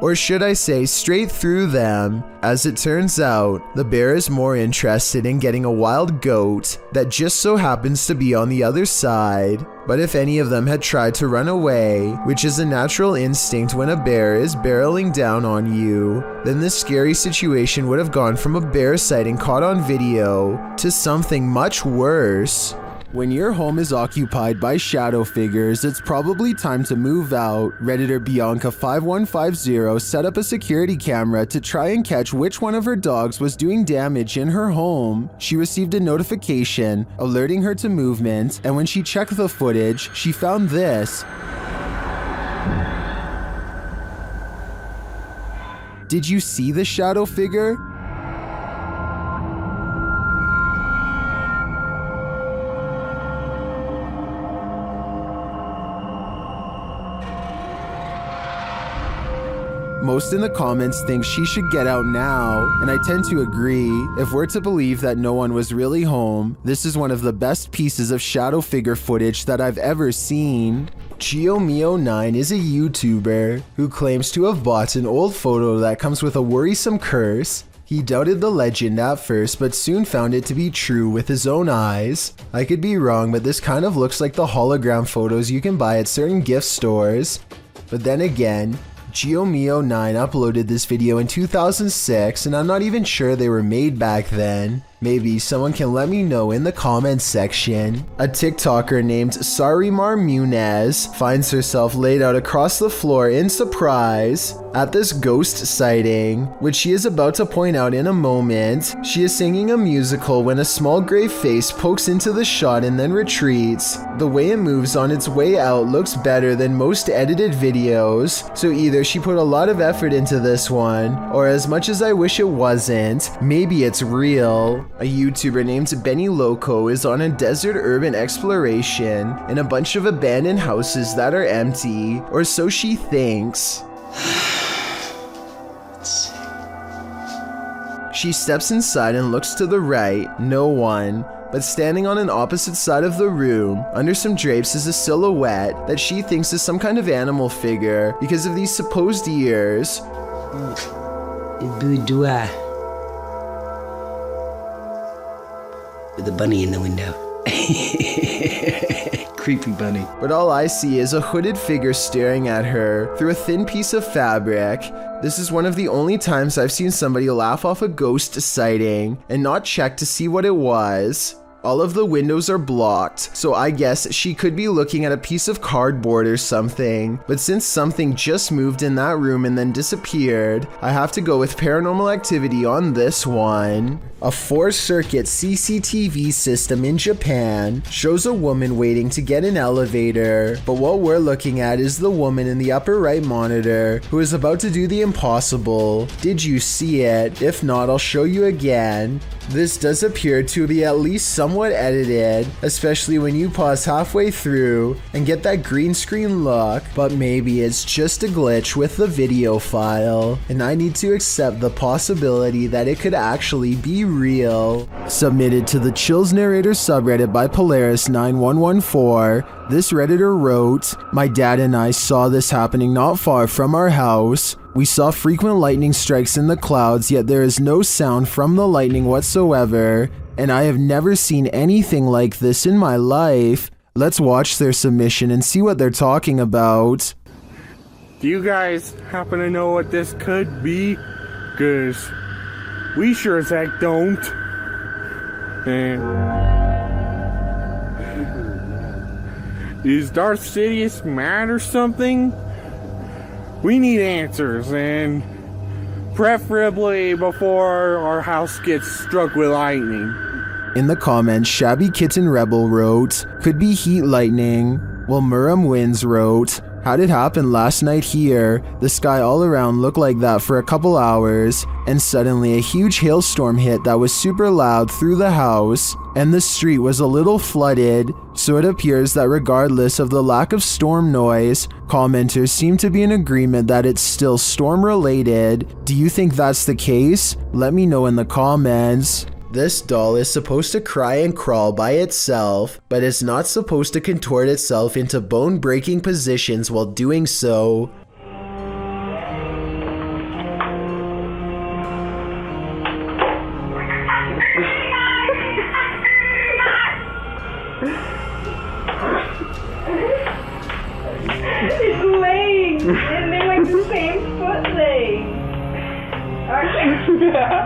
Or should I say straight through them. As it turns out, the bear is more interested in getting a wild goat that just so happens to be on the other side. But if any of them had tried to run away, which is a natural instinct when a bear is barreling down on you, then this scary situation would have gone from a bear sighting caught on video to something much worse. When your home is occupied by shadow figures, it's probably time to move out. Redditor Bianca5150 set up a security camera to try and catch which one of her dogs was doing damage in her home. She received a notification alerting her to movement, and when she checked the footage, she found this. Did you see the shadow figure? Most in the comments think she should get out now, and I tend to agree. If we're to believe that no one was really home, this is one of the best pieces of shadow figure footage that I've ever seen. GeoMeo9 is a YouTuber who claims to have bought an old photo that comes with a worrisome curse. He doubted the legend at first, but soon found it to be true with his own eyes. I could be wrong, but this kind of looks like the hologram photos you can buy at certain gift stores. But then again, GeoMeo9 uploaded this video in 2006, and I'm not even sure they were made back then. Maybe someone can let me know in the comments section. A TikToker named Sarimar Munez finds herself laid out across the floor in surprise at this ghost sighting, which she is about to point out in a moment. She is singing a musical when a small gray face pokes into the shot and then retreats. The way it moves on its way out looks better than most edited videos, so either she put a lot of effort into this one, or as much as I wish it wasn't, maybe it's real. A YouTuber named Benny Loco is on a desert urban exploration in a bunch of abandoned houses that are empty, or so she thinks. She steps inside and looks to the right, no one. But standing on an opposite side of the room, under some drapes, is a silhouette that she thinks is some kind of animal figure because of these supposed ears. Boudoir. With a bunny in the window. Creepy bunny. But all I see is a hooded figure staring at her through a thin piece of fabric. This is one of the only times I've seen somebody laugh off a ghost sighting and not check to see what it was. All of the windows are blocked, so I guess she could be looking at a piece of cardboard or something. But since something just moved in that room and then disappeared, I have to go with paranormal activity on this one. A 4-circuit CCTV system in Japan shows a woman waiting to get an elevator, but what we're looking at is the woman in the upper right monitor who is about to do the impossible. Did you see it? If not, I'll show you again. This does appear to be at least somewhat edited, especially when you pause halfway through and get that green screen look, but maybe it's just a glitch with the video file, and I need to accept the possibility that it could actually be real. Submitted to the Chills Narrator subreddit by Polaris9114, this redditor wrote, "My dad and I saw this happening not far from our house. We saw frequent lightning strikes in the clouds, yet there is no sound from the lightning whatsoever, and I have never seen anything like this in my life." Let's watch their submission and see what they're talking about. Do you guys happen to know what this could be? 'Cause we sure as heck don't. Is Darth Sidious mad or something? We need answers, and preferably before our house gets struck with lightning. In the comments, Shabby Kitten Rebel wrote, "Could be heat lightning," while Muram Wins wrote, "How'd it happen last night here? The sky all around looked like that for a couple hours, and suddenly a huge hailstorm hit that was super loud through the house, and the street was a little flooded, so it appears that regardless of the lack of storm noise, commenters seem to be in agreement that it's still storm related. Do you think that's the case? Let me know in the comments." This doll is supposed to cry and crawl by itself, but it's not supposed to contort itself into bone-breaking positions while doing so. It's legs, and they're like the same foot legs.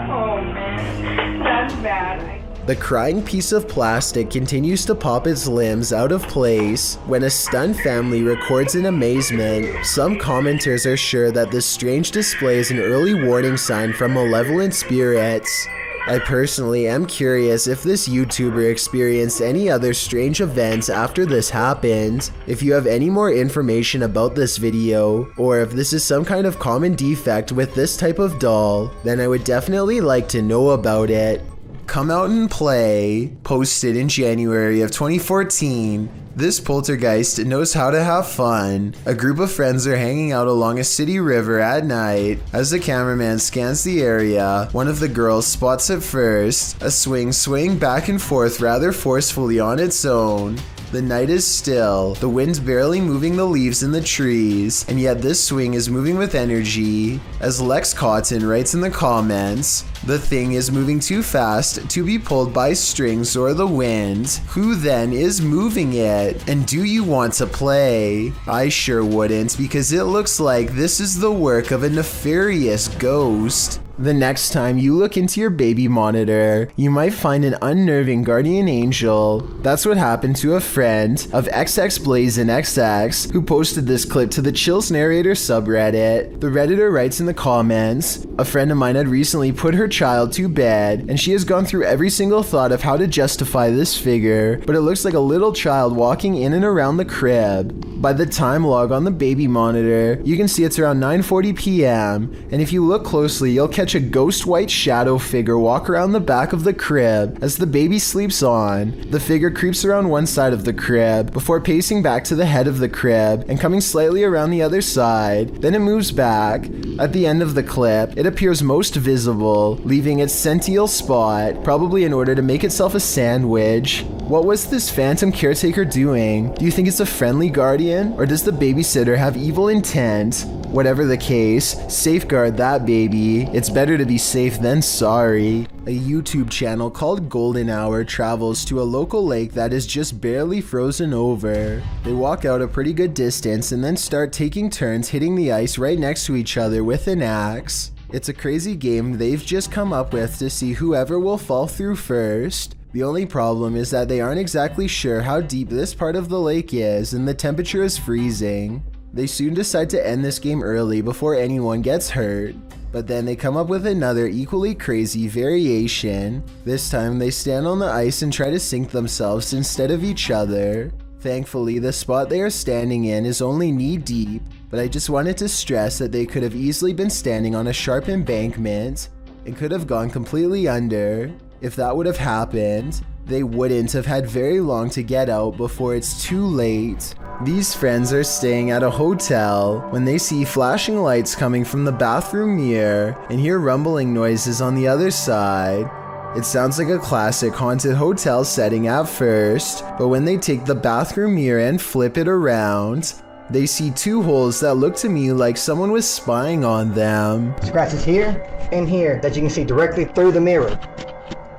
Oh man, that's bad. The crying piece of plastic continues to pop its limbs out of place when a stunned family records in amazement. Some commenters are sure that this strange display is an early warning sign from malevolent spirits. I personally am curious if this YouTuber experienced any other strange events after this happened. If you have any more information about this video, or if this is some kind of common defect with this type of doll, then I would definitely like to know about it. Come Out and Play, posted in January of 2014. This poltergeist knows how to have fun. A group of friends are hanging out along a city river at night. As the cameraman scans the area, one of the girls spots it first, a swing swaying back and forth rather forcefully on its own. The night is still, the wind's barely moving the leaves in the trees, and yet this swing is moving with energy. As Lex Cotton writes in the comments, the thing is moving too fast to be pulled by strings or the wind. Who then is moving it? And do you want to play? I sure wouldn't, because it looks like this is the work of a nefarious ghost. The next time you look into your baby monitor, you might find an unnerving guardian angel. That's what happened to a friend of XXBlazinXX who posted this clip to the Chills Narrator subreddit. The Redditor writes in the comments, "A friend of mine had recently put her child to bed, and she has gone through every single thought of how to justify this figure, but it looks like a little child walking in and around the crib. By the time log on the baby monitor, you can see it's around 9:40 p.m., and if you look closely, you'll catch a ghost white shadow figure walk around the back of the crib as the baby sleeps on. The figure creeps around one side of the crib before pacing back to the head of the crib and coming slightly around the other side. Then it moves back. At the end of the clip, it appears most visible, leaving its sentinel spot, probably in order to make itself a sandwich. What was this phantom caretaker doing? Do you think it's a friendly guardian, or does the babysitter have evil intent? Whatever the case, safeguard that baby. It's better to be safe than sorry." A YouTube channel called Golden Hour travels to a local lake that is just barely frozen over. They walk out a pretty good distance and then start taking turns hitting the ice right next to each other with an axe. It's a crazy game they've just come up with to see whoever will fall through first. The only problem is that they aren't exactly sure how deep this part of the lake is and the temperature is freezing. They soon decide to end this game early before anyone gets hurt. But then they come up with another equally crazy variation. This time they stand on the ice and try to sink themselves instead of each other. Thankfully, the spot they are standing in is only knee deep, but I just wanted to stress that they could have easily been standing on a sharp embankment and could have gone completely under. If that would have happened, they wouldn't have had very long to get out before it's too late. These friends are staying at a hotel when they see flashing lights coming from the bathroom mirror and hear rumbling noises on the other side. It sounds like a classic haunted hotel setting at first, but when they take the bathroom mirror and flip it around, they see two holes that look to me like someone was spying on them. Scratches here and here that you can see directly through the mirror.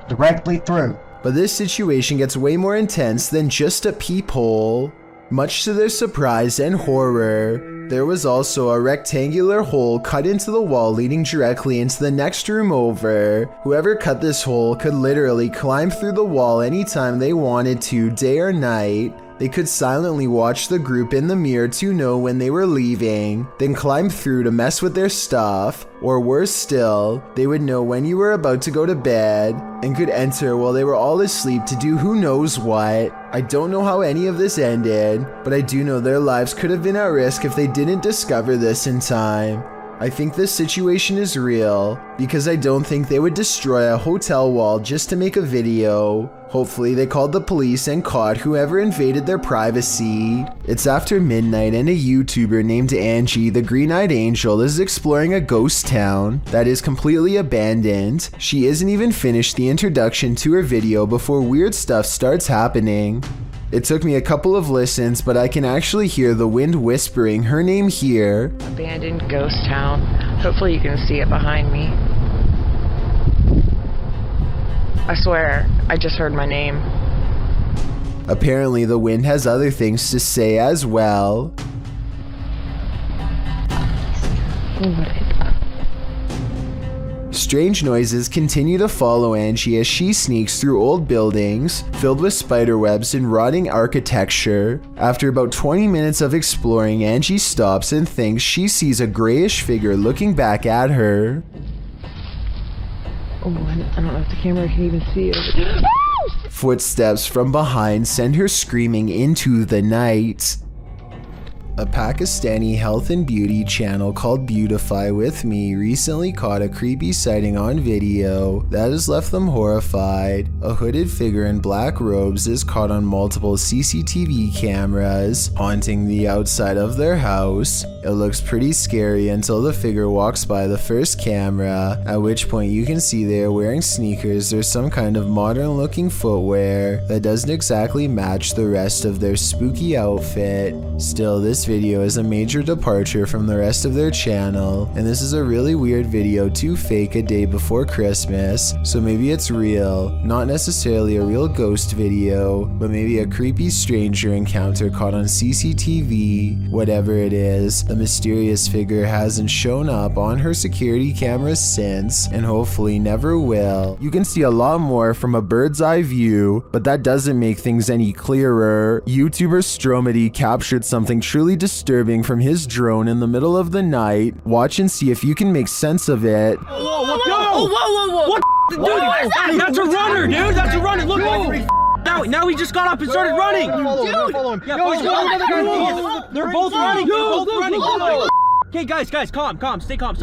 Directly through. But this situation gets way more intense than just a peephole. Much to their surprise and horror, there was also a rectangular hole cut into the wall leading directly into the next room over. Whoever cut this hole could literally climb through the wall anytime they wanted to, day or night. They could silently watch the group in the mirror to know when they were leaving, then climb through to mess with their stuff, or worse still, they would know when you were about to go to bed, and could enter while they were all asleep to do who knows what. I don't know how any of this ended, but I do know their lives could have been at risk if they didn't discover this in time. I think this situation is real, because I don't think they would destroy a hotel wall just to make a video. Hopefully they called the police and caught whoever invaded their privacy. It's after midnight and a YouTuber named Angie, the Green-Eyed Angel, is exploring a ghost town that is completely abandoned. She isn't even finished the introduction to her video before weird stuff starts happening. It took me a couple of listens, but I can actually hear the wind whispering her name here. Abandoned ghost town. Hopefully you can see it behind me. I swear, I just heard my name. Apparently the wind has other things to say as well. Strange noises continue to follow Angie as she sneaks through old buildings filled with spiderwebs and rotting architecture. After about 20 minutes of exploring, Angie stops and thinks she sees a grayish figure looking back at her. Oh, I don't know if the camera can even see it. Footsteps from behind send her screaming into the night. A Pakistani health and beauty channel called Beautify With Me recently caught a creepy sighting on video that has left them horrified. A hooded figure in black robes is caught on multiple CCTV cameras haunting the outside of their house. It looks pretty scary until the figure walks by the first camera, at which point you can see they are wearing sneakers or some kind of modern looking footwear that doesn't exactly match the rest of their spooky outfit. Still, this video is a major departure from the rest of their channel, and this is a really weird video to fake a day before Christmas, so maybe it's real, not necessarily a real ghost video, but maybe a creepy stranger encounter caught on CCTV. Whatever it is, the mysterious figure hasn't shown up on her security cameras since, and hopefully never will. You can see a lot more from a bird's eye view, but that doesn't make things any clearer. YouTuber Stromedy captured something truly disturbing from his drone in the middle of the night. Watch and see if you can make sense of it. Whoa! What dude? That's a runner, dude! That's a runner! Look! Now he just got up and started running! Follow him. Yeah, they're both running! Okay, guys, calm, stay calm.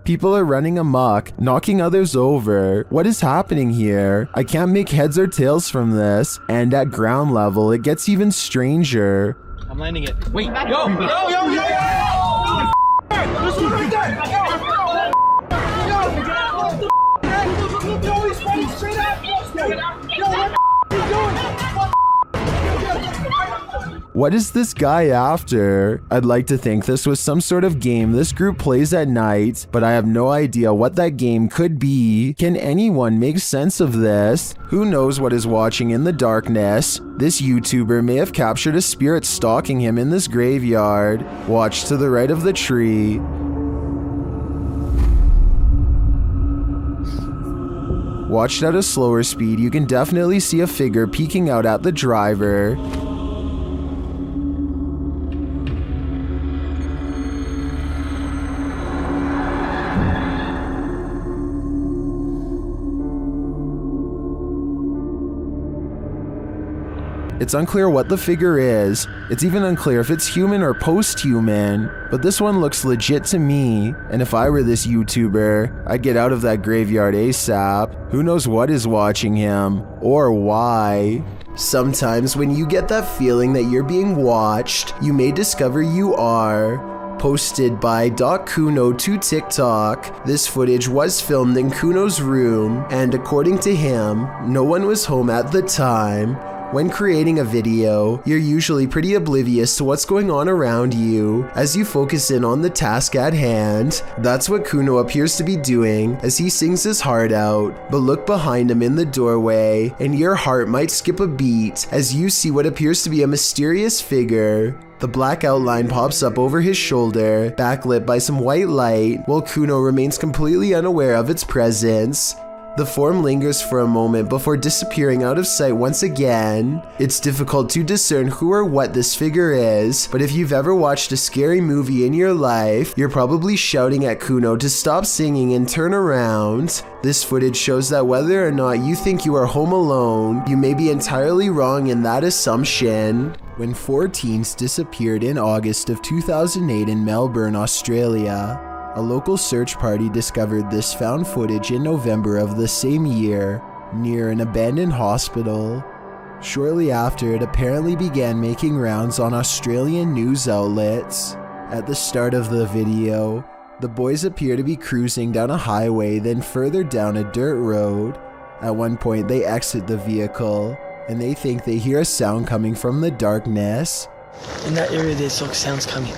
People are running amok, knocking others over. What is happening here? I can't make heads or tails from this, and at ground level, it gets even stranger. I'm landing it. Wait, yo! There's one right there! Yo, he's running straight at us! What is this guy after? I'd like to think this was some sort of game this group plays at night, but I have no idea what that game could be. Can anyone make sense of this? Who knows what is watching in the darkness? This YouTuber may have captured a spirit stalking him in this graveyard. Watch to the right of the tree. Watched at a slower speed, you can definitely see a figure peeking out at the driver. It's unclear what the figure is. It's even unclear if it's human or post-human, but this one looks legit to me, and if I were this YouTuber, I'd get out of that graveyard ASAP. Who knows what is watching him, or why? Sometimes when you get that feeling that you're being watched, you may discover you are. Posted by Kuno to TikTok, this footage was filmed in Kuno's room, and according to him, no one was home at the time. When creating a video, you're usually pretty oblivious to what's going on around you as you focus in on the task at hand. That's what Kuno appears to be doing as he sings his heart out, but look behind him in the doorway and your heart might skip a beat as you see what appears to be a mysterious figure. The black outline pops up over his shoulder, backlit by some white light, while Kuno remains completely unaware of its presence. The form lingers for a moment before disappearing out of sight once again. It's difficult to discern who or what this figure is, but if you've ever watched a scary movie in your life, you're probably shouting at Kuno to stop singing and turn around. This footage shows that whether or not you think you are home alone, you may be entirely wrong in that assumption. When 4 teens disappeared in August of 2008 in Melbourne, Australia, a local search party discovered this found footage in November of the same year, near an abandoned hospital. Shortly after, it apparently began making rounds on Australian news outlets. At the start of the video, the boys appear to be cruising down a highway, then further down a dirt road. At one point, they exit the vehicle, and they think they hear a sound coming from the darkness. In that area, there's sounds coming.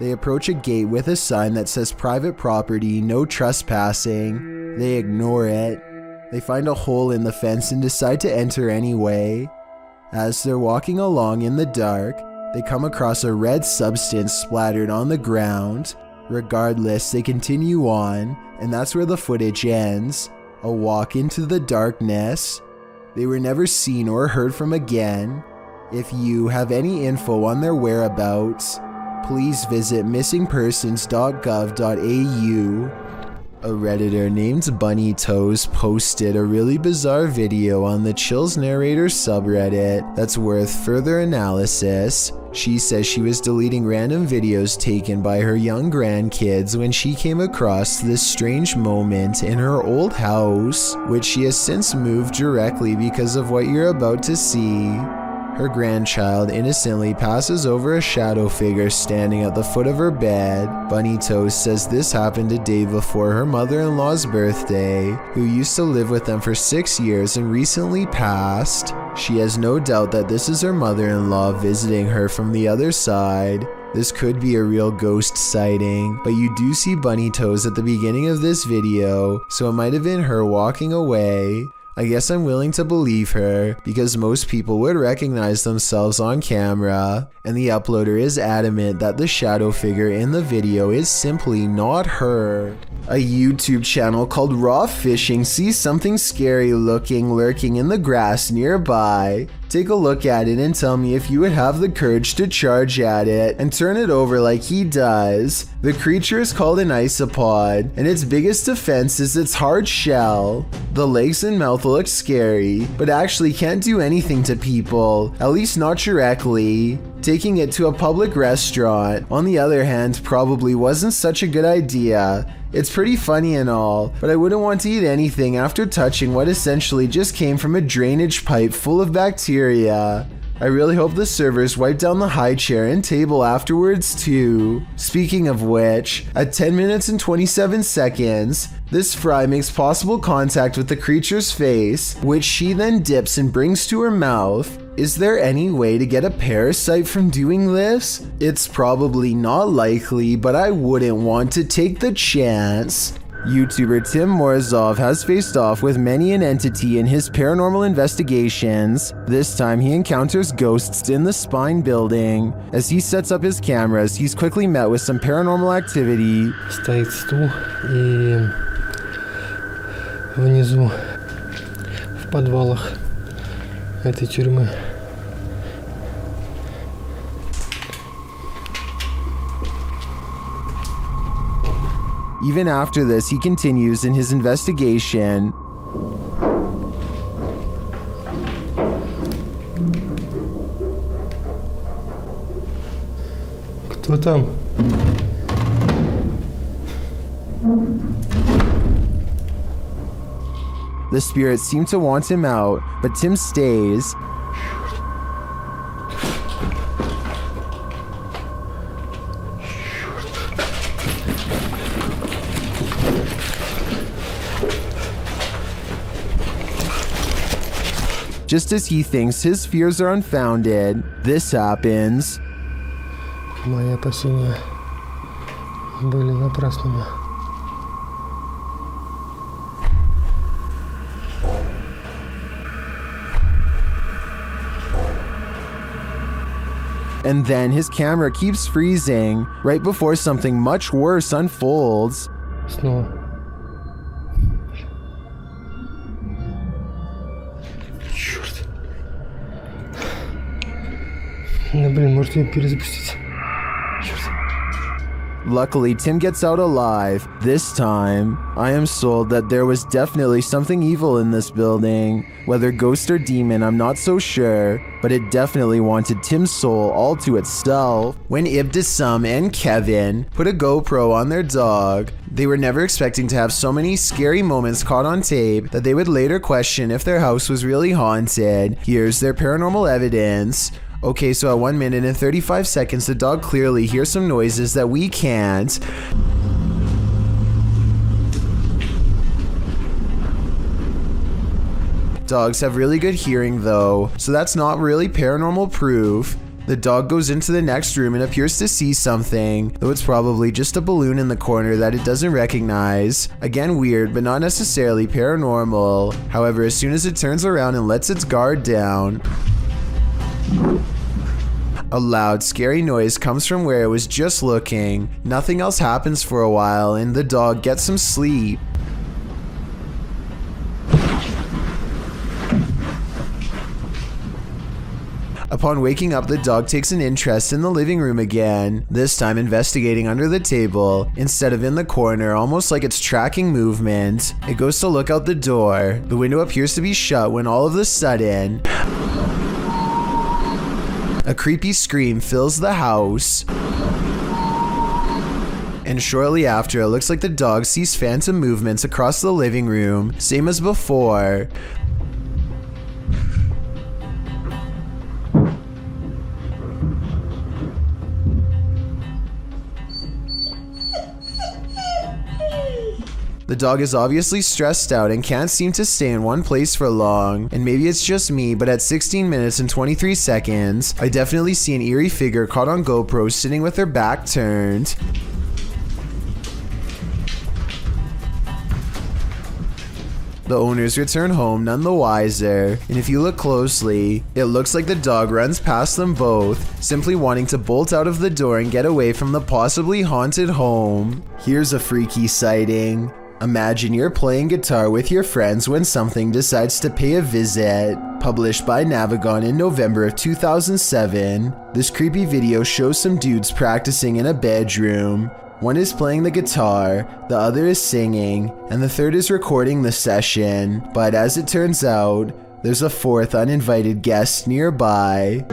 They approach a gate with a sign that says private property, no trespassing. They ignore it. They find a hole in the fence and decide to enter anyway. As they're walking along in the dark, they come across a red substance splattered on the ground. Regardless, they continue on, and that's where the footage ends. A walk into the darkness. They were never seen or heard from again. If you have any info on their whereabouts, please visit missingpersons.gov.au. A Redditor named Bunny Toes posted a really bizarre video on the Chills Narrator subreddit that's worth further analysis. She says she was deleting random videos taken by her young grandkids when she came across this strange moment in her old house, which she has since moved directly because of what you're about to see. Her grandchild innocently passes over a shadow figure standing at the foot of her bed. Bunny Toes says this happened a day before her mother-in-law's birthday, who used to live with them for 6 years and recently passed. She has no doubt that this is her mother-in-law visiting her from the other side. This could be a real ghost sighting, but you do see Bunny Toes at the beginning of this video, so it might have been her walking away. I guess I'm willing to believe her, because most people would recognize themselves on camera, and the uploader is adamant that the shadow figure in the video is simply not her. A YouTube channel called Raw Fishing sees something scary lurking in the grass nearby. Take a look at it and tell me if you would have the courage to charge at it and turn it over like he does. The creature is called an isopod, and its biggest defense is its hard shell. The legs and mouth look scary, but actually can't do anything to people, at least not directly. Taking it to a public restaurant, on the other hand, probably wasn't such a good idea. It's pretty funny and all, but I wouldn't want to eat anything after touching what essentially just came from a drainage pipe full of bacteria. I really hope the servers wipe down the high chair and table afterwards too. Speaking of which, at 10 minutes and 27 seconds, this fry makes possible contact with the creature's face, which she then dips and brings to her mouth. Is there any way to get a parasite from doing this? It's probably not likely, but I wouldn't want to take the chance. YouTuber Tim Morozov has faced off with many an entity in his paranormal investigations. This time he encounters ghosts in the Spine building. As he sets up his cameras, he's quickly met with some paranormal activity. Стоит стул, и внизу, в подвалах этой тюрьмы. Even after this, he continues in his investigation. Кто там? The spirits seem to want him out, but Tim stays. Just as he thinks his fears are unfounded, this happens. Мои опасения были напрасными. And then his camera keeps freezing right before something much worse unfolds. Снова. Да блин, может ее перезапустить? Черт. Luckily, Tim gets out alive. This time, I am sold that there was definitely something evil in this building. Whether ghost or demon, I'm not so sure, but it definitely wanted Tim's soul all to itself. When Ibtisam and Kevin put a GoPro on their dog, they were never expecting to have so many scary moments caught on tape that they would later question if their house was really haunted. Here's their paranormal evidence. Okay, so at 1 minute and 35 seconds, the dog clearly hears some noises that we can't. Dogs have really good hearing though, so that's not really paranormal proof. The dog goes into the next room and appears to see something, though it's probably just a balloon in the corner that it doesn't recognize. Again, weird, but not necessarily paranormal. However, as soon as it turns around and lets its guard down, a loud, scary noise comes from where it was just looking. Nothing else happens for a while, and the dog gets some sleep. Upon waking up, the dog takes an interest in the living room again, this time investigating under the table instead of in the corner, almost like it's tracking movement. It goes to look out the door. The window appears to be shut when all of a sudden, a creepy scream fills the house. And shortly after, it looks like the dog sees phantom movements across the living room, same as before. The dog is obviously stressed out and can't seem to stay in one place for long, and maybe it's just me, but at 16 minutes and 23 seconds, I definitely see an eerie figure caught on GoPro sitting with her back turned. The owners return home none the wiser, and if you look closely, it looks like the dog runs past them both, simply wanting to bolt out of the door and get away from the possibly haunted home. Here's a freaky sighting. Imagine you're playing guitar with your friends when something decides to pay a visit. Published by Navigon in November of 2007, this creepy video shows some dudes practicing in a bedroom. One is playing the guitar, the other is singing, and the third is recording the session. But as it turns out, there's a fourth uninvited guest nearby.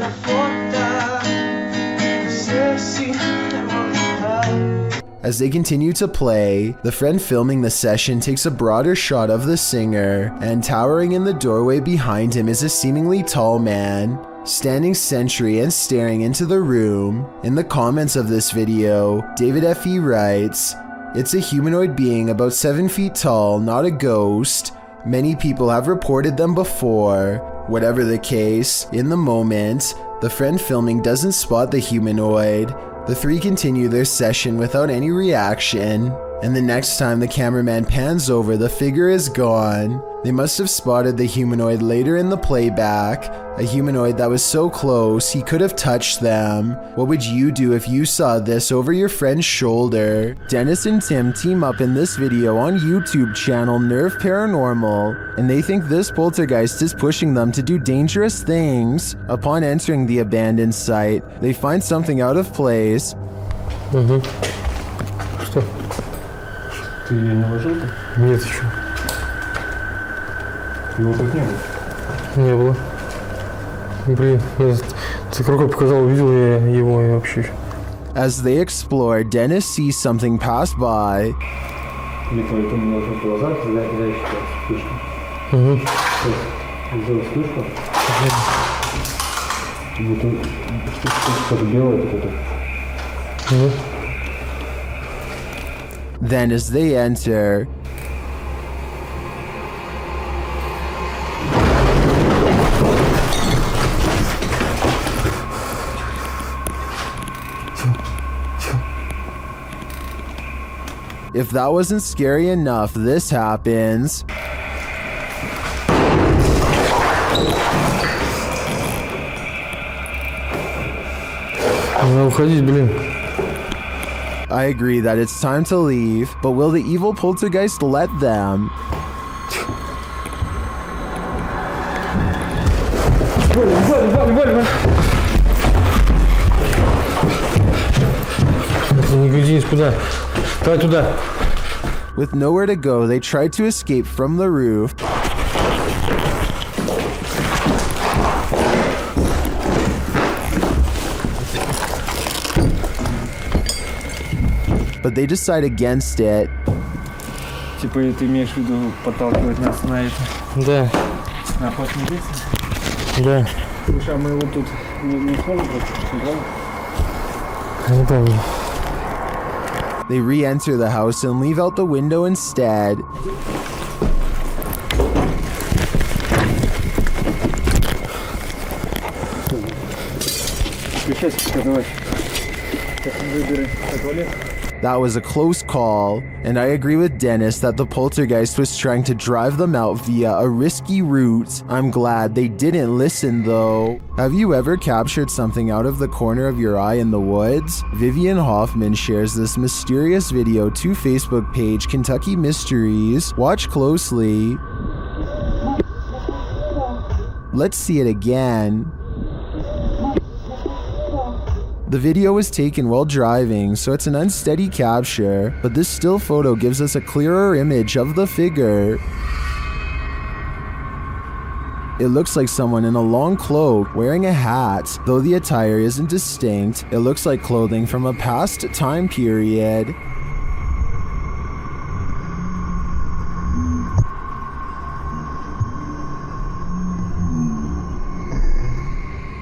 As they continue to play, the friend filming the session takes a broader shot of the singer, and towering in the doorway behind him is a seemingly tall man, standing sentry and staring into the room. In the comments of this video, David F.E. writes, "It's a humanoid being about 7 feet tall, not a ghost. Many people have reported them before." Whatever the case, in the moment, the friend filming doesn't spot the humanoid. The three continue their session without any reaction, and the next time the cameraman pans over, the figure is gone. They must have spotted the humanoid later in the playback, a humanoid that was so close he could have touched them. What would you do if you saw this over your friend's shoulder? Dennis and Tim team up in this video on YouTube channel Nerve Paranormal, and they think this poltergeist is pushing them to do dangerous things. Upon entering the abandoned site, they find something out of place. Что? Ты ее не ложил-то? Нет еще. Его тут не было? Не было. Блин, я так рукой показал, увидел я его и вообще. As they explore, Dennis sees something pass by. Либо это не должно глаза, когда я считаю вспышка. Сделал вспышку. Вот что-то белое такое. Then as they enter, if that wasn't scary enough, this happens. Надо уходить, блин. I agree that it's time to leave, but will the evil poltergeist let them? Не гляди никуда. Давай туда. With nowhere to go, they tried to escape from the roof. But they decide against it. Типа ты имеешь в виду подталкивать нас на это? Да. На охотный лес? Да. Слушай, а мы его тут не сможем просто? Не помню. They re-enter the house and leave out the window instead. That was a close call, and I agree with Dennis that the poltergeist was trying to drive them out via a risky route. I'm glad they didn't listen though. Have you ever captured something out of the corner of your eye in the woods? Vivian Hoffman shares this mysterious video to Facebook page Kentucky Mysteries. Watch closely. Let's see it again. The video was taken while driving, so it's an unsteady capture, but this still photo gives us a clearer image of the figure. It looks like someone in a long cloak wearing a hat. Though the attire isn't distinct, it looks like clothing from a past time period.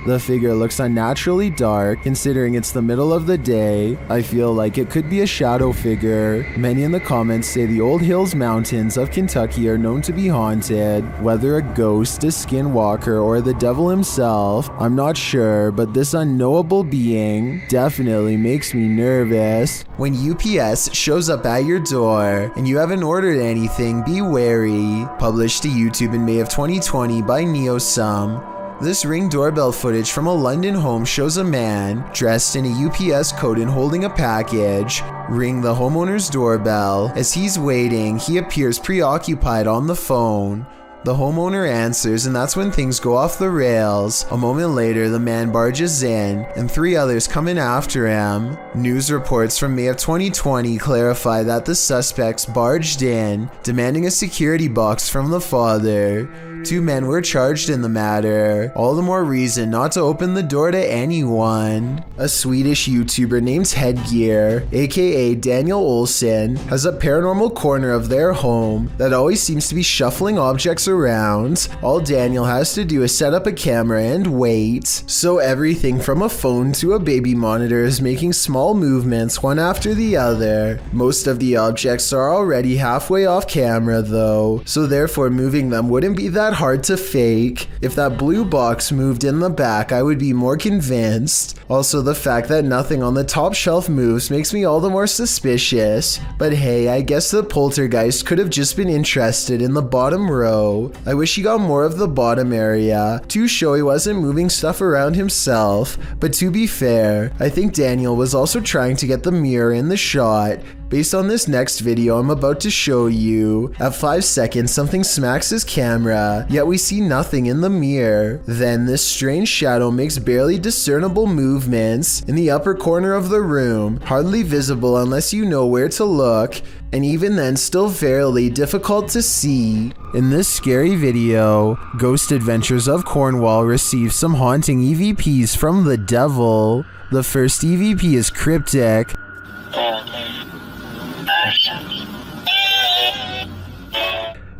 The figure looks unnaturally dark, considering it's the middle of the day. I feel like it could be a shadow figure. Many in the comments say the old hills mountains of Kentucky are known to be haunted. Whether a ghost, a skinwalker, or the devil himself, I'm not sure, but this unknowable being definitely makes me nervous. When UPS shows up at your door and you haven't ordered anything, be wary. Published to YouTube in May of 2020 by NeoSum. This Ring doorbell footage from a London home shows a man dressed in a UPS coat and holding a package ring the homeowner's doorbell. As he's waiting, he appears preoccupied on the phone. The homeowner answers, and that's when things go off the rails. A moment later, the man barges in, and 3 others come in after him. News reports from May of 2020 clarify that the suspects barged in, demanding a security box from the father. 2 men were charged in the matter. All the more reason not to open the door to anyone. A Swedish YouTuber named Headgear, aka Daniel Olsson, has a paranormal corner of their home that always seems to be shuffling objects around. All Daniel has to do is set up a camera and wait. So everything from a phone to a baby monitor is making small movements one after the other. Most of the objects are already halfway off camera though, so therefore moving them wouldn't be that hard to fake. If that blue box moved in the back, I would be more convinced. Also, the fact that nothing on the top shelf moves makes me all the more suspicious. But hey, I guess the poltergeist could have just been interested in the bottom row. I wish he got more of the bottom area to show he wasn't moving stuff around himself. But to be fair, I think Daniel was also trying to get the mirror in the shot. Based on this next video I'm about to show you, at 5 seconds something smacks his camera, yet we see nothing in the mirror. Then this strange shadow makes barely discernible movements in the upper corner of the room, hardly visible unless you know where to look, and even then still fairly difficult to see. In this scary video, Ghost Adventures of Cornwall receives some haunting EVPs from the devil. The first EVP is cryptic.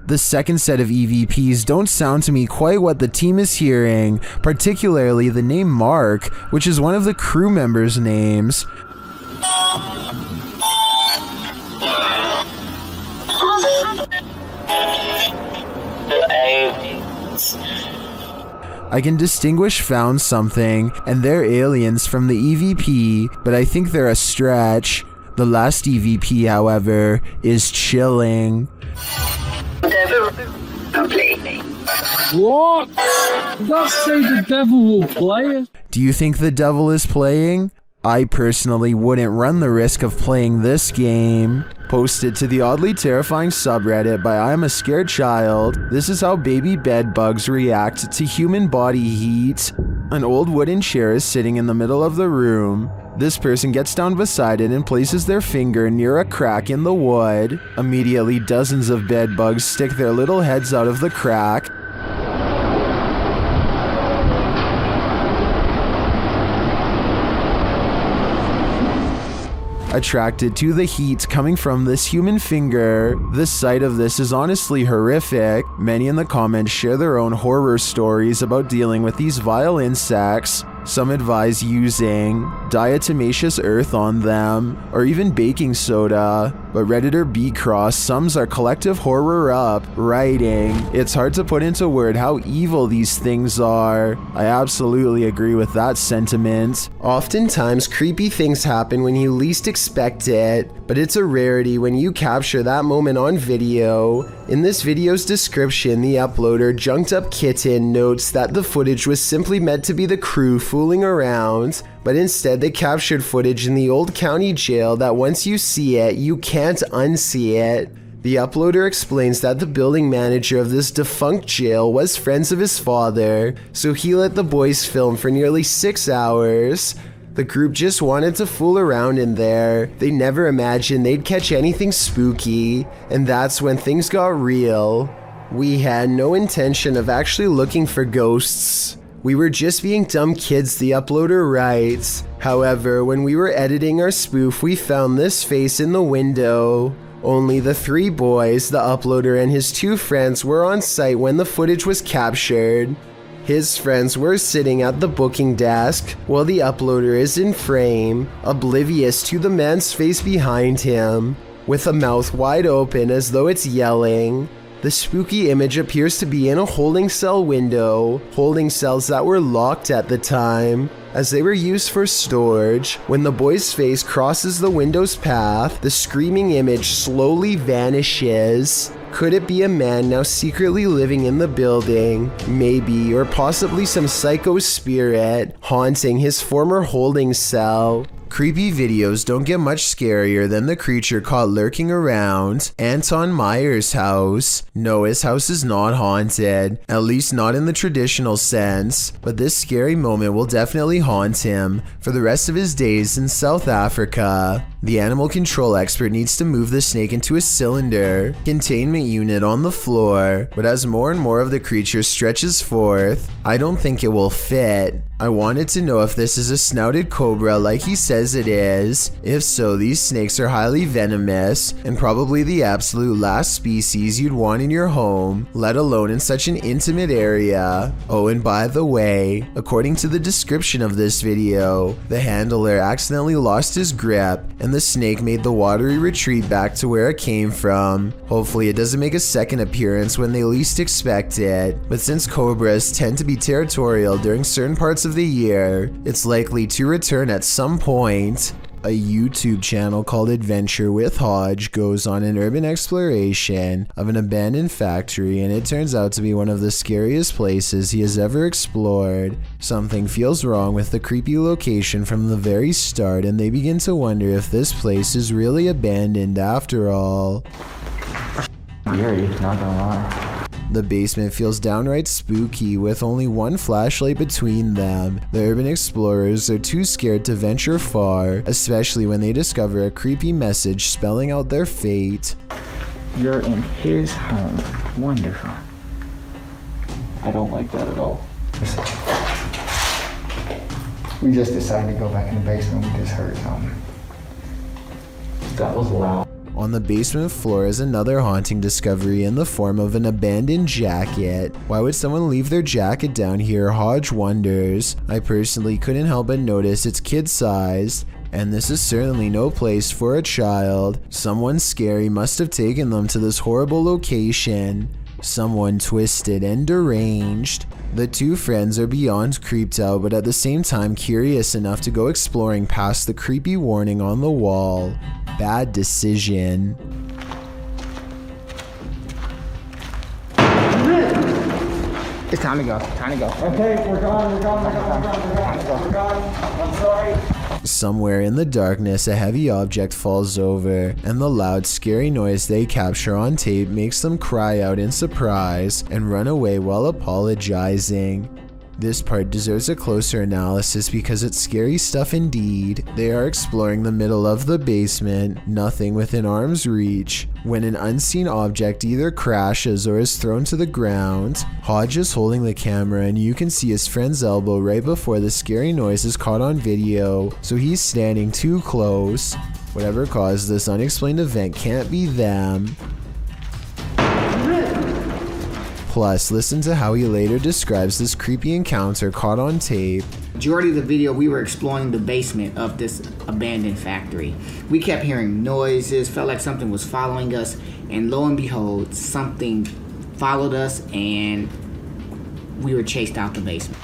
The second set of EVPs don't sound to me quite what the team is hearing, particularly the name Mark, which is one of the crew members' names. I can distinguish found something and they're aliens from the EVP, but I think they're a stretch. The last EVP, however, is chilling. What? Does say the devil will play it? Do you think the devil is playing? I personally wouldn't run the risk of playing this game. Posted to the oddly terrifying subreddit by I'm a Scared Child, this is how baby bed bugs react to human body heat. An old wooden chair is sitting in the middle of the room. This person gets down beside it and places their finger near a crack in the wood. Immediately, dozens of bed bugs stick their little heads out of the crack. Attracted to the heat coming from this human finger. The sight of this is honestly horrific. Many in the comments share their own horror stories about dealing with these vile insects. Some advise using diatomaceous earth on them, or even baking soda. But Redditor B-Cross sums our collective horror up, writing, "It's hard to put into word how evil these things are." I absolutely agree with that sentiment. Oftentimes, creepy things happen when you least expect it, but it's a rarity when you capture that moment on video. In this video's description, the uploader Junked Up Kitten notes that the footage was simply meant to be the crew fooling around, but instead they captured footage in the old county jail that once you see it, you can't unsee it. The uploader explains that the building manager of this defunct jail was friends of his father, so he let the boys film for nearly 6 hours. The group just wanted to fool around in there. They never imagined they'd catch anything spooky, and that's when things got real. We had no intention of actually looking for ghosts. We were just being dumb kids, the uploader writes. However, when we were editing our spoof, we found this face in the window. Only the 3 boys, the uploader and his 2 friends, were on site when the footage was captured. His friends were sitting at the booking desk while the uploader is in frame, oblivious to the man's face behind him, with a mouth wide open as though it's yelling. The spooky image appears to be in a holding cell window, holding cells that were locked at the time, as they were used for storage. When the boy's face crosses the window's path, the screaming image slowly vanishes. Could it be a man now secretly living in the building? Maybe, or possibly some psycho spirit haunting his former holding cell. Creepy videos don't get much scarier than the creature caught lurking around Anton Meyer's house. No, his house is not haunted, at least not in the traditional sense, but this scary moment will definitely haunt him for the rest of his days in South Africa. The animal control expert needs to move the snake into a cylinder containment unit on the floor, but as more and more of the creature stretches forth, I don't think it will fit. I wanted to know if this is a snouted cobra like he says it is. If so, these snakes are highly venomous and probably the absolute last species you'd want in your home, let alone in such an intimate area. Oh, and by the way, according to the description of this video, the handler accidentally lost his grip and the snake made the watery retreat back to where it came from. Hopefully it doesn't make a second appearance when they least expect it, but since cobras tend to be territorial during certain parts of the year, it's likely to return at some point. A YouTube channel called Adventure with Hodge goes on an urban exploration of an abandoned factory, and it turns out to be one of the scariest places he has ever explored. Something feels wrong with the creepy location from the very start, and they begin to wonder if this place is really abandoned after all. Scary, not gonna lie. The basement feels downright spooky with only one flashlight between them. The urban explorers are too scared to venture far, especially when they discover a creepy message spelling out their fate. You're in his home. Wonderful. I don't like that at all. We just decided to go back in the basement. We just heard something. That was loud. On the basement floor is another haunting discovery in the form of an abandoned jacket. Why would someone leave their jacket down here? Hodge wonders. I personally couldn't help but notice it's kid-sized, and this is certainly no place for a child. Someone scary must have taken them to this horrible location. Someone twisted and deranged. The 2 friends are beyond creeped out, but at the same time curious enough to go exploring past the creepy warning on the wall. Bad decision. It's time to go. Time to go. Okay, we're gone. I'm sorry. Somewhere in the darkness, a heavy object falls over, and the loud, scary noise they capture on tape makes them cry out in surprise and run away while apologizing. This part deserves a closer analysis because it's scary stuff indeed. They are exploring the middle of the basement, nothing within arm's reach, when an unseen object either crashes or is thrown to the ground. Hodge is holding the camera and you can see his friend's elbow right before the scary noise is caught on video, so he's standing too close. Whatever caused this unexplained event can't be them. Plus, listen to how he later describes this creepy encounter caught on tape. Majority of the video, we were exploring the basement of this abandoned factory. We kept hearing noises, felt like something was following us, and lo and behold, something followed us and we were chased out the basement.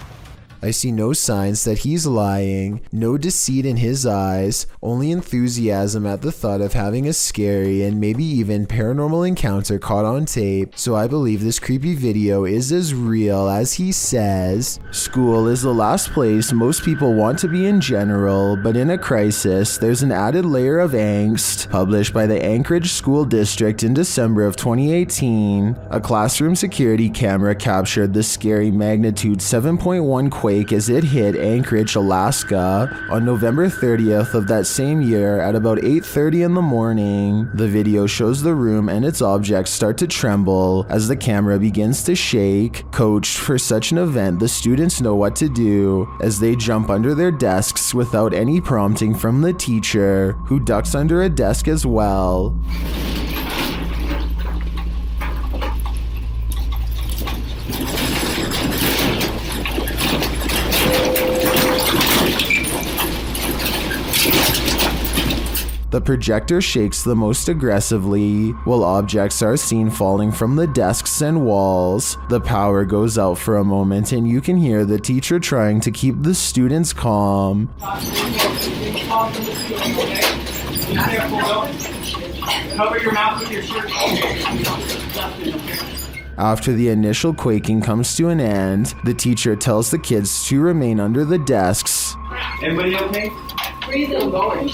I see no signs that he's lying, no deceit in his eyes, only enthusiasm at the thought of having a scary and maybe even paranormal encounter caught on tape, so I believe this creepy video is as real as he says. School is the last place most people want to be in general, but in a crisis, there's an added layer of angst. Published by the Anchorage School District in December of 2018, a classroom security camera captured the scary magnitude 7.1 quake quake as it hit Anchorage, Alaska on November 30th of that same year at about 8:30 in the morning. The video shows the room and its objects start to tremble as the camera begins to shake. Coached for such an event, the students know what to do as they jump under their desks without any prompting from the teacher, who ducks under a desk as well. The projector shakes the most aggressively, while objects are seen falling from the desks and walls. The power goes out for a moment and you can hear the teacher trying to keep the students calm. Cover your mouth with your shirt. After the initial quaking comes to an end, the teacher tells the kids to remain under the desks. Everybody okay? Breathe and going.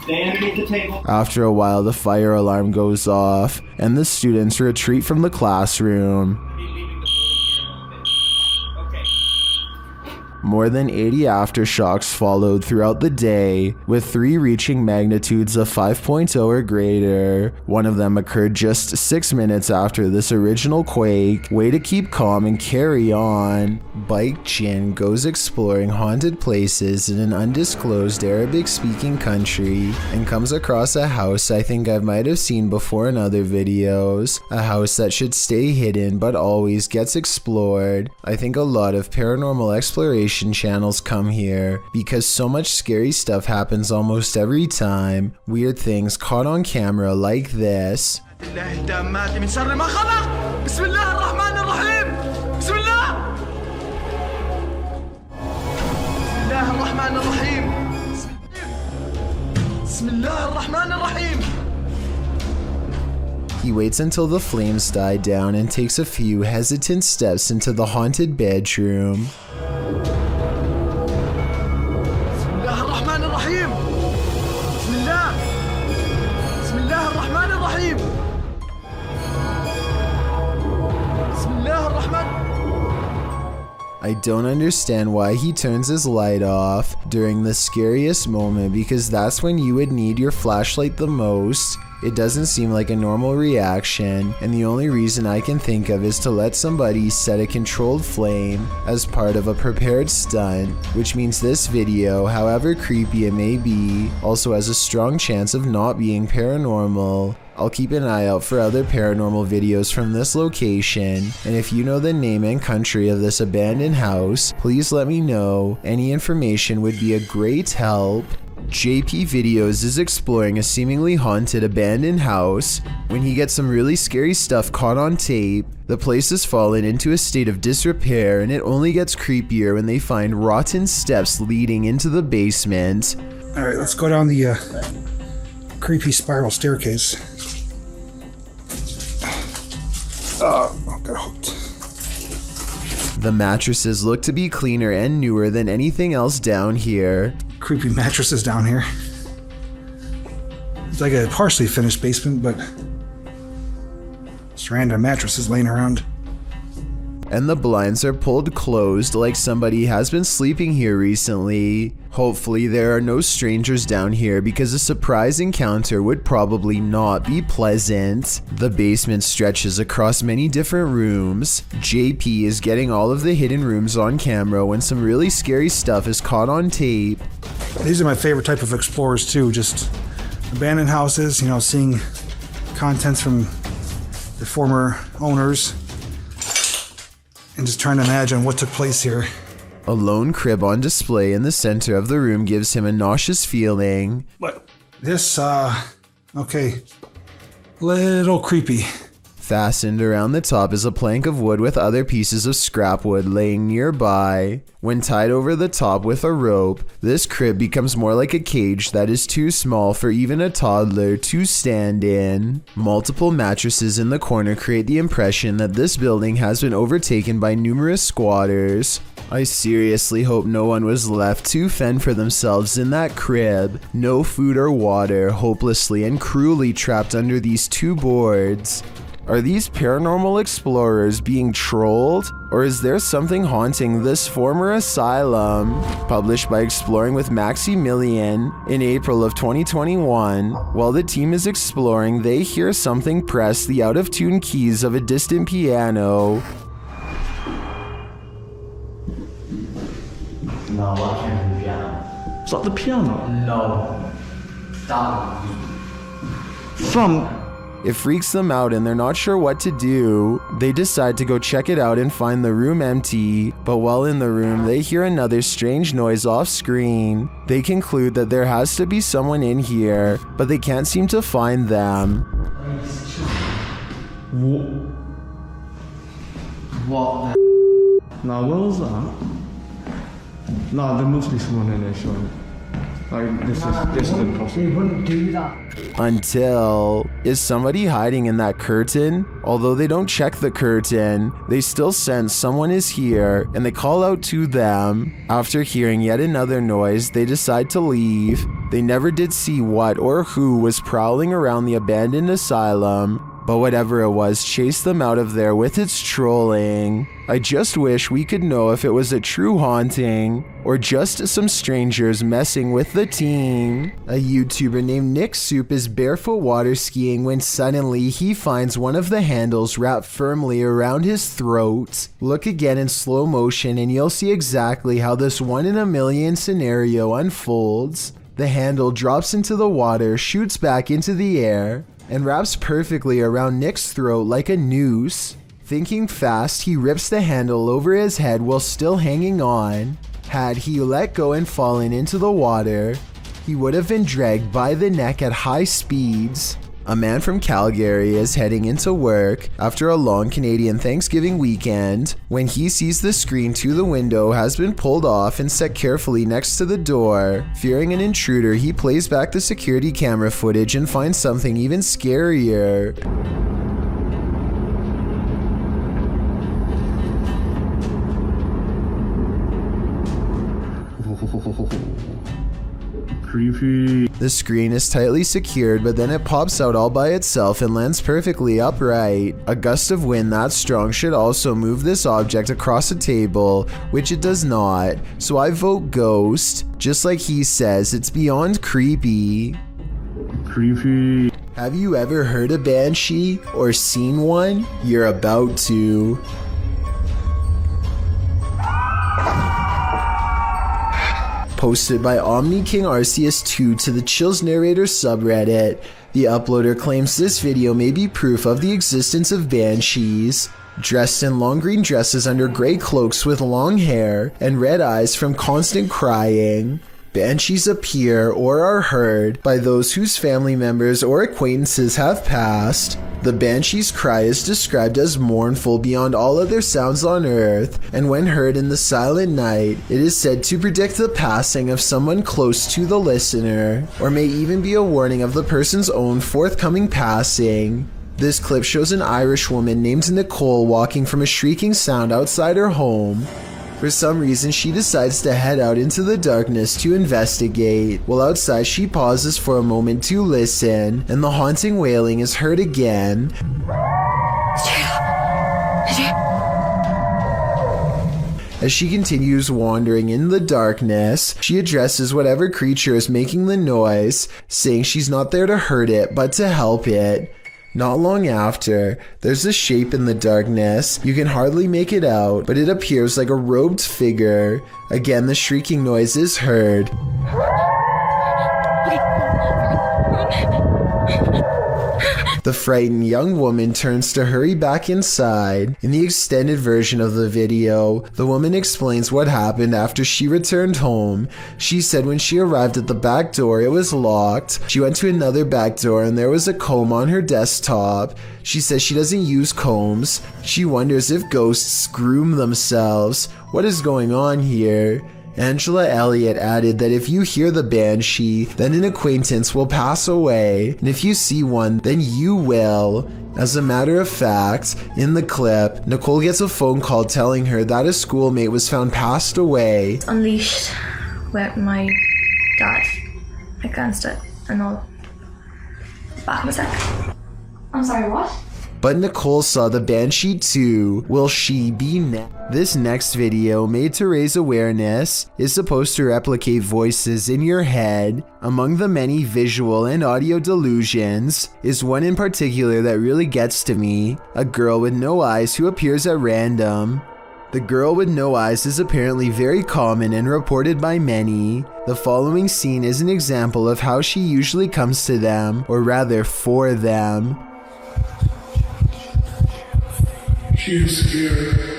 Stay underneath the table. After a while, the fire alarm goes off, and the students retreat from the classroom. More than 80 aftershocks followed throughout the day, with 3 reaching magnitudes of 5.0 or greater. One of them occurred just 6 minutes after this original quake. Way to keep calm and carry on. Bike Jin goes exploring haunted places in an undisclosed Arabic-speaking country and comes across a house I think I might have seen before in other videos. A house that should stay hidden but always gets explored. I think a lot of paranormal exploration channels come here because so much scary stuff happens almost every time. Weird things caught on camera like this. He waits until the flames die down and takes a few hesitant steps into the haunted bedroom. I don't understand why he turns his light off during the scariest moment, because that's when you would need your flashlight the most. It doesn't seem like a normal reaction, and the only reason I can think of is to let somebody set a controlled flame as part of a prepared stunt, which means this video, however creepy it may be, also has a strong chance of not being paranormal. I'll keep an eye out for other paranormal videos from this location, and if you know the name and country of this abandoned house, please let me know. Any information would be a great help. JP Videos is exploring a seemingly haunted abandoned house when he gets some really scary stuff caught on tape. The place has fallen into a state of disrepair, and it only gets creepier when they find rotten steps leading into the basement. Alright, let's go down the creepy spiral staircase. Got hooked. The mattresses look to be cleaner and newer than anything else down here. Creepy mattresses down here. It's like a partially finished basement, but just random mattresses laying around. And the blinds are pulled closed like somebody has been sleeping here recently. Hopefully there are no strangers down here because a surprise encounter would probably not be pleasant. The basement stretches across many different rooms. JP is getting all of the hidden rooms on camera when some really scary stuff is caught on tape. These are my favorite type of explorers too, just abandoned houses, you know, seeing contents from the former owners and just trying to imagine what took place here. A lone crib on display in the center of the room gives him a nauseous feeling. But this, okay, little creepy. Fastened around the top is a plank of wood with other pieces of scrap wood laying nearby. When tied over the top with a rope, this crib becomes more like a cage that is too small for even a toddler to stand in. Multiple mattresses in the corner create the impression that this building has been overtaken by numerous squatters. I seriously hope no one was left to fend for themselves in that crib. No food or water, hopelessly and cruelly trapped under these two boards. Are these paranormal explorers being trolled? Or is there something haunting this former asylum? Published by Exploring with Maximilian in April of 2021. While the team is exploring, they hear something press the out-of-tune keys of a distant piano. No, I can't do the piano. Is that the piano? No. Stop. It freaks them out and they're not sure what to do. They decide to go check it out and find the room empty, but while in the room, they hear another strange noise off screen. They conclude that there has to be someone in here, but they can't seem to find them. What the No, what was that? No, there must be someone in there, surely. Like, this is impossible. They wouldn't do that. Until, is somebody hiding in that curtain? Although they don't check the curtain, they still sense someone is here and they call out to them. After hearing yet another noise, they decide to leave. They never did see what or who was prowling around the abandoned asylum, but whatever it was chased them out of there with its trolling. I just wish we could know if it was a true haunting or just some strangers messing with the team. A YouTuber named Nick Soup is barefoot water skiing when suddenly he finds one of the handles wrapped firmly around his throat. Look again in slow motion and you'll see exactly how this 1 in a million scenario unfolds. The handle drops into the water, shoots back into the air, and wraps perfectly around Nick's throat like a noose. Thinking fast, he rips the handle over his head while still hanging on. Had he let go and fallen into the water, he would have been dragged by the neck at high speeds. A man from Calgary is heading into work after a long Canadian Thanksgiving weekend when he sees the screen to the window has been pulled off and set carefully next to the door. Fearing an intruder, he plays back the security camera footage and finds something even scarier. Creepy. The screen is tightly secured, but then it pops out all by itself and lands perfectly upright. A gust of wind that strong should also move this object across a table, which it does not. So I vote ghost. Just like he says, it's beyond creepy. Creepy. Have you ever heard a banshee or seen one? You're about to. Posted by Omni King Arceus 2 to the Chills Narrator subreddit, the uploader claims this video may be proof of the existence of banshees. Dressed in long green dresses under gray cloaks with long hair and red eyes from constant crying, banshees appear or are heard by those whose family members or acquaintances have passed. The banshee's cry is described as mournful beyond all other sounds on earth, and when heard in the silent night, it is said to predict the passing of someone close to the listener, or may even be a warning of the person's own forthcoming passing. This clip shows an Irish woman named Nicole walking from a shrieking sound outside her home. For some reason, she decides to head out into the darkness to investigate. While outside, she pauses for a moment to listen, and the haunting wailing is heard again. As she continues wandering in the darkness, she addresses whatever creature is making the noise, saying she's not there to hurt it, but to help it. Not long after, there's a shape in the darkness. You can hardly make it out, but it appears like a robed figure. Again, the shrieking noise is heard. The frightened young woman turns to hurry back inside. In the extended version of the video, the woman explains what happened after she returned home. She said when she arrived at the back door, it was locked. She went to another back door and there was a comb on her desktop. She says she doesn't use combs. She wonders if ghosts groom themselves. What is going on here? Angela Elliott added that if you hear the banshee, then an acquaintance will pass away, and if you see one, then you will. As a matter of fact, in the clip, Nicole gets a phone call telling her that a schoolmate was found passed away. Unleashed with my dad against it and all. Back in a sec. I'm sorry, what? But Nicole saw the Banshee too. Will she be next? This next video, made to raise awareness, is supposed to replicate voices in your head. Among the many visual and audio delusions is one in particular that really gets to me. A girl with no eyes who appears at random. The girl with no eyes is apparently very common and reported by many. The following scene is an example of how she usually comes to them, or rather for them. She is scared.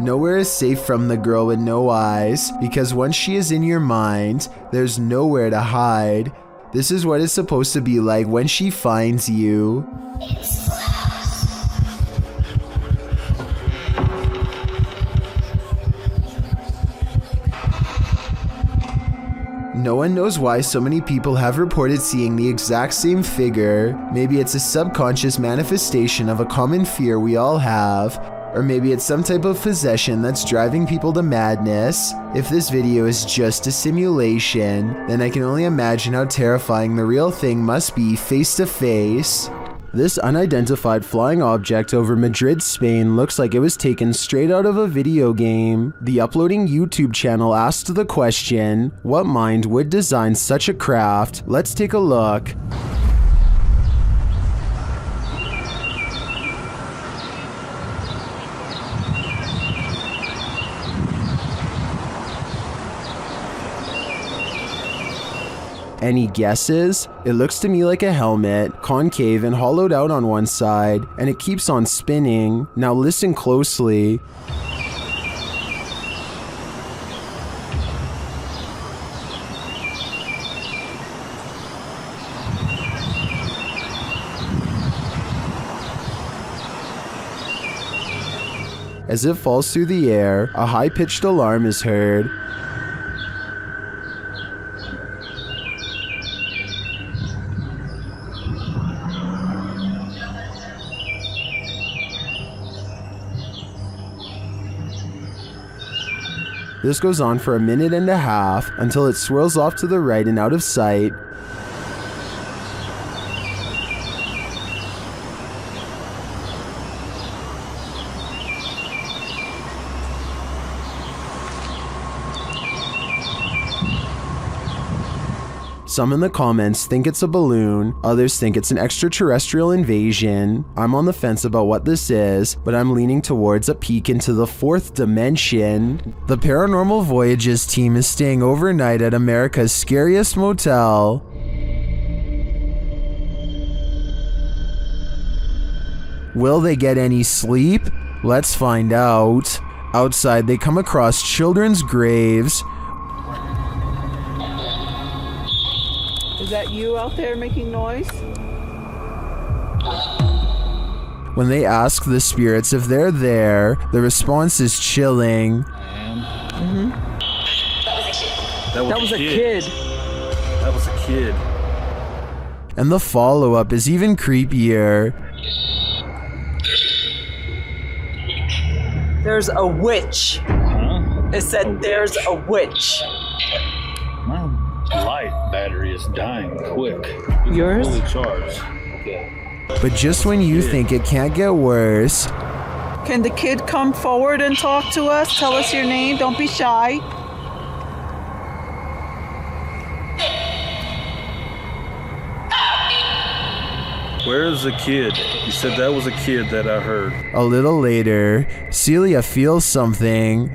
Nowhere is safe from the girl with no eyes, because once she is in your mind, there's nowhere to hide. This is what it's supposed to be like when she finds you. No one knows why so many people have reported seeing the exact same figure. Maybe it's a subconscious manifestation of a common fear we all have, or maybe it's some type of possession that's driving people to madness. If this video is just a simulation, then I can only imagine how terrifying the real thing must be face to face. This unidentified flying object over Madrid, Spain looks like it was taken straight out of a video game. The uploading YouTube channel asked the question, what mind would design such a craft? Let's take a look. Any guesses? It looks to me like a helmet, concave and hollowed out on one side, and it keeps on spinning. Now listen closely. As it falls through the air, a high-pitched alarm is heard. This goes on for a minute and a half until it swirls off to the right and out of sight. Some in the comments think it's a balloon, others think it's an extraterrestrial invasion. I'm on the fence about what this is, but I'm leaning towards a peek into the fourth dimension. The Paranormal Voyages team is staying overnight at America's scariest motel. Will they get any sleep? Let's find out. Outside, they come across children's graves. Is that you out there making noise? When they ask the spirits if they're there, the response is chilling. Mm-hmm. That was a kid. That was a kid. And the follow-up is even creepier. There's a witch. Huh? It said there's a witch. My light battery is dying quick. Yours? Fully charged. Okay. But just when you think it can't get worse, Can the kid come forward and talk to us? Tell us your name. Don't be shy. Where is the kid? You said that was a kid that I heard. a little later, Celia feels something.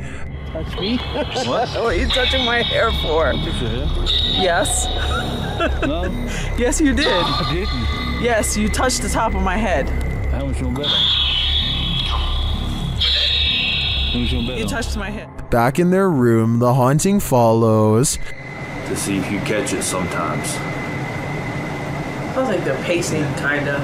Touch me? What? What are you touching my hair for? Touch your hair? Yes. No? Yes, you did. I didn't. Yes, you touched the top of my head. How much you bet on? How much you bet You on? touched my head. Back in their room, the haunting follows. To see if you catch it sometimes. Sounds like they're pacing, kinda.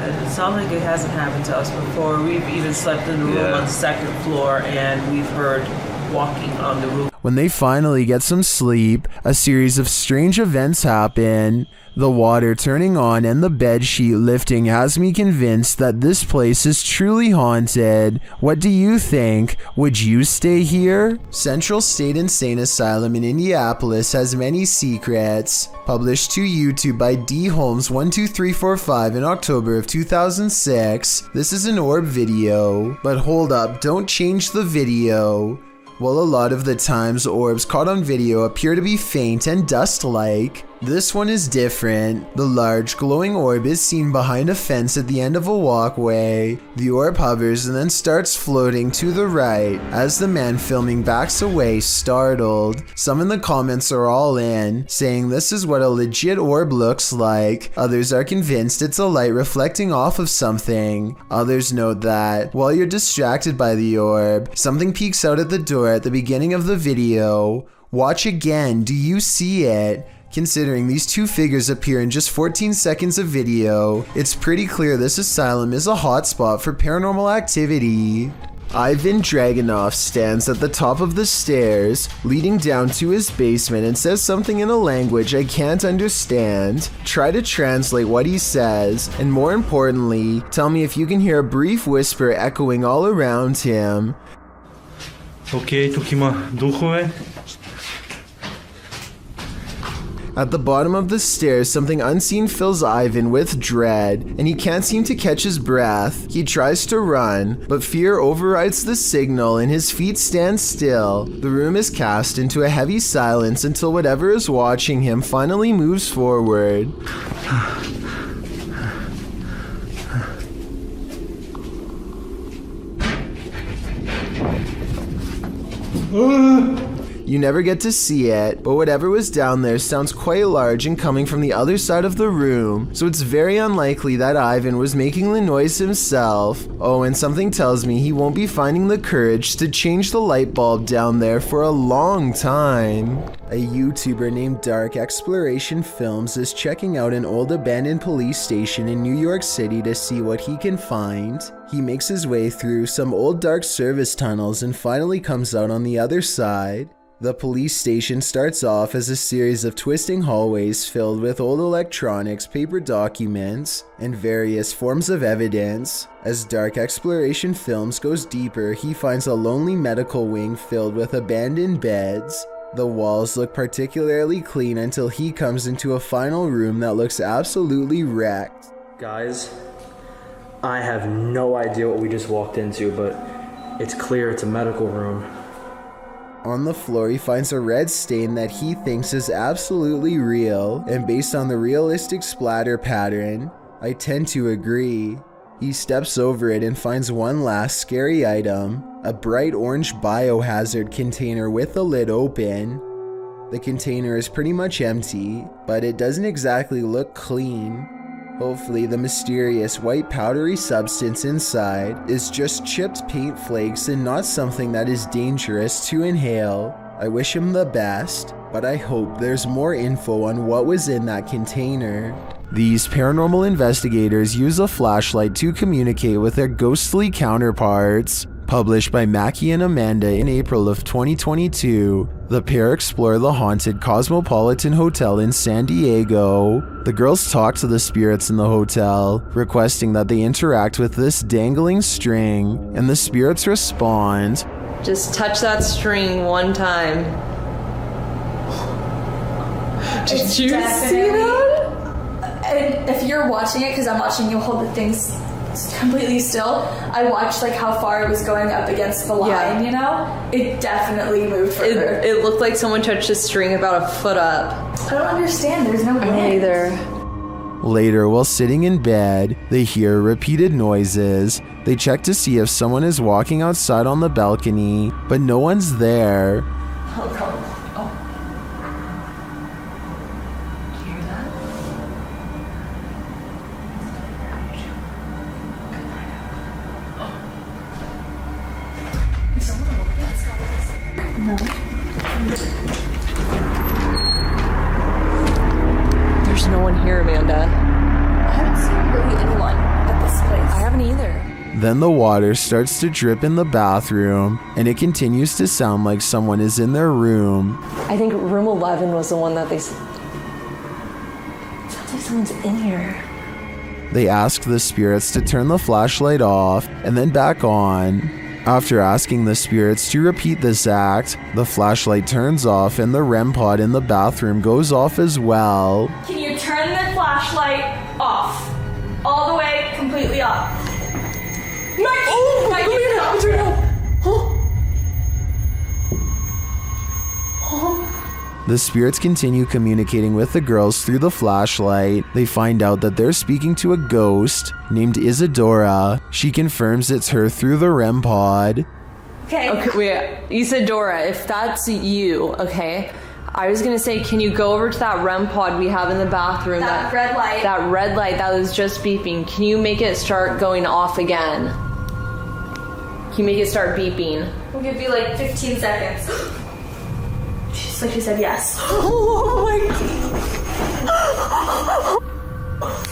It sounds like it hasn't happened to us before. We've even slept in the room on the second floor, and we've heard walking on the roof. When they finally get some sleep, a series of strange events happen. The water turning on and the bedsheet lifting has me convinced that this place is truly haunted. What do you think? Would you stay here? Central State Insane Asylum in Indianapolis has many secrets. Published to YouTube by D. Holmes12345 in October of 2006. This is an orb video. But hold up, don't change the video. Well, a lot of the times orbs caught on video appear to be faint and dust-like. This one is different. The large glowing orb is seen behind a fence at the end of a walkway. The orb hovers and then starts floating to the right as the man filming backs away, startled. Some in the comments are all in, saying this is what a legit orb looks like. Others are convinced it's a light reflecting off of something. Others note that, while you're distracted by the orb, something peeks out at the door at the beginning of the video. Watch again, do you see it? Considering these two figures appear in just 14 seconds of video, it's pretty clear this asylum is a hotspot for paranormal activity. Ivan Dragunov stands at the top of the stairs, leading down to his basement and says something in a language I can't understand. Try to translate what he says, and more importantly, tell me if you can hear a brief whisper echoing all around him. Okay, тук има духове. At the bottom of the stairs, something unseen fills Ivan with dread, and he can't seem to catch his breath. He tries to run, but fear overrides the signal and his feet stand still. The room is cast into a heavy silence until whatever is watching him finally moves forward. You never get to see it, but whatever was down there sounds quite large and coming from the other side of the room, so it's very unlikely that Ivan was making the noise himself. Oh, and something tells me he won't be finding the courage to change the light bulb down there for a long time. A YouTuber named Dark Exploration Films is checking out an old abandoned police station in New York City to see what he can find. He makes his way through some old dark service tunnels and finally comes out on the other side. The police station starts off as a series of twisting hallways filled with old electronics, paper documents, and various forms of evidence. As Dark Exploration Films goes deeper, he finds a lonely medical wing filled with abandoned beds. The walls look particularly clean until he comes into a final room that looks absolutely wrecked. Guys, I have no idea what we just walked into, but it's clear it's a medical room. On the floor, he finds a red stain that he thinks is absolutely real, and based on the realistic splatter pattern, I tend to agree. He steps over it and finds one last scary item, a bright orange biohazard container with the lid open. The container is pretty much empty, but it doesn't exactly look clean. Hopefully the mysterious white powdery substance inside is just chipped paint flakes and not something that is dangerous to inhale. I wish him the best, but I hope there's more info on what was in that container. These paranormal investigators use a flashlight to communicate with their ghostly counterparts. Published by Mackie and Amanda in April of 2022, the pair explore the haunted Cosmopolitan Hotel in San Diego. The girls talk to the spirits in the hotel, requesting that they interact with this dangling string, and the spirits respond. Just touch that string one time. Did you see that? And if you're watching it, because I'm watching you hold the things completely still, I watched like how far it was going up against the line, you know? It definitely moved further. It looked like someone touched a string about a foot up. I don't understand, there's no wind. Me either. Later, while sitting in bed, they hear repeated noises. They check to see if someone is walking outside on the balcony, but no one's there. Oh, God. Oh. Do you hear that? Is someone looking at us? No. There's no one here, Amanda. I haven't seen really anyone at this place. I haven't either. Then the water starts to drip in the bathroom, and it continues to sound like someone is in their room. I think room 11 was the one that they... It sounds like someone's in here. They ask the spirits to turn the flashlight off and then back on. After asking the spirits to repeat this act, the flashlight turns off and the REM pod in the bathroom goes off as well. Can you turn the flashlight off? All the way, completely off. The spirits continue communicating with the girls through the flashlight. They find out that they're speaking to a ghost named Isadora. She confirms it's her through the REM pod. Okay, wait, Isadora, if that's you, okay, I was gonna say, can you go over to that REM pod we have in the bathroom? That red light. That red light that was just beeping. Can you make it start going off again? Can you make it start beeping? We'll give you like 15 seconds. She's like, she said yes. Oh my God.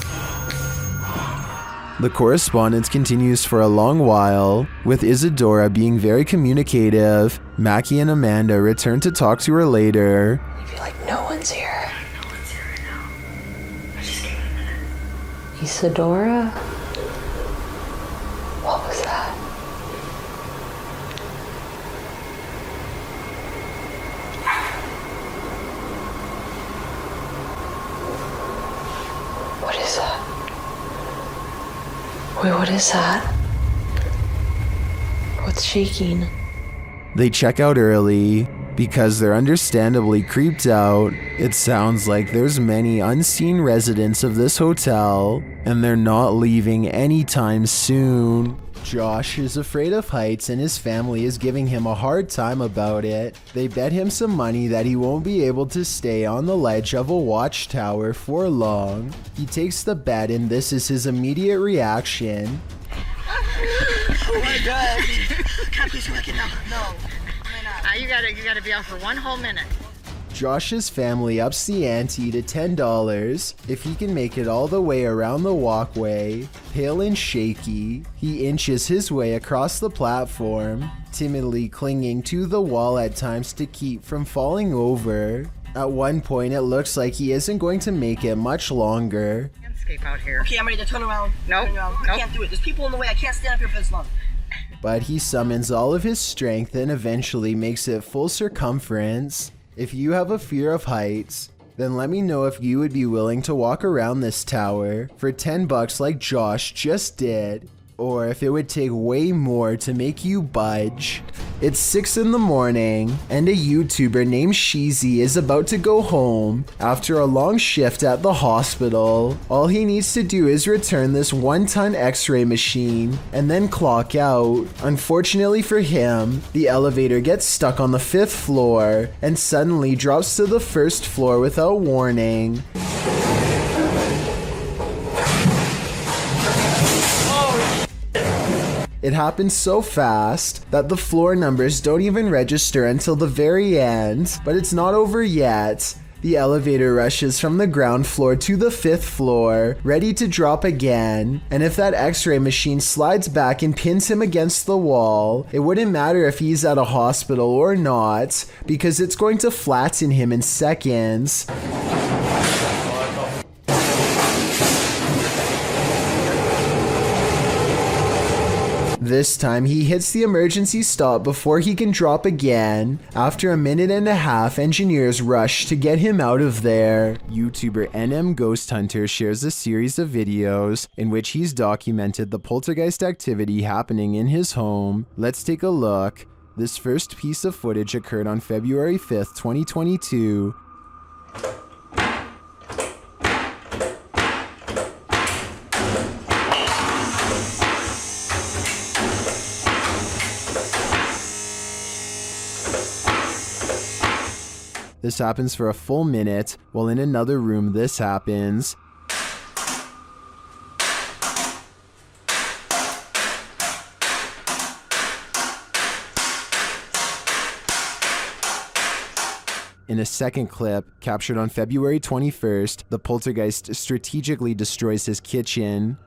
The correspondence continues for a long while, with Isadora being very communicative. Mackie and Amanda return to talk to her later. You'd be like, no one's here. No one's here right now. Just give it a minute. Isadora? What was that? What is that? Wait, what is that? What's shaking? They check out early because they're understandably creeped out. It sounds like there's many unseen residents of this hotel, and they're not leaving anytime soon. Josh is afraid of heights and his family is giving him a hard time about it. They bet him some money that he won't be able to stay on the ledge of a watchtower for long. He takes the bet and this is his immediate reaction. Oh my God. Can't be working now. No. You gotta be out for 1 whole minute. Josh's family ups the ante to $10 if he can make it all the way around the walkway. Pale and shaky, he inches his way across the platform, timidly clinging to the wall at times to keep from falling over. At one point, it looks like he isn't going to make it much longer. Escape out here. Okay, I'm ready to turn around. Nope. I can't do it. There's people in the way. I can't stand up here for this long. But he summons all of his strength and eventually makes it full circumference. If you have a fear of heights, then let me know if you would be willing to walk around this tower for $10 like Josh just did, or if it would take way more to make you budge. It's 6 in the morning, and a YouTuber named Sheezy is about to go home after a long shift at the hospital. All he needs to do is return this 1-ton x-ray machine and then clock out. Unfortunately for him, the elevator gets stuck on the 5th floor and suddenly drops to the 1st floor without warning. It happens so fast that the floor numbers don't even register until the very end, but it's not over yet. The elevator rushes from the ground floor to the 5th floor, ready to drop again, and if that x-ray machine slides back and pins him against the wall, it wouldn't matter if he's at a hospital or not, because it's going to flatten him in seconds. This time he hits the emergency stop before he can drop again. After a minute and a half, engineers rush to get him out of there. YouTuber NM Ghost Hunter shares a series of videos in which he's documented the poltergeist activity happening in his home. Let's take a look. This first piece of footage occurred on February 5th, 2022. This happens for a full minute, while in another room this happens. In a second clip, captured on February 21st, the poltergeist strategically destroys his kitchen.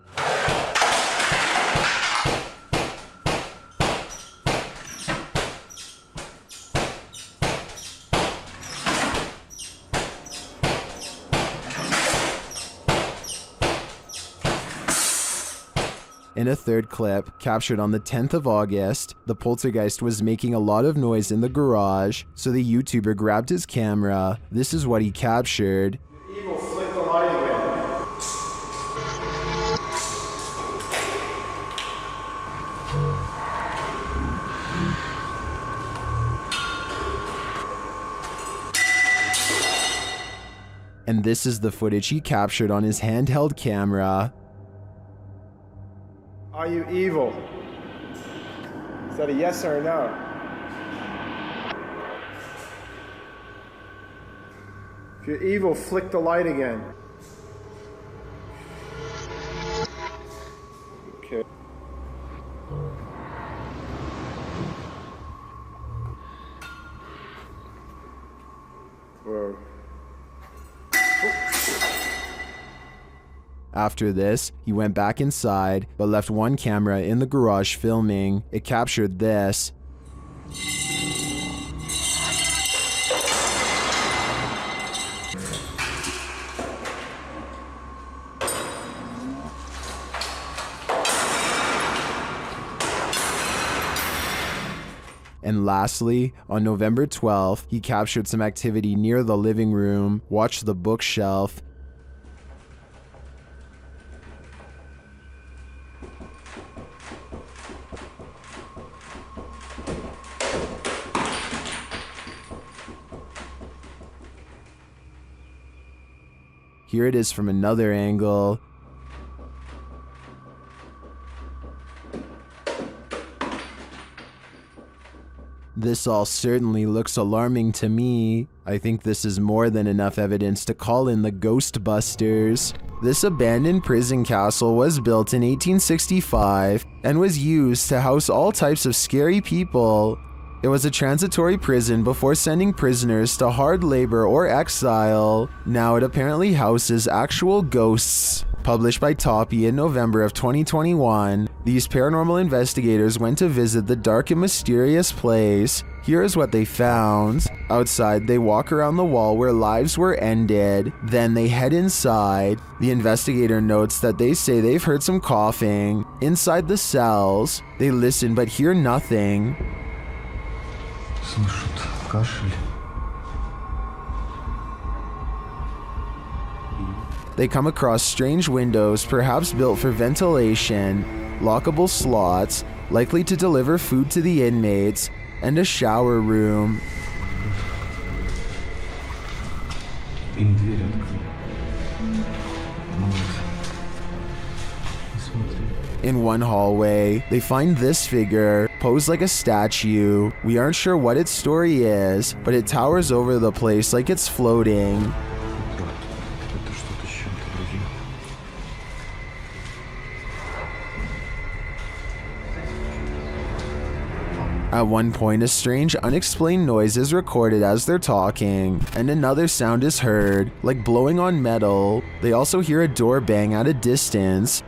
In a third clip, captured on the 10th of August, the poltergeist was making a lot of noise in the garage, so the YouTuber grabbed his camera. This is what he captured. Evil, flick the light again. And this is the footage he captured on his handheld camera. Are you evil? Is that a yes or a no? If you're evil, flick the light again. Okay. Whoa. After this, he went back inside, but left one camera in the garage filming. It captured this. And lastly, on November 12th, he captured some activity near the living room. Watch the bookshelf. Here it is from another angle. This all certainly looks alarming to me. I think this is more than enough evidence to call in the Ghostbusters. This abandoned prison castle was built in 1865 and was used to house all types of scary people. It was a transitory prison before sending prisoners to hard labor or exile. Now it apparently houses actual ghosts. Published by Toppy in November of 2021, these paranormal investigators went to visit the dark and mysterious place. Here is what they found. Outside, they walk around the wall where lives were ended. Then they head inside. The investigator notes that they say they've heard some coughing. Inside the cells, they listen but hear nothing. Слышат кашель. They come across strange windows, perhaps built for ventilation, lockable slots, likely to deliver food to the inmates, and a shower room. Им дверь открыли. In one hallway, they find this figure, posed like a statue. We aren't sure what its story is, but it towers over the place like it's floating. At one point, a strange, unexplained noise is recorded as they're talking, and another sound is heard, like blowing on metal. They also hear a door bang at a distance.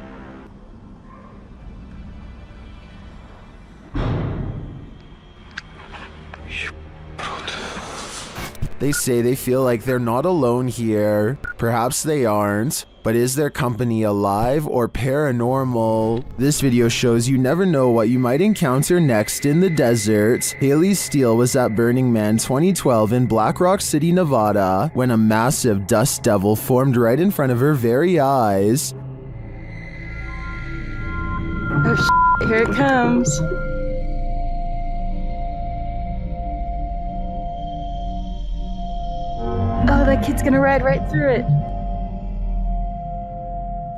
They say they feel like they're not alone here. Perhaps they aren't, but is their company alive or paranormal? This video shows you never know what you might encounter next in the desert. Haley Steele was at Burning Man 2012 in Black Rock City, Nevada, when a massive dust devil formed right in front of her very eyes. Oh, here it comes. Oh, that kid's gonna ride right through it.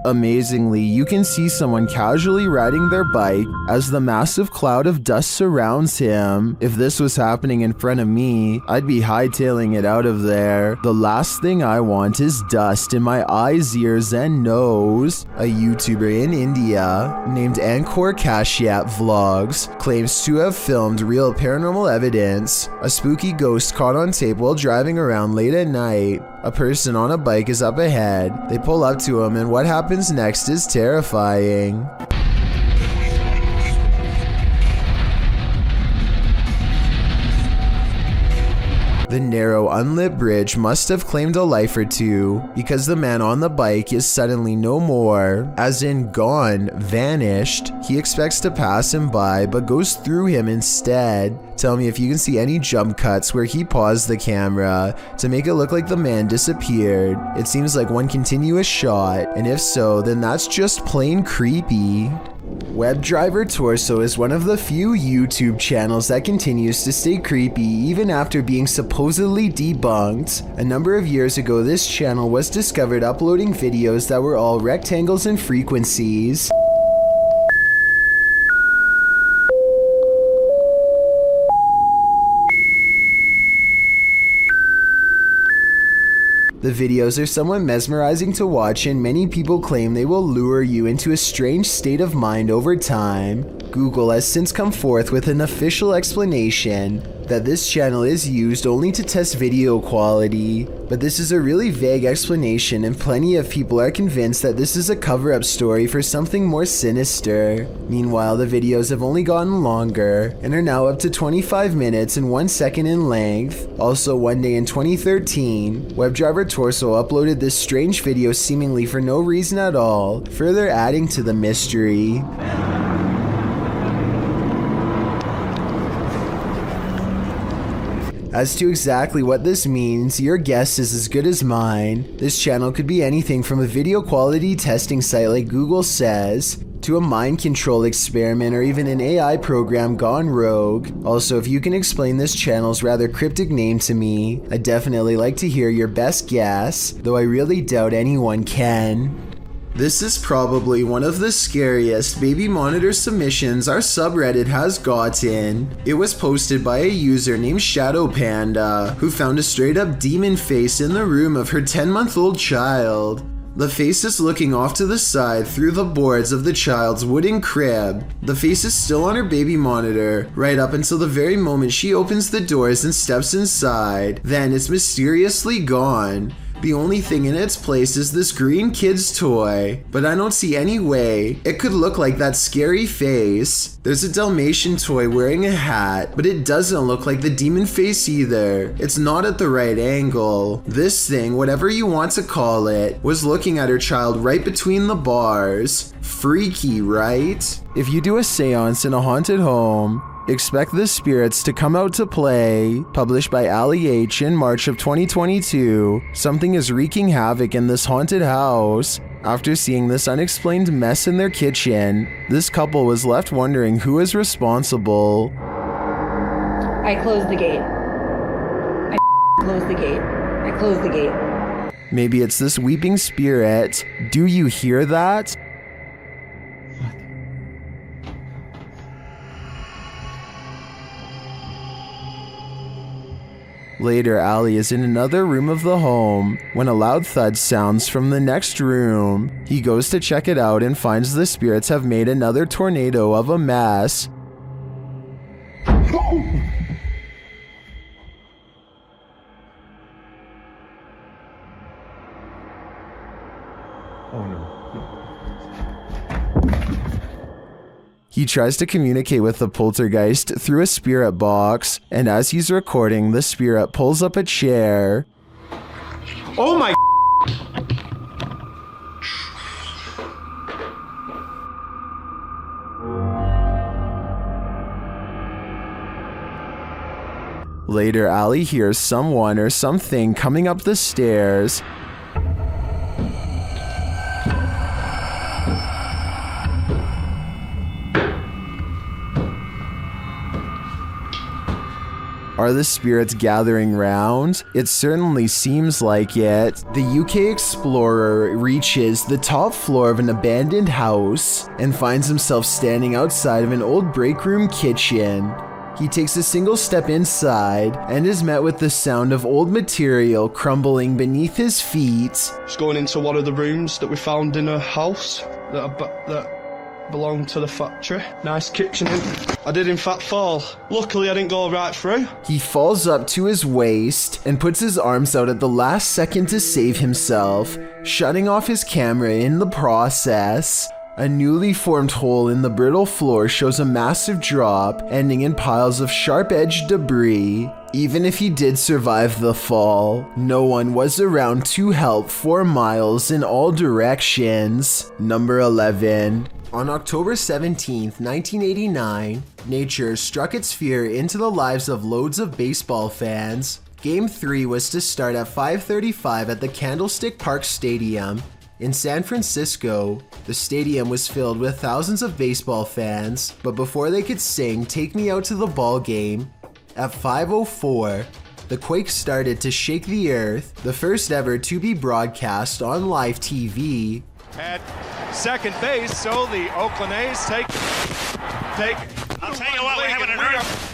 Amazingly, you can see someone casually riding their bike as the massive cloud of dust surrounds him. If this was happening in front of me, I'd be hightailing it out of there. The last thing I want is dust in my eyes, ears, and nose. A YouTuber in India named Ankor Kashyap Vlogs claims to have filmed real paranormal evidence. A spooky ghost caught on tape while driving around late at night. A person on a bike is up ahead. They pull up to him, and what happens next is terrifying. The narrow, unlit bridge must have claimed a life or two, because the man on the bike is suddenly no more, as in gone, vanished. He expects to pass him by, but goes through him instead. Tell me if you can see any jump cuts where he paused the camera to make it look like the man disappeared. It seems like one continuous shot, and if so, then that's just plain creepy. WebDriver Torso is one of the few YouTube channels that continues to stay creepy even after being supposedly debunked. A number of years ago, this channel was discovered uploading videos that were all rectangles and frequencies. The videos are somewhat mesmerizing to watch, and many people claim they will lure you into a strange state of mind over time. Google has since come forth with an official explanation that this channel is used only to test video quality, but this is a really vague explanation, and plenty of people are convinced that this is a cover-up story for something more sinister. Meanwhile, the videos have only gotten longer and are now up to 25 minutes and 1 second in length. Also, one day in 2013, WebDriver Torso uploaded this strange video seemingly for no reason at all, further adding to the mystery. As to exactly what this means, your guess is as good as mine. This channel could be anything from a video quality testing site like Google says, to a mind control experiment, or even an AI program gone rogue. Also, if you can explain this channel's rather cryptic name to me, I'd definitely like to hear your best guess, though I really doubt anyone can. This is probably one of the scariest baby monitor submissions our subreddit has gotten. It was posted by a user named Shadow Panda, who found a straight up demon face in the room of her 10-month-old child. The face is looking off to the side through the boards of the child's wooden crib. The face is still on her baby monitor, right up until the very moment she opens the doors and steps inside. Then it's mysteriously gone. The only thing in its place is this green kid's toy, but I don't see any way it could look like that scary face. There's a Dalmatian toy wearing a hat, but it doesn't look like the demon face either. It's not at the right angle. This thing, whatever you want to call it, was looking at her child right between the bars. Freaky, right? If you do a seance in a haunted home, expect the spirits to come out to play. Published by Ali H in March of 2022, something is wreaking havoc in this haunted house. After seeing this unexplained mess in their kitchen, this couple was left wondering who is responsible. I closed the gate. I closed the gate. I closed the gate. Maybe it's this weeping spirit. Do you hear that? Later, Ali is in another room of the home when a loud thud sounds from the next room. He goes to check it out and finds the spirits have made another tornado of a mess. Oh no. He tries to communicate with the poltergeist through a spirit box, and as he's recording, the spirit pulls up a chair. Oh my Later, Ali hears someone or something coming up the stairs. Are the spirits gathering round? It certainly seems like it. The UK explorer reaches the top floor of an abandoned house and finds himself standing outside of an old break room kitchen. He takes a single step inside and is met with the sound of old material crumbling beneath his feet. Just going into one of the rooms that we found in a house that belonged to the factory. Nice kitchen. I did in fact fall. Luckily I didn't go right through. He falls up to his waist and puts his arms out at the last second to save himself, shutting off his camera in the process. A newly formed hole in the brittle floor shows a massive drop, ending in piles of sharp-edged debris. Even if he did survive the fall, no one was around to help 4 miles in all directions. Number 11. On October 17th, 1989, nature struck its fear into the lives of loads of baseball fans. Game 3 was to start at 5:35 at the Candlestick Park Stadium in San Francisco. The stadium was filled with thousands of baseball fans, but before they could sing "Take Me Out to the Ball Game," at 5:04, the quake started to shake the earth, the first ever to be broadcast on live TV. At second base, so the Oakland A's take. I'll tell you what, we're having an earth.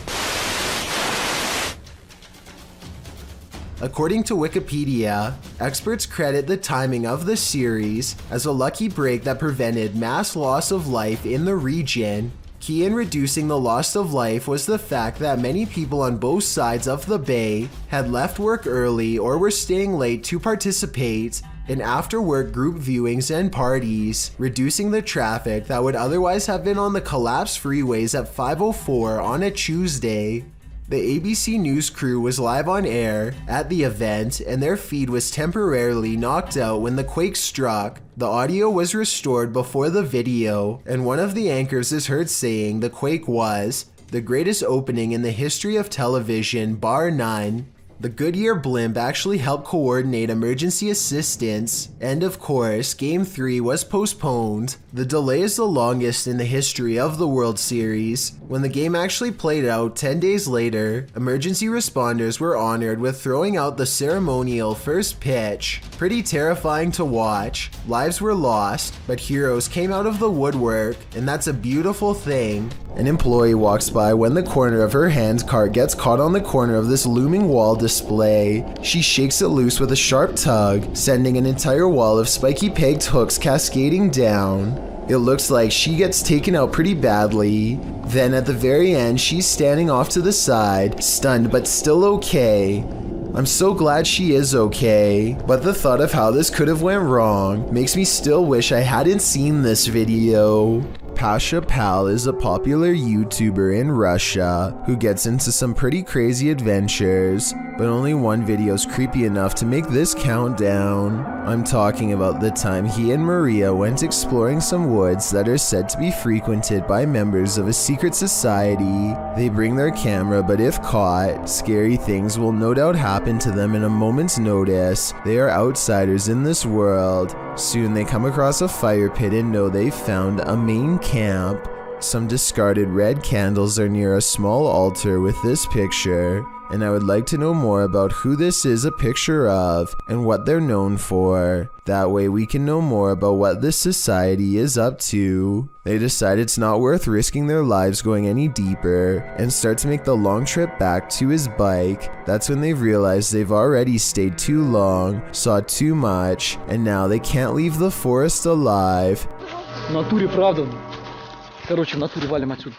According to Wikipedia, experts credit the timing of the series as a lucky break that prevented mass loss of life in the region. Key in reducing the loss of life was the fact that many people on both sides of the bay had left work early or were staying late to participate in after-work group viewings and parties, reducing the traffic that would otherwise have been on the collapsed freeways at 5:04 on a Tuesday. The ABC News crew was live on air at the event, and their feed was temporarily knocked out when the quake struck. The audio was restored before the video, and one of the anchors is heard saying the quake was the greatest opening in the history of television, bar none. The Goodyear blimp actually helped coordinate emergency assistance, and of course, Game 3 was postponed. The delay is the longest in the history of the World Series. When the game actually played out 10 days later, emergency responders were honored with throwing out the ceremonial first pitch. Pretty terrifying to watch. Lives were lost, but heroes came out of the woodwork, and that's a beautiful thing. An employee walks by when the corner of her hand cart gets caught on the corner of this looming wall display. She shakes it loose with a sharp tug, sending an entire wall of spiky pegged hooks cascading down. It looks like she gets taken out pretty badly. Then at the very end, she's standing off to the side, stunned but still okay. I'm so glad she is okay, but the thought of how this could have went wrong makes me still wish I hadn't seen this video. Pasha Pal is a popular YouTuber in Russia who gets into some pretty crazy adventures, but only one video's creepy enough to make this count down. I'm talking about the time he and Maria went exploring some woods that are said to be frequented by members of a secret society. They bring their camera, but if caught, scary things will no doubt happen to them in a moment's notice. They are outsiders in this world. Soon they come across a fire pit and know they've found a main camp. Some discarded red candles are near a small altar with this picture, and I would like to know more about who this is a picture of and what they're known for. That way we can know more about what this society is up to. They decide it's not worth risking their lives going any deeper and start to make the long trip back to his bike. That's when they've realized they've already stayed too long, saw too much, and now they can't leave the forest alive. В натуре правда. Короче, в натуре валим отсюда.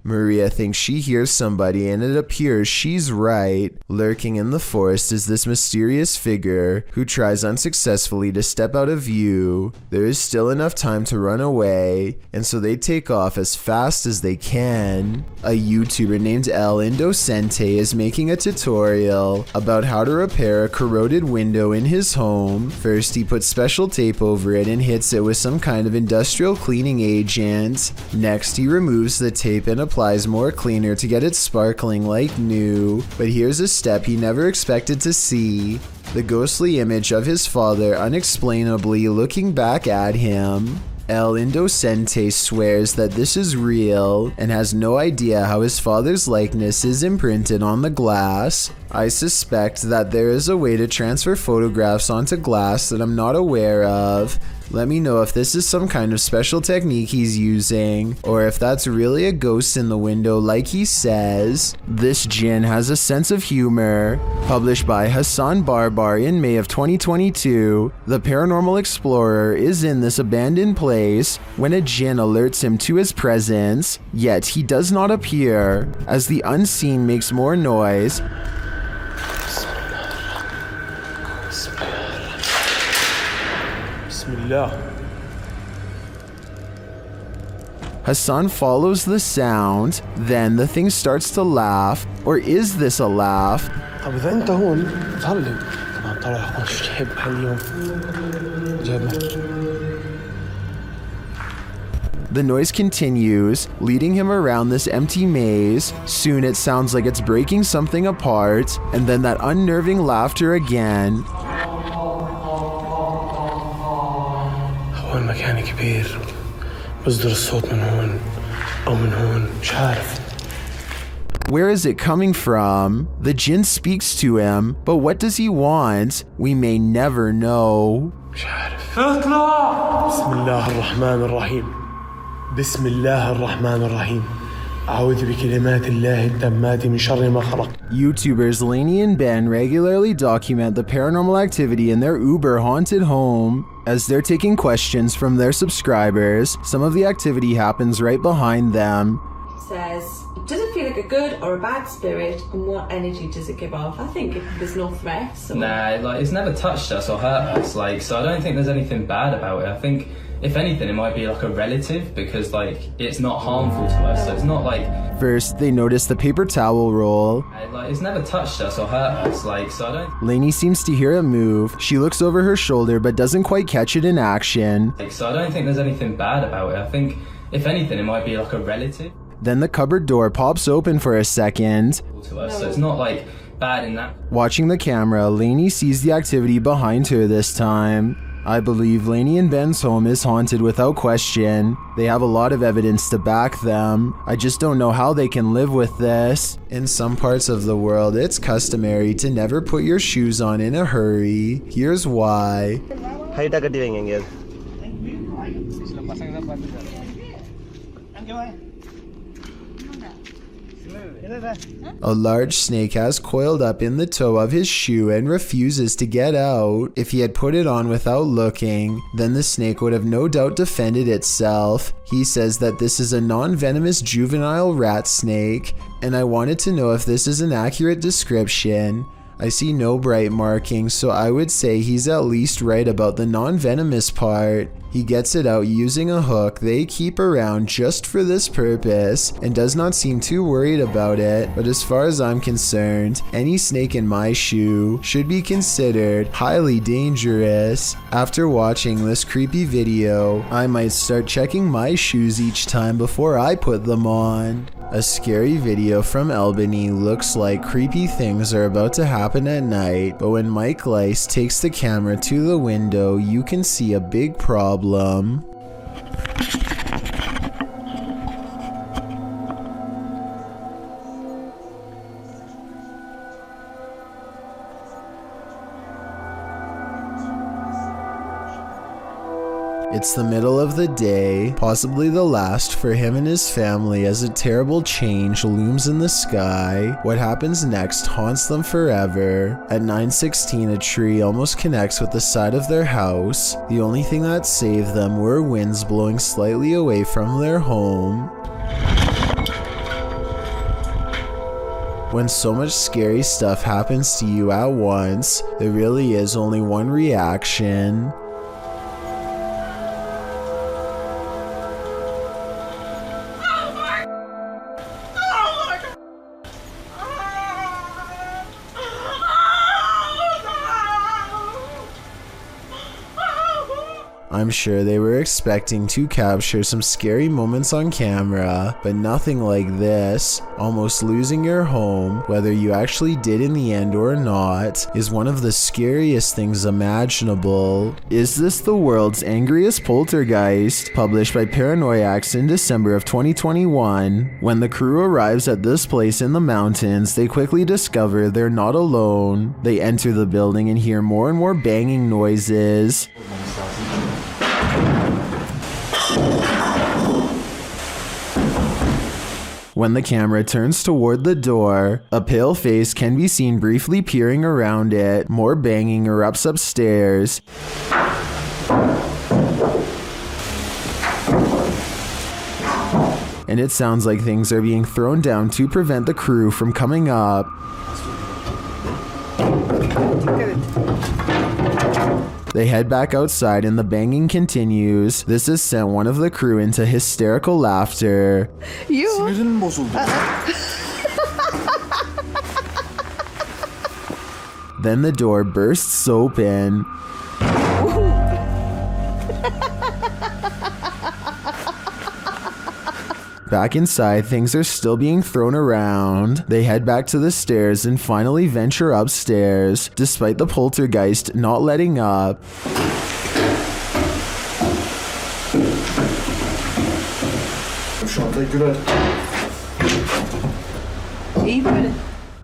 Maria thinks she hears somebody, and it appears she's right. Lurking in the forest is this mysterious figure who tries unsuccessfully to step out of view. There is still enough time to run away, and so they take off as fast as they can. A YouTuber named El Indocente is making a tutorial about how to repair a corroded window in his home. First, he puts special tape over it and hits it with some kind of industrial cleaning agent. Next, he removes the tape and applies more cleaner to get it sparkling like new. But here's a step he never expected to see: the ghostly image of his father unexplainably looking back at him. El Indocente swears that this is real and has no idea how his father's likeness is imprinted on the glass. I suspect that there is a way to transfer photographs onto glass that I'm not aware of. Let me know if this is some kind of special technique he's using, or if that's really a ghost in the window like he says. This jinn has a sense of humor. Published by Hassan Barbar in May of 2022, the paranormal explorer is in this abandoned place when a jinn alerts him to his presence, yet he does not appear. As the unseen makes more noise, Bismillah. Hassan follows the sound, then the thing starts to laugh, or is this a laugh? طب إذا أنت هون ظلم. طبعا طلع شو تحب هاليوم جابنا. The noise continues, leading him around this empty maze. Soon it sounds like it's breaking something apart, and then that unnerving laughter again. هو المكان كبير. بصدر الصوت من هون أو من هون مش عارف. Where is it coming from? The jinn speaks to him, but what does he want? We may never know. مش عارف. اطلع. بسم الله الرحمن الرحيم. بسم الله الرحمن الرحيم. أعوذ بكلمات الله التامات من شر ما خلق. YouTubers Lainey and Ben regularly document the paranormal activity in their Uber haunted home. As they're taking questions from their subscribers, some of the activity happens right behind them. Says, does it feel like a good or a bad spirit, and what energy does it give off? I think if there's no threats. Or... Nah, like it's never touched us or hurt us, like, so I don't think there's anything bad about it. I think if anything, it might be like a relative because like it's not harmful to us, so it's not like. First, they notice the paper towel roll. Like it's never touched us or hurt us, like, so I don't. Lainey seems to hear it move. She looks over her shoulder but doesn't quite catch it in action. Like, so I don't think there's anything bad about it. I think if anything, it might be like a relative. Then the cupboard door pops open for a second. To us, so it's not like bad in that. Watching the camera, Lainey sees the activity behind her this time. I believe Lainey and Ben's home is haunted without question. They have a lot of evidence to back them. I just don't know how they can live with this. In some parts of the world, it's customary to never put your shoes on in a hurry. Here's why. A large snake has coiled up in the toe of his shoe and refuses to get out. If he had put it on without looking, then the snake would have no doubt defended itself. He says that this is a non-venomous juvenile rat snake, and I wanted to know if this is an accurate description. I see no bright markings, so I would say he's at least right about the non-venomous part. He gets it out using a hook they keep around just for this purpose and does not seem too worried about it, but as far as I'm concerned, any snake in my shoe should be considered highly dangerous. After watching this creepy video, I might start checking my shoes each time before I put them on. A scary video from Albany looks like creepy things are about to happen at night, but when Mike Lice takes the camera to the window, you can see a big problem. It's the middle of the day, possibly the last for him and his family, as a terrible change looms in the sky. What happens next haunts them forever. At 9:16, a tree almost connects with the side of their house. The only thing that saved them were winds blowing slightly away from their home. When so much scary stuff happens to you at once, there really is only one reaction. I'm sure they were expecting to capture some scary moments on camera, but nothing like this. Almost losing your home, whether you actually did in the end or not, is one of the scariest things imaginable. Is this the world's angriest poltergeist? Published by Paranoiacs in December of 2021. When the crew arrives at this place in the mountains, they quickly discover they're not alone. They enter the building and hear more and more banging noises. When the camera turns toward the door, a pale face can be seen briefly peering around it. More banging erupts upstairs. And it sounds like things are being thrown down to prevent the crew from coming up. They head back outside and the banging continues. This has sent one of the crew into hysterical laughter. Then the door bursts open. Back inside, things are still being thrown around. They head back to the stairs and finally venture upstairs, despite the poltergeist not letting up.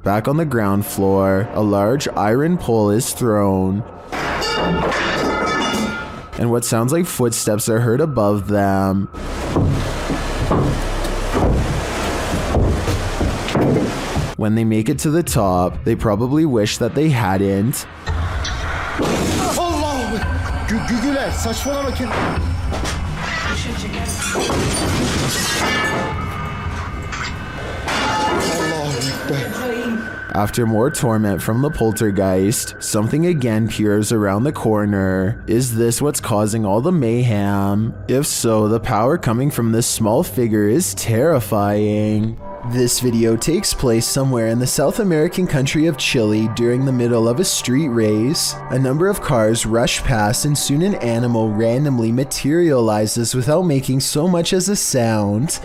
Back on the ground floor, a large iron pole is thrown, and what sounds like footsteps are heard above them. When they make it to the top, they probably wish that they hadn't. After more torment from the poltergeist, something again peers around the corner. Is this what's causing all the mayhem? If so, the power coming from this small figure is terrifying. This video takes place somewhere in the South American country of Chile during the middle of a street race. A number of cars rush past and soon an animal randomly materializes without making so much as a sound.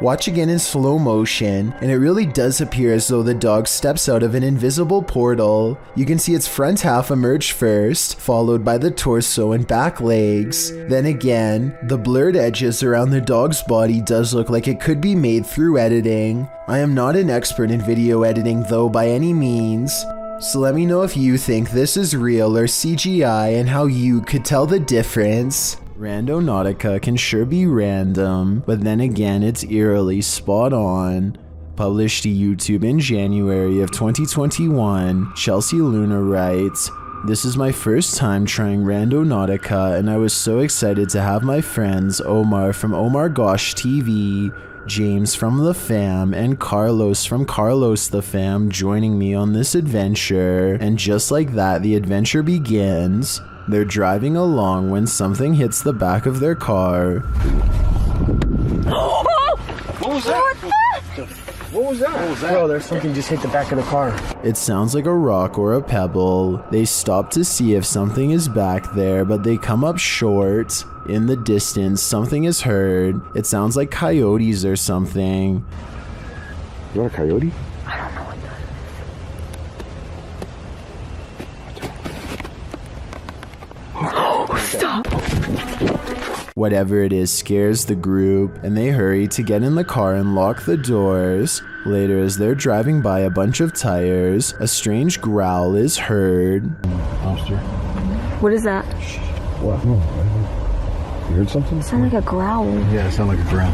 Watch again in slow motion, and it really does appear as though the dog steps out of an invisible portal. You can see its front half emerge first, followed by the torso and back legs. Then again, the blurred edges around the dog's body does look like it could be made through editing. I am not an expert in video editing though by any means, so let me know if you think this is real or CGI and how you could tell the difference. Randonautica can sure be random, but then again it's eerily spot on. Published to YouTube in January of 2021, Chelsea Luna writes, "This is my first time trying Randonautica and I was so excited to have my friends Omar from Omar Gosh TV, James from The Fam, and Carlos from Carlos The Fam joining me on this adventure." And just like that, the adventure begins. They're driving along when something hits the back of their car. What was that? What was that? Bro, there's something just hit the back of the car. It sounds like a rock or a pebble. They stop to see if something is back there, but they come up short. In the distance, something is heard. It sounds like coyotes or something. You want a coyote? Stop! Whatever it is scares the group, and they hurry to get in the car and lock the doors. Later, as they're driving by a bunch of tires, a strange growl is heard. Monster. What is that? What? No, you heard something? It sounded like a growl. Yeah, it sounded like a growl.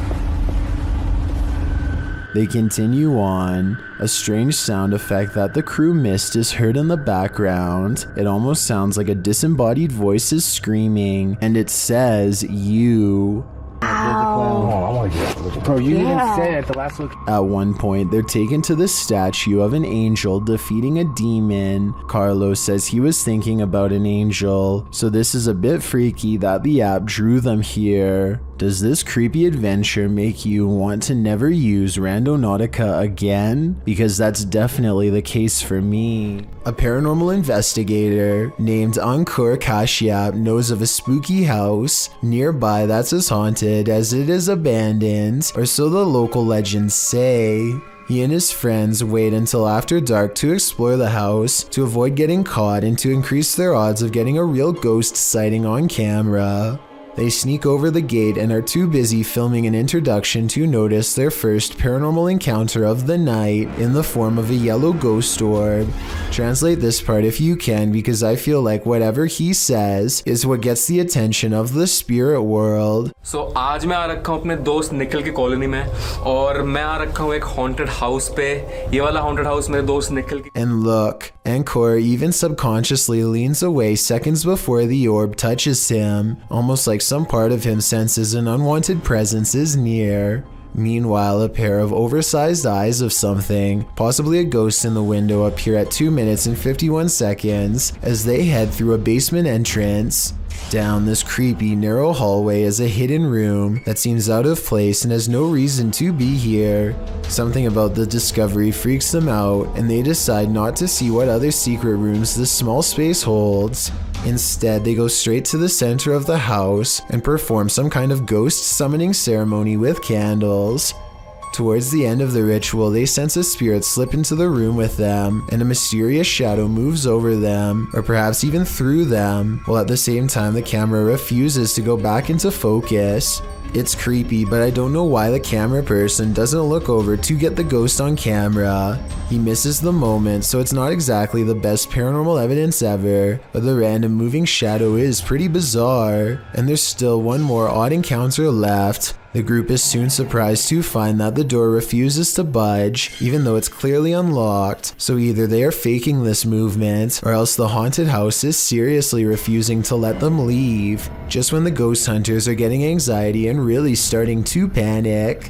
They continue on. A strange sound effect that the crew missed is heard in the background. It almost sounds like a disembodied voice is screaming, and it says, "You." Ow. Bro, you didn't say it at the last look. At one point, they're taken to the statue of an angel defeating a demon. Carlos says he was thinking about an angel, so this is a bit freaky that the app drew them here. Does this creepy adventure make you want to never use Randonautica again? Because that's definitely the case for me. A paranormal investigator named Ankur Kashyap knows of a spooky house nearby that's as haunted as it is abandoned, or so the local legends say. He and his friends wait until after dark to explore the house to avoid getting caught and to increase their odds of getting a real ghost sighting on camera. They sneak over the gate and are too busy filming an introduction to notice their first paranormal encounter of the night in the form of a yellow ghost orb. Translate this part if you can, because I feel like whatever he says is what gets the attention of the spirit world. So आज मैं आ रखा हूँ अपने दोस्त निखिल की colony में और मैं आ रखा हूँ एक haunted house पे. ये वाला haunted house मेरे दोस्त निखिल की. And look, Ankur even subconsciously leans away seconds before the orb touches him, almost like some part of him senses an unwanted presence is near. Meanwhile, a pair of oversized eyes of something, possibly a ghost in the window, appear at 2 minutes and 51 seconds as they head through a basement entrance. Down this creepy, narrow hallway is a hidden room that seems out of place and has no reason to be here. Something about the discovery freaks them out, and they decide not to see what other secret rooms this small space holds. Instead, they go straight to the center of the house and perform some kind of ghost summoning ceremony with candles. Towards the end of the ritual, they sense a spirit slip into the room with them, and a mysterious shadow moves over them, or perhaps even through them, while at the same time the camera refuses to go back into focus. It's creepy, but I don't know why the camera person doesn't look over to get the ghost on camera. He misses the moment, so it's not exactly the best paranormal evidence ever, but the random moving shadow is pretty bizarre. And there's still one more odd encounter left. The group is soon surprised to find that the door refuses to budge, even though it's clearly unlocked. So either they are faking this movement, or else the haunted house is seriously refusing to let them leave. Just when the ghost hunters are getting anxiety and really starting to panic.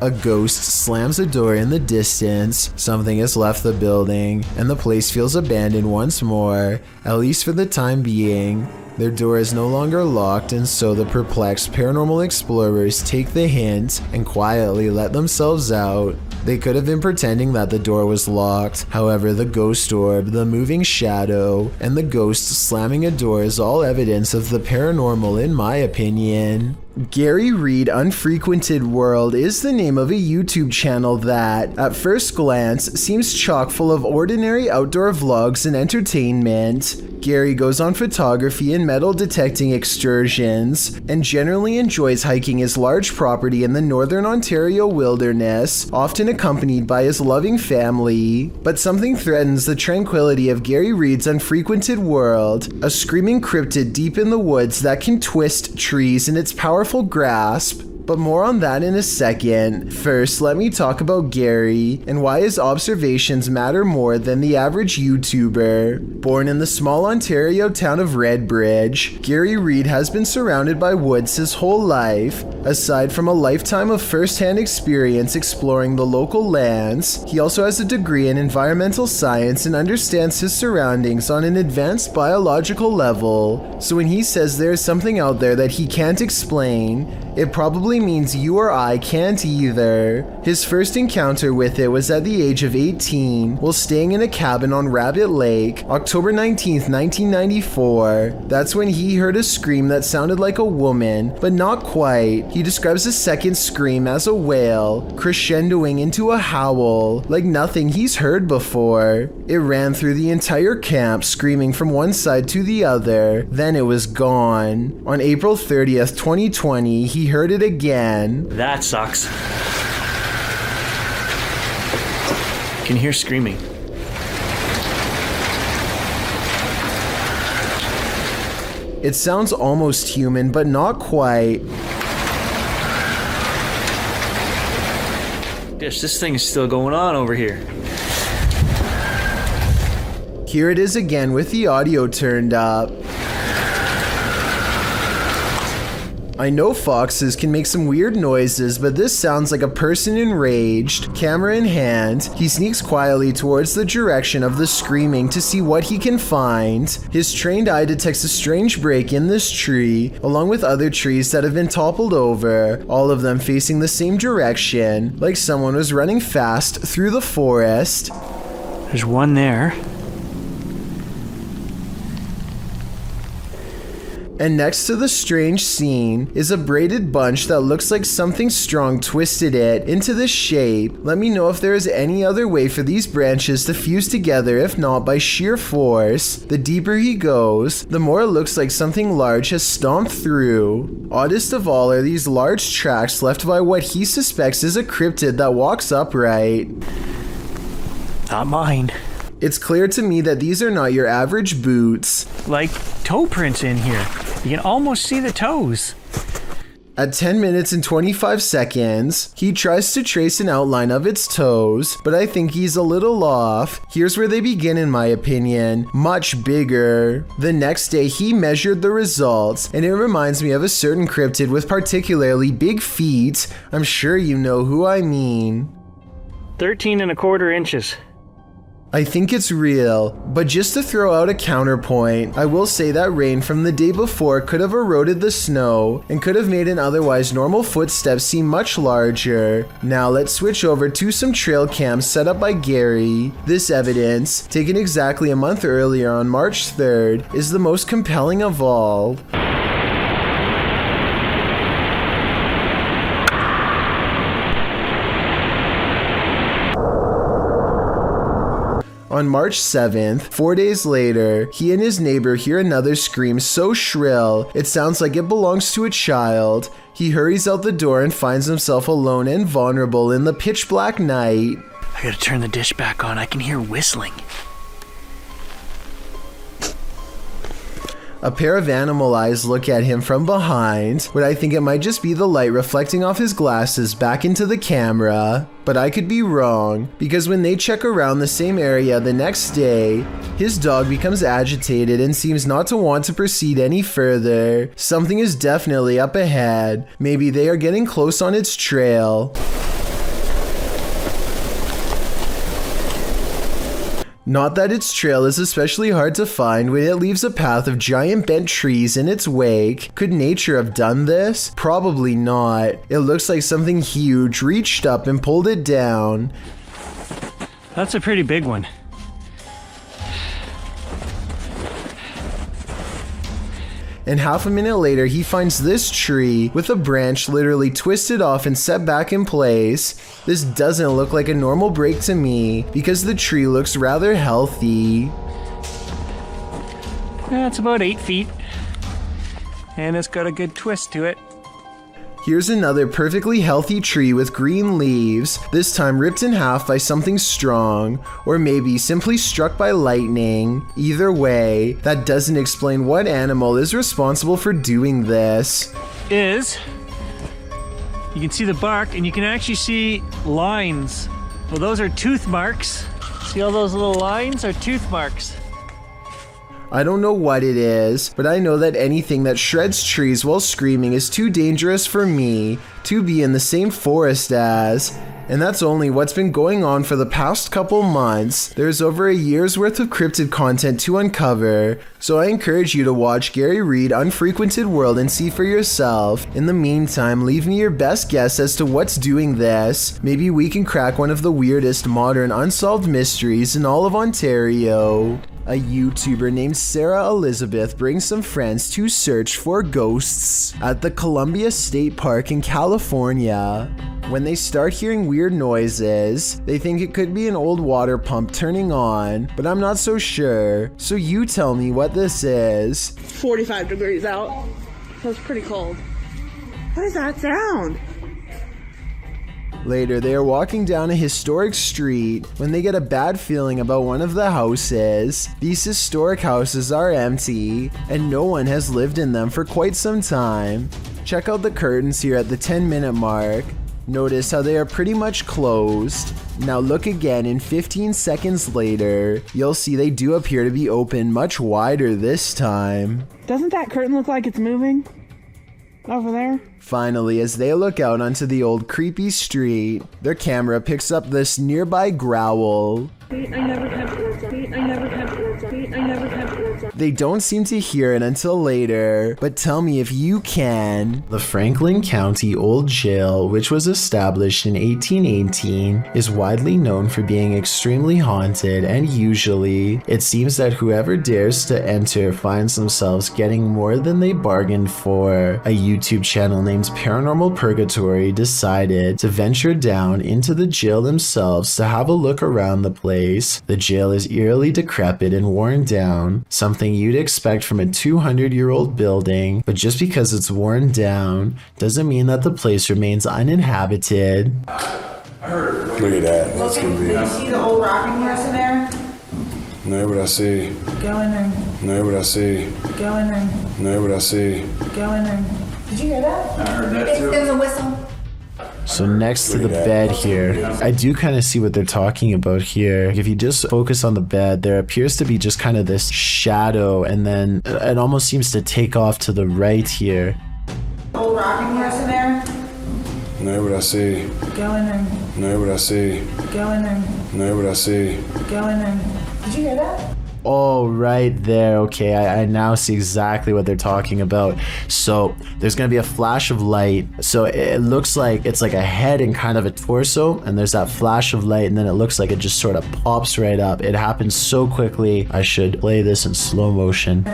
A ghost slams a door in the distance, something has left the building, and the place feels abandoned once more, at least for the time being. Their door is no longer locked, and so the perplexed paranormal explorers take the hint and quietly let themselves out. They could have been pretending that the door was locked. However, the ghost orb, the moving shadow, and the ghost slamming a door is all evidence of the paranormal in my opinion. Gary Reed Unfrequented World is the name of a YouTube channel that, at first glance, seems chock full of ordinary outdoor vlogs and entertainment. Gary goes on photography and metal detecting excursions, and generally enjoys hiking his large property in the northern Ontario wilderness, often accompanied by his loving family. But something threatens the tranquility of Gary Reed's Unfrequented World, a screaming cryptid deep in the woods that can twist trees in its powerful grasp. But more on that in a second. First, let me talk about Gary and why his observations matter more than the average YouTuber. Born in the small Ontario town of Redbridge, Gary Reed has been surrounded by woods his whole life. Aside from a lifetime of first-hand experience exploring the local lands, he also has a degree in environmental science and understands his surroundings on an advanced biological level. So when he says there is something out there that he can't explain, it probably means you or I can't either. His first encounter with it was at the age of 18 while staying in a cabin on Rabbit Lake, October 19th, 1994. That's when he heard a scream that sounded like a woman, but not quite. He describes the second scream as a wail, crescendoing into a howl, like nothing he's heard before. It ran through the entire camp, screaming from one side to the other, then it was gone. On April 30th, 2020, he heard it again. That sucks. Can hear screaming. It sounds almost human, but not quite. This thing is still going on over here. Here it is again with the audio turned up. I know foxes can make some weird noises, but this sounds like a person enraged. Camera in hand, he sneaks quietly towards the direction of the screaming to see what he can find. His trained eye detects a strange break in this tree, along with other trees that have been toppled over, all of them facing the same direction, like someone was running fast through the forest. There's one there. And next to the strange scene is a braided bunch that looks like something strong twisted it into this shape. Let me know if there is any other way for these branches to fuse together, if not by sheer force. The deeper he goes, the more it looks like something large has stomped through. Oddest of all are these large tracks left by what he suspects is a cryptid that walks upright. Not mine. It's clear to me that these are not your average boots. Like toe prints in here. You can almost see the toes. At 10 minutes and 25 seconds, he tries to trace an outline of its toes, but I think he's a little off. Here's where they begin in my opinion, much bigger. The next day he measured the results, and it reminds me of a certain cryptid with particularly big feet. I'm sure you know who I mean. 13¼ inches. I think it's real, but just to throw out a counterpoint, I will say that rain from the day before could have eroded the snow and could have made an otherwise normal footstep seem much larger. Now let's switch over to some trail cams set up by Gary. This evidence, taken exactly a month earlier on March 3rd, is the most compelling of all. On March 7th, 4 days later, he and his neighbor hear another scream so shrill, it sounds like it belongs to a child. He hurries out the door and finds himself alone and vulnerable in the pitch black night. I gotta turn the dish back on. I can hear whistling. A pair of animal eyes look at him from behind, but I think it might just be the light reflecting off his glasses back into the camera. But I could be wrong, because when they check around the same area the next day, his dog becomes agitated and seems not to want to proceed any further. Something is definitely up ahead. Maybe they are getting close on its trail. Not that its trail is especially hard to find when it leaves a path of giant bent trees in its wake. Could nature have done this? Probably not. It looks like something huge reached up and pulled it down. That's a pretty big one. And half a minute later, he finds this tree with a branch literally twisted off and set back in place. This doesn't look like a normal break to me because the tree looks rather healthy. It's about 8 feet. And it's got a good twist to it. Here's another perfectly healthy tree with green leaves, this time ripped in half by something strong, or maybe simply struck by lightning. Either way, that doesn't explain what animal is responsible for doing this. You can see the bark and you can actually see lines. Well, those are tooth marks. See all those little lines are tooth marks. I don't know what it is, but I know that anything that shreds trees while screaming is too dangerous for me to be in the same forest as. And that's only what's been going on for the past couple months. There's over a year's worth of cryptid content to uncover, so I encourage you to watch Gary Reed Unfrequented World and see for yourself. In the meantime, leave me your best guess as to what's doing this. Maybe we can crack one of the weirdest modern unsolved mysteries in all of Ontario. A YouTuber named Sarah Elizabeth brings some friends to search for ghosts at the Columbia State Park in California. When they start hearing weird noises, they think it could be an old water pump turning on, but I'm not so sure. So you tell me what this is. 45 degrees out. So it's pretty cold. What is that sound? Later, they are walking down a historic street when they get a bad feeling about one of the houses. These historic houses are empty, and no one has lived in them for quite some time. Check out the curtains here at the 10-minute mark. Notice how they are pretty much closed. Now look again, and 15 seconds later, you'll see they do appear to be open much wider this time. Doesn't that curtain look like it's moving? Over there? Finally, as they look out onto the old creepy street, their camera picks up this nearby growl. They don't seem to hear it until later, but tell me if you can. The Franklin County Old Jail, which was established in 1818, is widely known for being extremely haunted, and usually, it seems that whoever dares to enter finds themselves getting more than they bargained for. A YouTube channel named Paranormal Purgatory decided to venture down into the jail themselves to have a look around the place. The jail is eerily decrepit and worn down, something you'd expect from a 200-year-old building, but just because it's worn down doesn't mean that the place remains uninhabited. Look at that. That's gonna be. Do you see the old rocking horse in there? No, what I see. Go in there. No, what I see. Go in there. No, what I see. Go in there. Did you hear that? I heard that too. It was a whistle. So next to the bed here, I do kind of see what they're talking about here. If you just focus on the bed, there appears to be just kind of this shadow, and then it almost seems to take off to the right here. Old rocking horse in there? Know what I see. Go in there. Know what I see. Go in there. Know what I see. Go in there. Did you hear that? Oh, right there. Okay, I now see exactly what they're talking about. So there's going to be a flash of light. So it looks like it's like a head and kind of a torso, and there's that flash of light, and then it looks like it just sort of pops right up. It happens so quickly. I should play this in slow motion.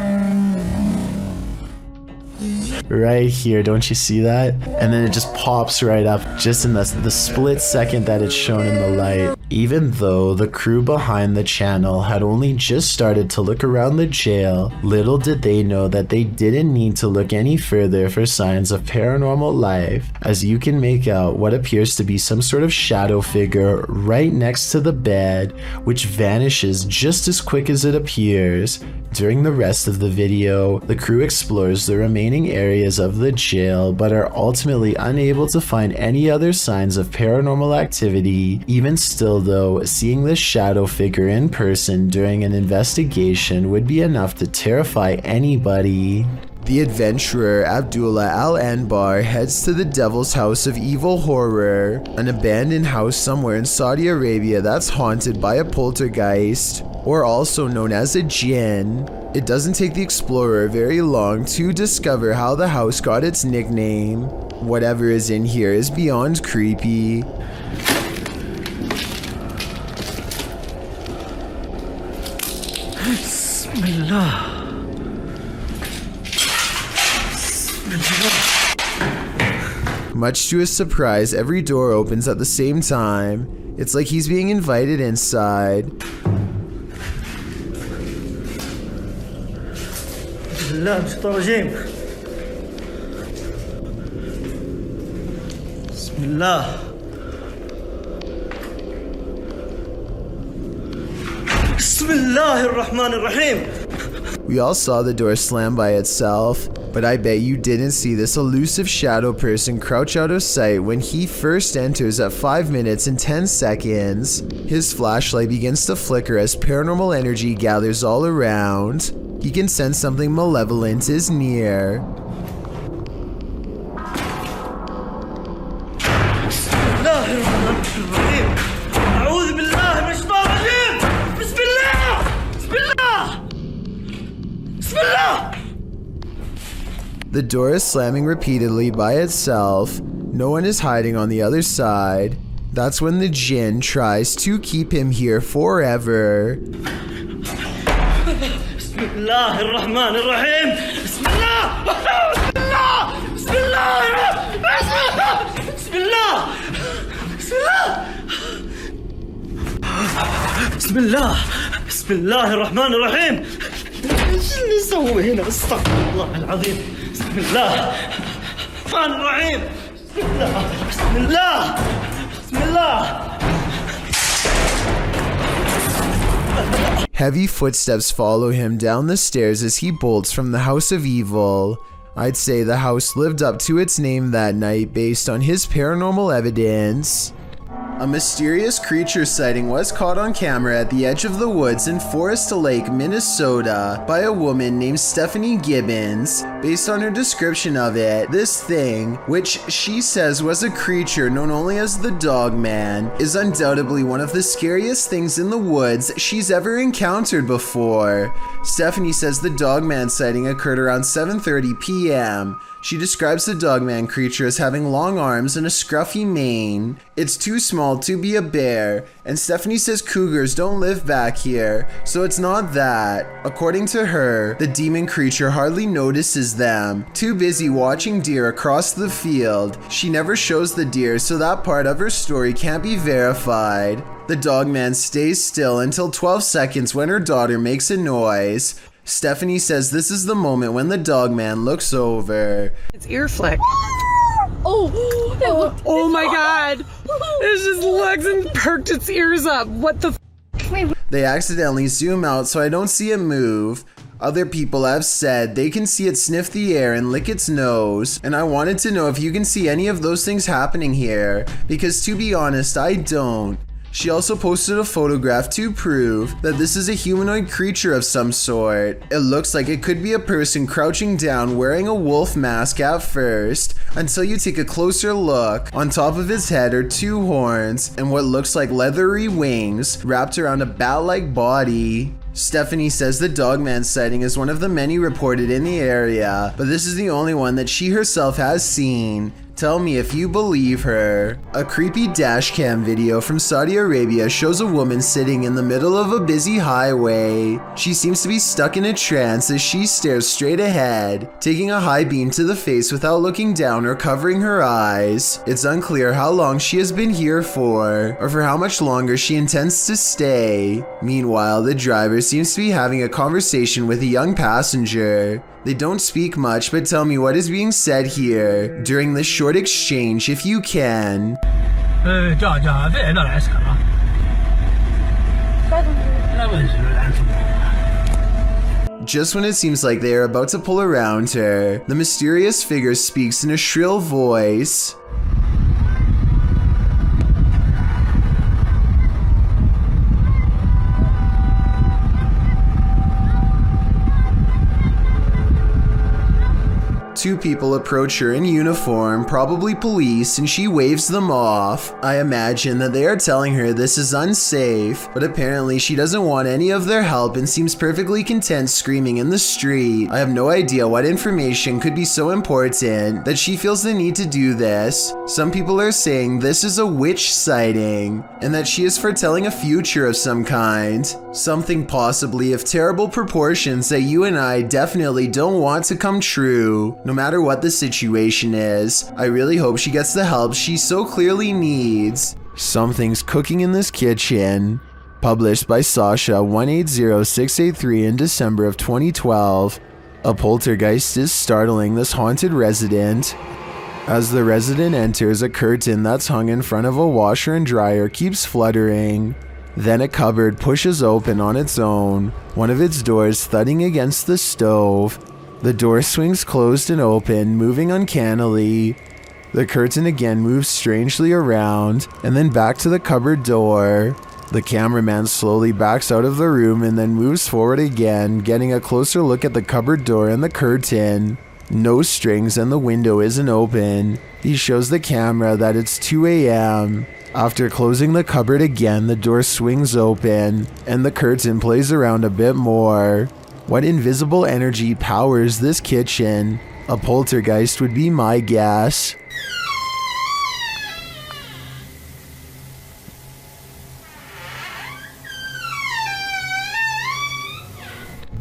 Right here, don't you see that? And then it just pops right up just in the split second that it's shown in the light. Even though the crew behind the channel had only just started to look around the jail, little did they know that they didn't need to look any further for signs of paranormal life, as you can make out what appears to be some sort of shadow figure right next to the bed, which vanishes just as quick as it appears. During the rest of the video, the crew explores the remaining areas of the jail, but are ultimately unable to find any other signs of paranormal activity. Even still though, seeing this shadow figure in person during an investigation would be enough to terrify anybody. The adventurer Abdullah Al-Anbar heads to the Devil's House of Evil Horror, an abandoned house somewhere in Saudi Arabia that's haunted by a poltergeist, or also known as a jinn. It doesn't take the explorer very long to discover how the house got its nickname. Whatever is in here is beyond creepy. Bismillah. Much to his surprise, every door opens at the same time. It's like he's being invited inside. Bismillah, Bismillah. Bismillahirrahmanirrahim. We all saw the door slam by itself, but I bet you didn't see this elusive shadow person crouch out of sight when he first enters at 5 minutes and 10 seconds. His flashlight begins to flicker as paranormal energy gathers all around. He can sense something malevolent is near. The door is slamming repeatedly by itself. No one is hiding on the other side. That's when the jinn tries to keep him here forever. Bismillahirrahmanirrahim. Bismillah. Bismillah. Bismillah. Bismillah. Bismillah. Bismillahirrahmanirrahim. ايش اللي يسوي هنا؟ استغفر الله العظيم. بسم الله الرحمن الرحيم. بسم الله بسم الله بسم الله. Heavy footsteps follow him down the stairs as he bolts from the House of Evil. I'd say the house lived up to its name that night based on his paranormal evidence. A mysterious creature sighting was caught on camera at the edge of the woods in Forest Lake, Minnesota by a woman named Stephanie Gibbons. Based on her description of it, this thing, which she says was a creature known only as the Dog Man, is undoubtedly one of the scariest things in the woods she's ever encountered before. Stephanie says the Dog Man sighting occurred around 7:30 p.m. She describes the Dogman creature as having long arms and a scruffy mane. It's too small to be a bear, and Stephanie says cougars don't live back here, so it's not that. According to her, the demon creature hardly notices them, too busy watching deer across the field. She never shows the deer, so that part of her story can't be verified. The Dogman stays still until 12 seconds when her daughter makes a noise. Stephanie says this is the moment when the Dogman looks over. It's ear flick. Oh my god! It just looks and perked its ears up. What the f? They accidentally zoom out so I don't see it move. Other people have said they can see it sniff the air and lick its nose, and I wanted to know if you can see any of those things happening here, because to be honest, I don't. She also posted a photograph to prove that this is a humanoid creature of some sort. It looks like it could be a person crouching down wearing a wolf mask at first, until you take a closer look. On top of his head are 2 horns and what looks like leathery wings wrapped around a bat-like body. Stephanie says the Dogman sighting is one of the many reported in the area, but this is the only one that she herself has seen. Tell me if you believe her. A creepy dashcam video from Saudi Arabia shows a woman sitting in the middle of a busy highway. She seems to be stuck in a trance as she stares straight ahead, taking a high beam to the face without looking down or covering her eyes. It's unclear how long she has been here for, or for how much longer she intends to stay. Meanwhile, the driver seems to be having a conversation with a young passenger. They don't speak much, but tell me what is being said here during this short exchange if you can. Just when it seems like they are about to pull around her, the mysterious figure speaks in a shrill voice. Two people approach her in uniform, probably police, and she waves them off. I imagine that they are telling her this is unsafe, but apparently she doesn't want any of their help and seems perfectly content screaming in the street. I have no idea what information could be so important that she feels the need to do this. Some people are saying this is a witch sighting, and that she is foretelling a future of some kind. Something possibly of terrible proportions that you and I definitely don't want to come true. No matter what the situation is, I really hope she gets the help she so clearly needs. Something's cooking in this kitchen. Published by Sasha 180683 in December of 2012. A poltergeist is startling this haunted resident. As the resident enters, a curtain that's hung in front of a washer and dryer keeps fluttering. Then a cupboard pushes open on its own, one of its doors thudding against the stove. The door swings closed and open, moving uncannily. The curtain again moves strangely around, and then back to the cupboard door. The cameraman slowly backs out of the room and then moves forward again, getting a closer look at the cupboard door and the curtain. No strings and the window isn't open. He shows the camera that it's 2 a.m. After closing the cupboard again, the door swings open, and the curtain plays around a bit more. What invisible energy powers this kitchen? A poltergeist would be my guess.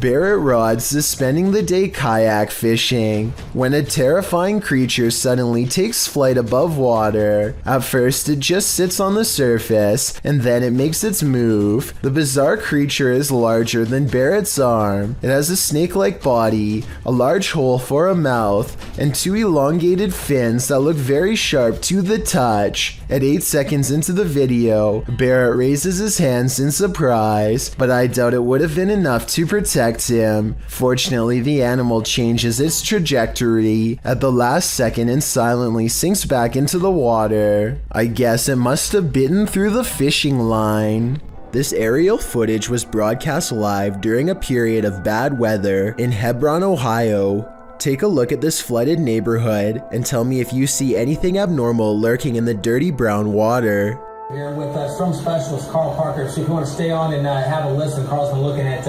Barrett Rod suspending the day kayak fishing when a terrifying creature suddenly takes flight above water. At first it just sits on the surface and then it makes its move. The bizarre creature is larger than Barrett's arm. It has a snake-like body, a large hole for a mouth, and 2 elongated fins that look very sharp to the touch. At 8 seconds into the video, Barrett raises his hands in surprise, but I doubt it would have been enough to protect him. Fortunately, the animal changes its trajectory at the last second and silently sinks back into the water. I guess it must have bitten through the fishing line. This aerial footage was broadcast live during a period of bad weather in Hebron, Ohio. Take a look at this flooded neighborhood and tell me if you see anything abnormal lurking in the dirty brown water. Here with Storm Specialist Carl Parker, so if you want to stay on and have a listen, Carl's been looking at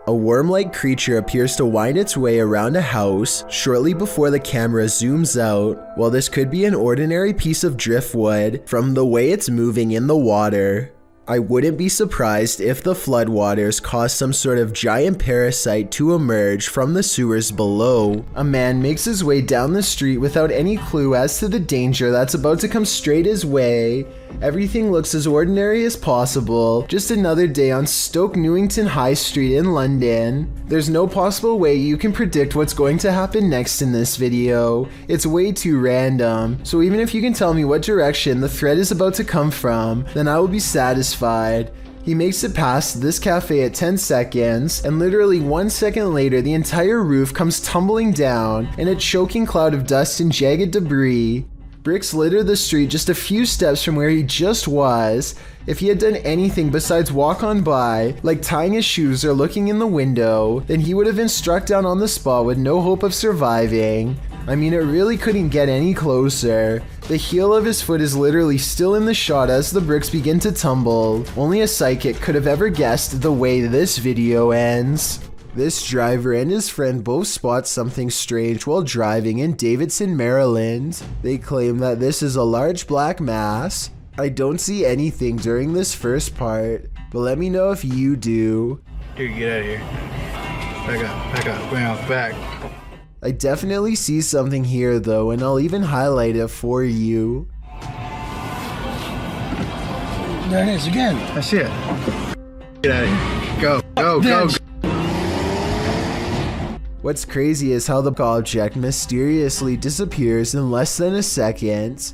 A worm-like creature appears to wind its way around a house shortly before the camera zooms out. While this could be an ordinary piece of driftwood from the way it's moving in the water, I wouldn't be surprised if the floodwaters caused some sort of giant parasite to emerge from the sewers below. A man makes his way down the street without any clue as to the danger that's about to come straight his way. Everything looks as ordinary as possible, just another day on Stoke Newington High Street in London. There's no possible way you can predict what's going to happen next in this video. It's way too random, so even if you can tell me what direction the thread is about to come from, then I will be satisfied. He makes it past this cafe at 10 seconds, and literally 1 second later the entire roof comes tumbling down in a choking cloud of dust and jagged debris. Bricks litter the street just a few steps from where he just was. If he had done anything besides walk on by, like tying his shoes or looking in the window, then he would have been struck down on the spot with no hope of surviving. I mean, it really couldn't get any closer. The heel of his foot is literally still in the shot as the bricks begin to tumble. Only a psychic could have ever guessed the way this video ends. This driver and his friend both spot something strange while driving in Davidson, Maryland. They claim that this is a large black mass. I don't see anything during this first part, but let me know if you do. Dude, get out of here. Back up, bounce back. I definitely see something here though, and I'll even highlight it for you. There it is again. I see it. Get out of here. Go, go, go, go. What's crazy is how the object mysteriously disappears in less than a second.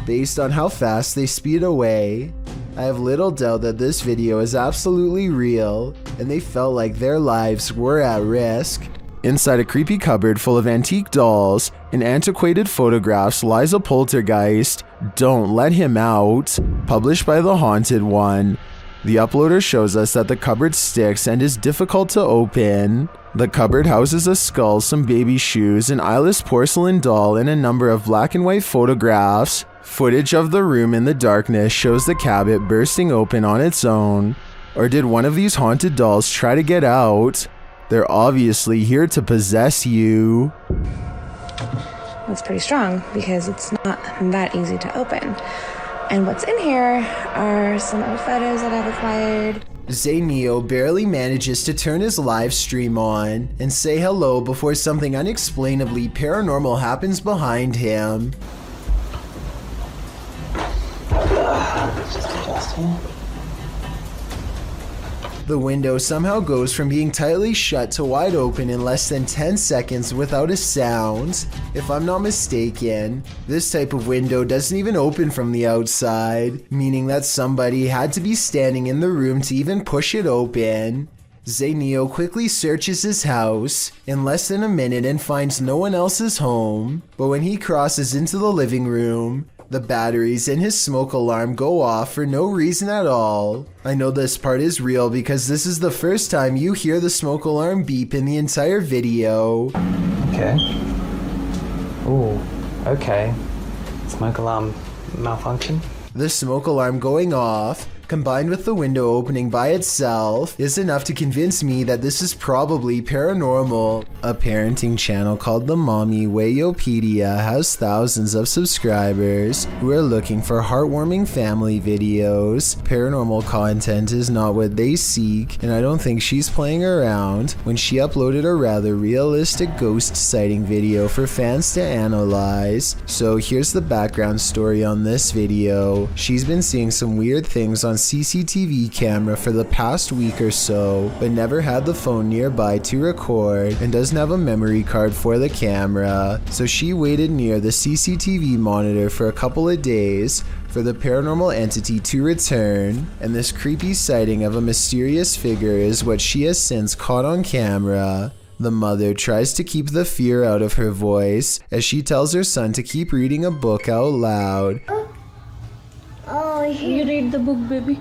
Based on how fast they speed away, I have little doubt that this video is absolutely real, and they felt like their lives were at risk. Inside a creepy cupboard full of antique dolls and antiquated photographs lies a poltergeist. Don't let him out. Published by The Haunted One. The uploader shows us that the cupboard sticks and is difficult to open. The cupboard houses a skull, some baby shoes, an eyeless porcelain doll, and a number of black and white photographs. Footage of the room in the darkness shows the cabinet bursting open on its own. Or did one of these haunted dolls try to get out? They're obviously here to possess you. It's pretty strong because it's not that easy to open. And what's in here are some old photos that I've acquired. Zayneo barely manages to turn his live stream on and say hello before something unexplainably paranormal happens behind him. Just adjusting. The window somehow goes from being tightly shut to wide open in less than 10 seconds without a sound. If I'm not mistaken, this type of window doesn't even open from the outside, meaning that somebody had to be standing in the room to even push it open. Zayneo quickly searches his house in less than a minute and finds no one else's home, but when he crosses into the living room, the batteries in his smoke alarm go off for no reason at all. I know this part is real because this is the first time you hear the smoke alarm beep in the entire video. Okay. Ooh, okay. Smoke alarm malfunction. The smoke alarm going off, combined with the window opening by itself, is enough to convince me that this is probably paranormal. A parenting channel called The Mommy Wayopedia has thousands of subscribers who are looking for heartwarming family videos. Paranormal content is not what they seek, and I don't think she's playing around when she uploaded a rather realistic ghost sighting video for fans to analyze. So here's the background story on this video. She's been seeing some weird things on CCTV camera for the past week or so, but never had the phone nearby to record and doesn't have a memory card for the camera. So she waited near the CCTV monitor for a couple of days for the paranormal entity to return, and this creepy sighting of a mysterious figure is what she has since caught on camera. The mother tries to keep the fear out of her voice as she tells her son to keep reading a book out loud. Oh, you read the book, baby.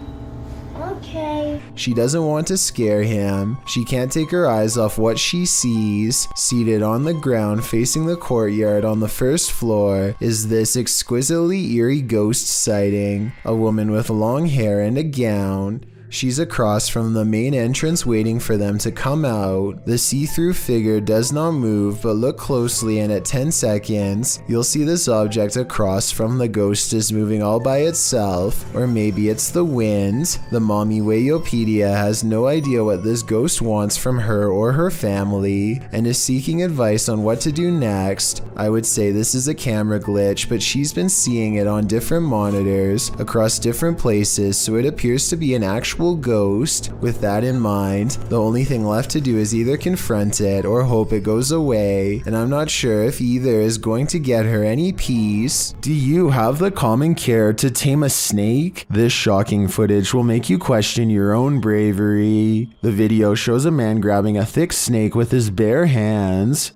Okay. She doesn't want to scare him. She can't take her eyes off what she sees. Seated on the ground facing the courtyard on the first floor is this exquisitely eerie ghost sighting. A woman with long hair and a gown. She's across from the main entrance waiting for them to come out. The see-through figure does not move, but look closely and at 10 seconds, you'll see this object across from the ghost is moving all by itself, or maybe it's the wind. The mommy Wayopedia has no idea what this ghost wants from her or her family, and is seeking advice on what to do next. I would say this is a camera glitch, but she's been seeing it on different monitors across different places, so it appears to be an actual ghost. With that in mind, the only thing left to do is either confront it or hope it goes away, and I'm not sure if either is going to get her any peace. Do you have the common care to tame a snake? This shocking footage will make you question your own bravery. The video shows a man grabbing a thick snake with his bare hands.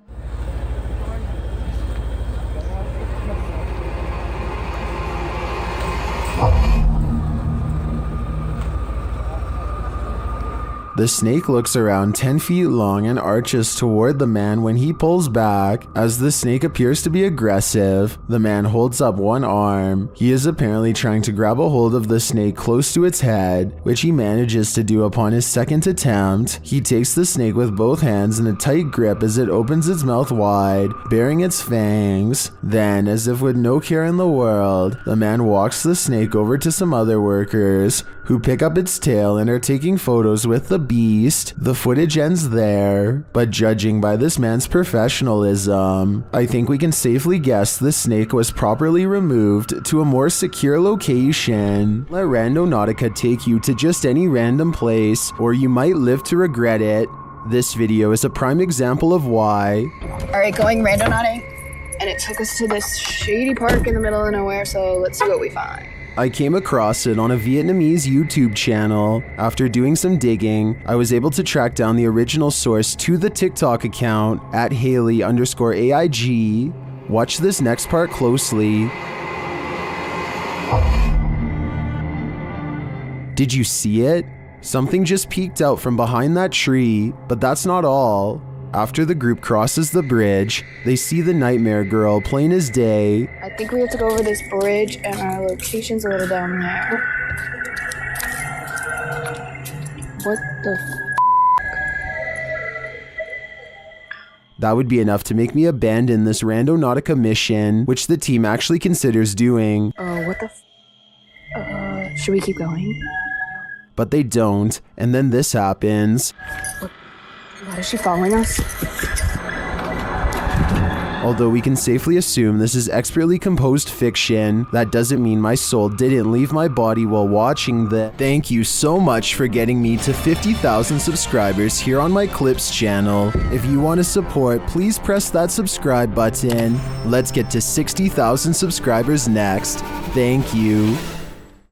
The snake looks around 10 feet long and arches toward the man when he pulls back. As the snake appears to be aggressive, the man holds up one arm. He is apparently trying to grab a hold of the snake close to its head, which he manages to do upon his second attempt. He takes the snake with both hands in a tight grip as it opens its mouth wide, baring its fangs. Then, as if with no care in the world, the man walks the snake over to some other workers, who pick up its tail and are taking photos with the beast. The footage ends there, but judging by this man's professionalism, I think we can safely guess the snake was properly removed to a more secure location. Let Randonautica take you to just any random place, or you might live to regret it. This video is a prime example of why. Alright, going randonauting, and it took us to this shady park in the middle of nowhere, so let's see what we find. I came across it on a Vietnamese YouTube channel. After doing some digging, I was able to track down the original source to the TikTok account at Haley_AIG. Watch this next part closely. Did you see it? Something just peeked out from behind that tree, but that's not all. After the group crosses the bridge, they see the nightmare girl plain as day. I think we have to go over this bridge, and our location's a little down there. What the That would be enough to make me abandon this Randonautica mission, which the team actually considers doing. Oh, what the should we keep going? But they don't, and then this happens. Why is she following us? Although we can safely assume this is expertly composed fiction, that doesn't mean my soul didn't leave my body while watching the. Thank you so much for getting me to 50,000 subscribers here on my Clips channel. If you want to support, please press that subscribe button. Let's get to 60,000 subscribers next. Thank you.